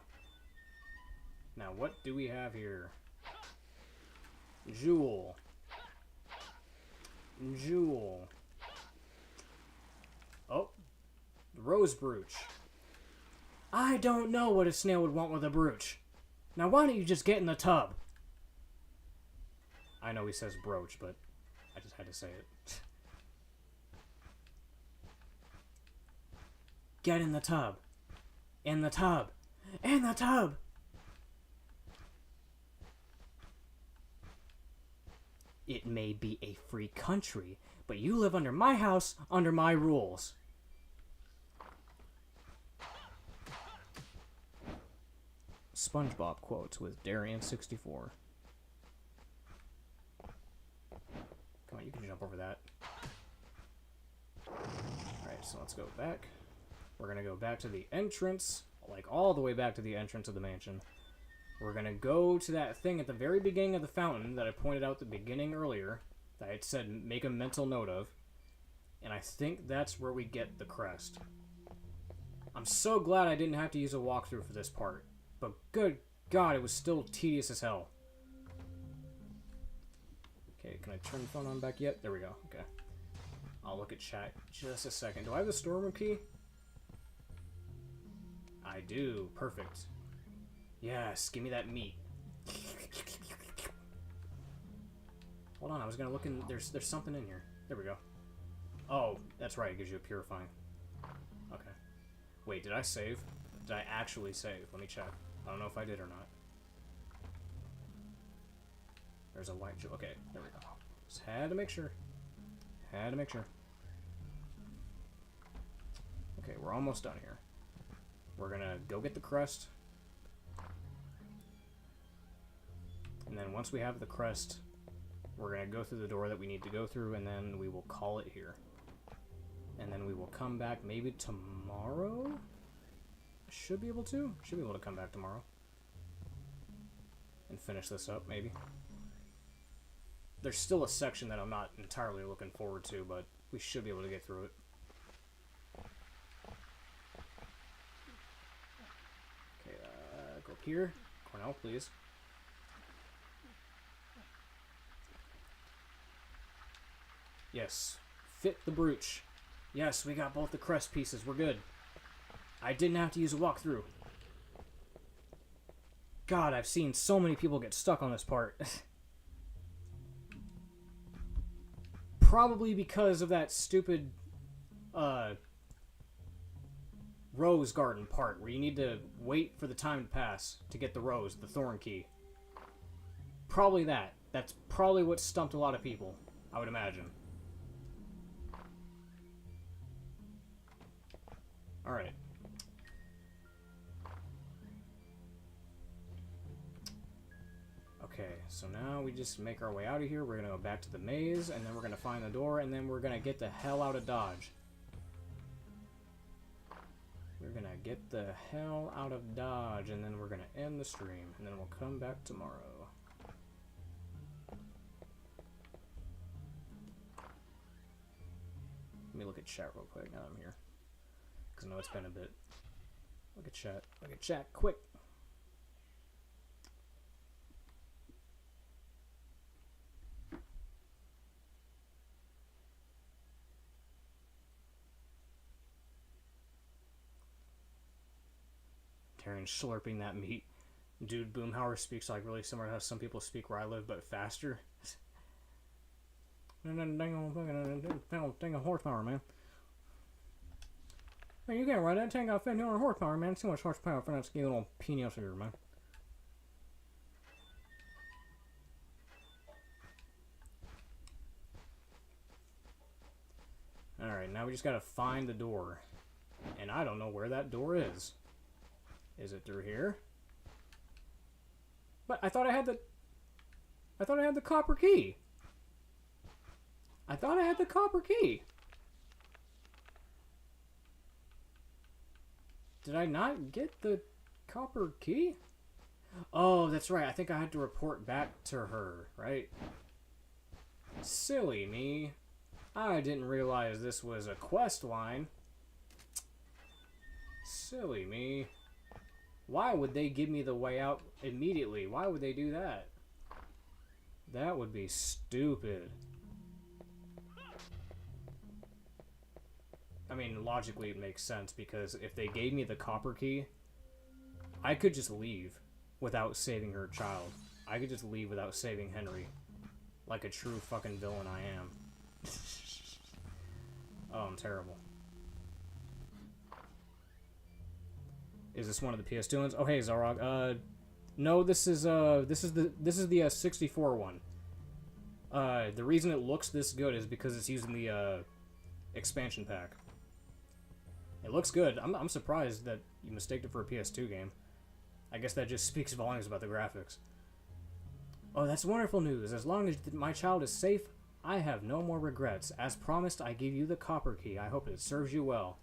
Speaker 1: Now what do we have here? Jewel. Jewel. Oh. Rose brooch. I don't know what a snail would want with a brooch. Now why don't you just get in the tub? I know he says brooch, but I just had to say it. Get in the tub. In the tub. In the tub! It may be a free country, but you live under my house, under my rules. SpongeBob quotes with Darian64. Come on, you can jump over that. Alright, so let's go back. We're going to go back to the entrance, like all the way back to the entrance of the mansion. We're going to go to that thing at the very beginning of the fountain that I pointed out at the beginning earlier, that I had said make a mental note of. And I think that's where we get the crest. I'm so glad I didn't have to use a walkthrough for this part. But good God, it was still tedious as hell. Okay, can I turn the phone on back yet? There we go, okay. I'll look at chat just a second. Do I have the storeroom key? I do, perfect. Yes, give me that meat. Hold on, I was gonna look in, there's something in here. There we go. Oh, that's right, it gives you a purifying. Okay. Wait, did I save? Did I actually save? Let me check. I don't know if I did or not. There's a white jewel. Okay, there we go. Just had to make sure. Had to make sure. Okay, we're almost done here. We're gonna go get the crest. And then once we have the crest, we're gonna go through the door that we need to go through, and then we will call it here. And then we will come back maybe tomorrow? Should be able to come back tomorrow and finish this up, maybe. There's still a section that I'm not entirely looking forward to, but we should be able to get through it. Okay, go up here. Cornell, please. Yes, fit the brooch. Yes, we got both the crest pieces. We're good. I didn't have to use a walkthrough. God, I've seen so many people get stuck on this part. Probably because of that stupid rose garden part where you need to wait for the time to pass to get the rose, the thorn key. Probably that. That's probably what stumped a lot of people, I would imagine. Alright. Okay, so now we just make our way out of here. We're going to go back to the maze, and then we're going to find the door, and then we're going to get the hell out of Dodge. We're going to get the hell out of Dodge, and then we're going to end the stream, and then we'll come back tomorrow. Let me look at chat real quick now that I'm here, because I know it's been a bit. Look at chat. Look at chat, quick. Taryn slurping that meat. Dude, Boomhauer speaks like really similar to how some people speak where I live, but faster. Dang on horsepower, man. Man, you can't ride that tank got 50 horsepower, man. Too much horsepower for that little penis here, man. Alright, now we just gotta find the door. And I don't know where that door is. Is it through here? But I thought I had the... I thought I had the copper key. I thought I had the copper key. Did I not get the copper key? Oh, that's right. I think I had to report back to her, right? Silly me. I didn't realize this was a quest line. Silly me. Why would they give me the way out immediately? Why would they do that? That would be stupid. I mean, logically it makes sense, because if they gave me the copper key, I could just leave without saving her child. I could just leave without saving Henry. Like a true fucking villain I am. Oh, I'm terrible. Is this one of the PS2 ones? Oh, hey, Zarog. No, this is the 64 one. The reason it looks this good is because it's using the expansion pack. It looks good. I'm surprised that you mistaked it for a PS2 game. I guess that just speaks volumes about the graphics. Oh, that's wonderful news. As long as my child is safe, I have no more regrets. As promised, I give you the copper key. I hope it serves you well.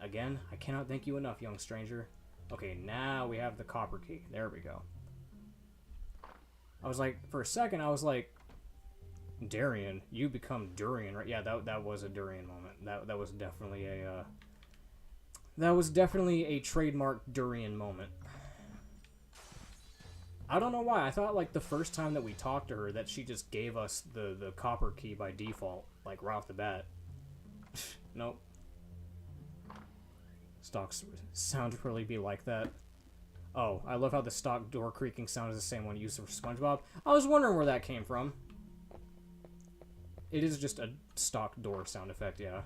Speaker 1: Again, I cannot thank you enough, young stranger. Okay, now we have the copper key. There we go. I was like, for a second, I was like, Darian, you become Durian, right? Yeah, that was a Durian moment. That was definitely a trademark Durian moment. I don't know why. I thought, like, the first time that we talked to her that she just gave us the copper key by default, like, right off the bat. Nope. Stock sound really be like that. Oh, I love how the stock door creaking sound is the same one used for SpongeBob. I was wondering where that came from. It is just a stock door sound effect, yeah.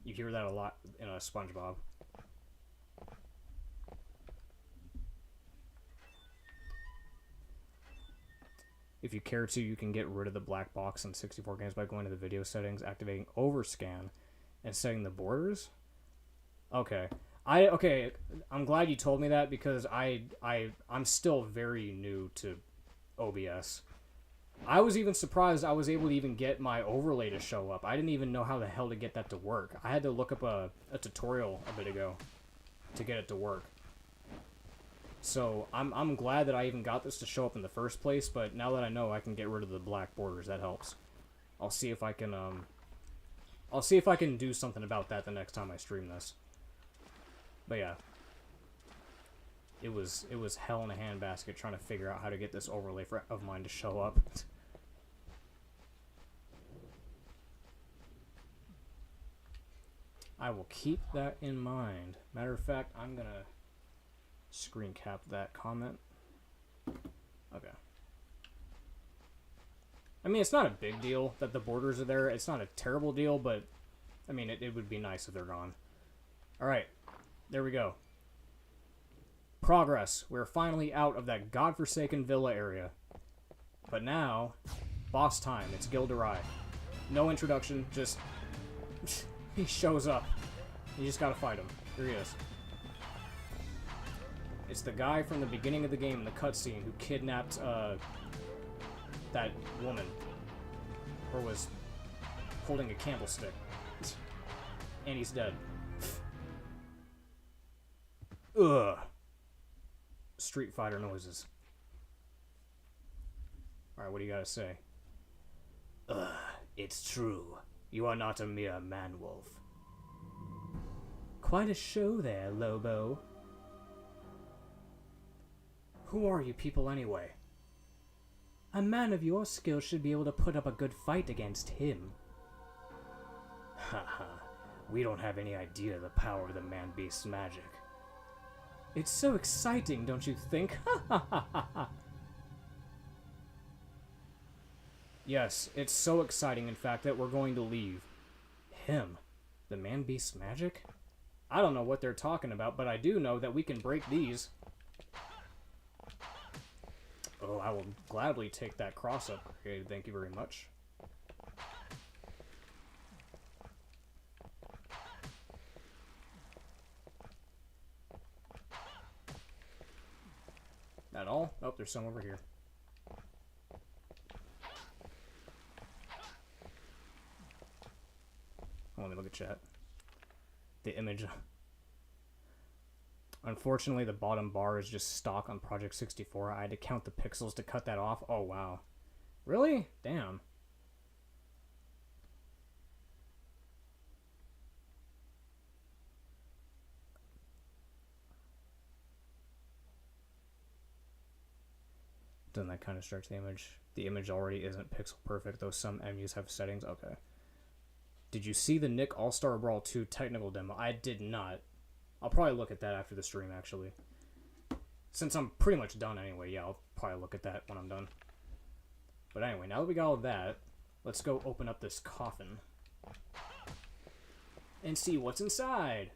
Speaker 1: You hear that a lot in a SpongeBob. If you care to, you can get rid of the black box in 64 games by going to the video settings, activating overscan, and setting the borders. Okay. Okay, I'm glad you told me that, because I'm still very new to OBS. I was even surprised I was able to even get my overlay to show up. I didn't even know how the hell to get that to work. I had to look up a tutorial a bit ago to get it to work. So I'm glad that I even got this to show up in the first place, but now that I know I can get rid of the black borders, that helps. I'll see if I can do something about that the next time I stream this. But yeah. It was hell in a handbasket trying to figure out how to get this overlay of mine to show up. I will keep that in mind. Matter of fact, I'm gonna screen cap that comment. Okay. I mean, it's not a big deal that the borders are there. It's not a terrible deal, but I mean, it would be nice if they're gone. Alright. There we go. Progress. We're finally out of that godforsaken villa area. But now, boss time. It's Gilderai. No introduction, just... he shows up. You just gotta fight him. Here he is. It's the guy from the beginning of the game in the cutscene who kidnapped, that woman. Or was holding a candlestick. And he's dead. Ugh. Street Fighter noises. Alright, what do you gotta say? It's true. You are not a mere man-wolf. Quite a show there, Lobo. Who are you people anyway? A man of your skill should be able to put up a good fight against him. Haha, we don't have any idea of the power of the man-beast's magic. It's so exciting, don't you think? Yes, it's so exciting, in fact, that we're going to leave. Him? The man-beast's magic? I don't know what they're talking about, but I do know that we can break these. Oh, I will gladly take that cross-up. Okay, thank you very much. at all. Oh, there's some over here. Oh, let me look at chat. The image. Unfortunately, the bottom bar is just stock on Project 64. I had to count the pixels to cut that off. Oh, wow. Really? Damn. Doesn't that kind of stretch the image? The image already isn't pixel perfect, though some MUs have settings. Okay. Did you see the Nick All-Star Brawl 2 technical demo? I did not. I'll probably look at that after the stream, actually. Since I'm pretty much done anyway, yeah, I'll probably look at that when I'm done. But anyway, now that we got all of that, let's go open up this coffin. And see what's inside.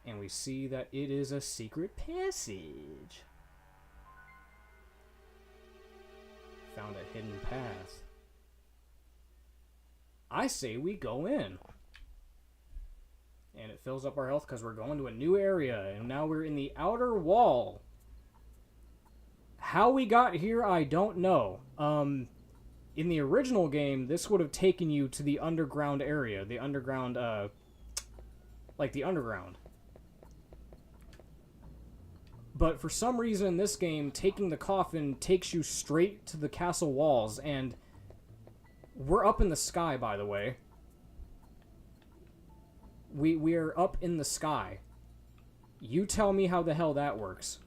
Speaker 1: And we see that it is a secret passage. Found a hidden path. I say we go in. And it fills up our health because we're going to a new area. And now we're in the outer wall. How we got here, I don't know. In the original game, this would have taken you to the underground area. The underground, like the underground. But for some reason in this game, taking the coffin takes you straight to the castle walls, and we're up in the sky, by the way. We are up in the sky. You tell me how the hell that works.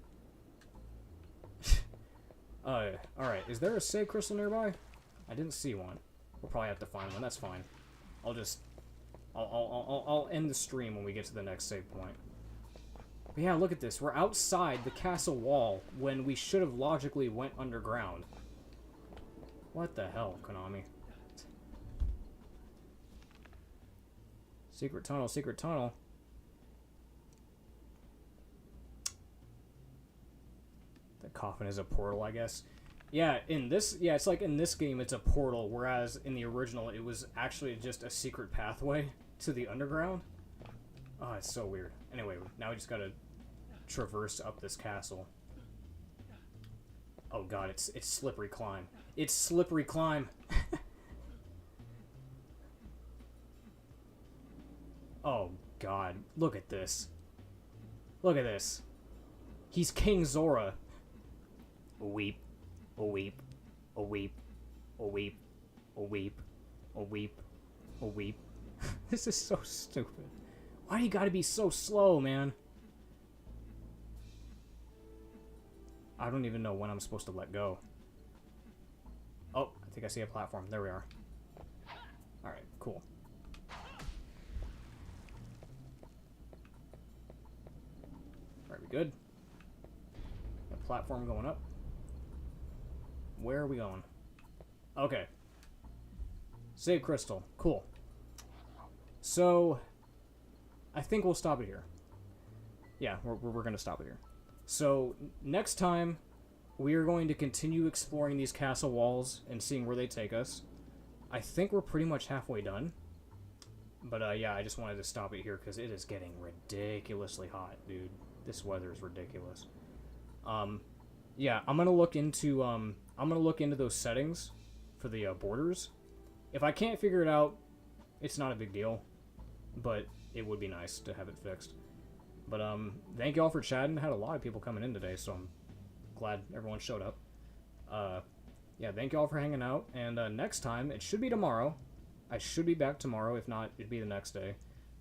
Speaker 1: Alright, is there a save crystal nearby? I didn't see one. We'll probably have to find one, that's fine. I'll end the stream when we get to the next save point. But yeah, look at this. We're outside the castle wall when we should have logically went underground. What the hell, Konami? Secret tunnel, secret tunnel. The coffin is a portal, I guess. Yeah, it's like in this game it's a portal, whereas in the original it was actually just a secret pathway to the underground. Oh, it's so weird. Anyway, now we just gotta traverse up this castle. Oh god, it's slippery climb. It's slippery climb. Oh god, look at this. Look at this. He's King Zora. A weep, a weep, a weep, a weep, a weep, a weep, a weep. This is so stupid. Why do you gotta be so slow, man? I don't even know when I'm supposed to let go. Oh, I think I see a platform. There we are. Alright, cool. Alright, we good? A platform going up. Where are we going? Okay. Save crystal. Cool. So, I think we'll stop it here. Yeah, we're going to stop it here. So, next time, we are going to continue exploring these castle walls and seeing where they take us. I think we're pretty much halfway done. But, yeah, I just wanted to stop it here because it is getting ridiculously hot, dude. This weather is ridiculous. Yeah, I'm gonna look into those settings for the borders. If I can't figure it out, it's not a big deal, but it would be nice to have it fixed. But thank you all for chatting. I had a lot of people coming in today, so I'm glad everyone showed up. Yeah, thank you all for hanging out. And next time, it should be tomorrow. I should be back tomorrow. If not, it'd be the next day.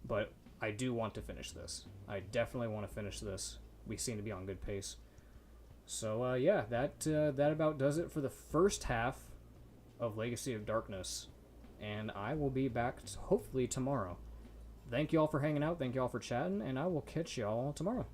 Speaker 1: But I do want to finish this. I definitely want to finish this. We seem to be on good pace. So, yeah, that about does it for the first half of Legacy of Darkness. And I will be back, hopefully, tomorrow. Thank you all for hanging out. Thank you all for chatting. And I will catch y'all tomorrow.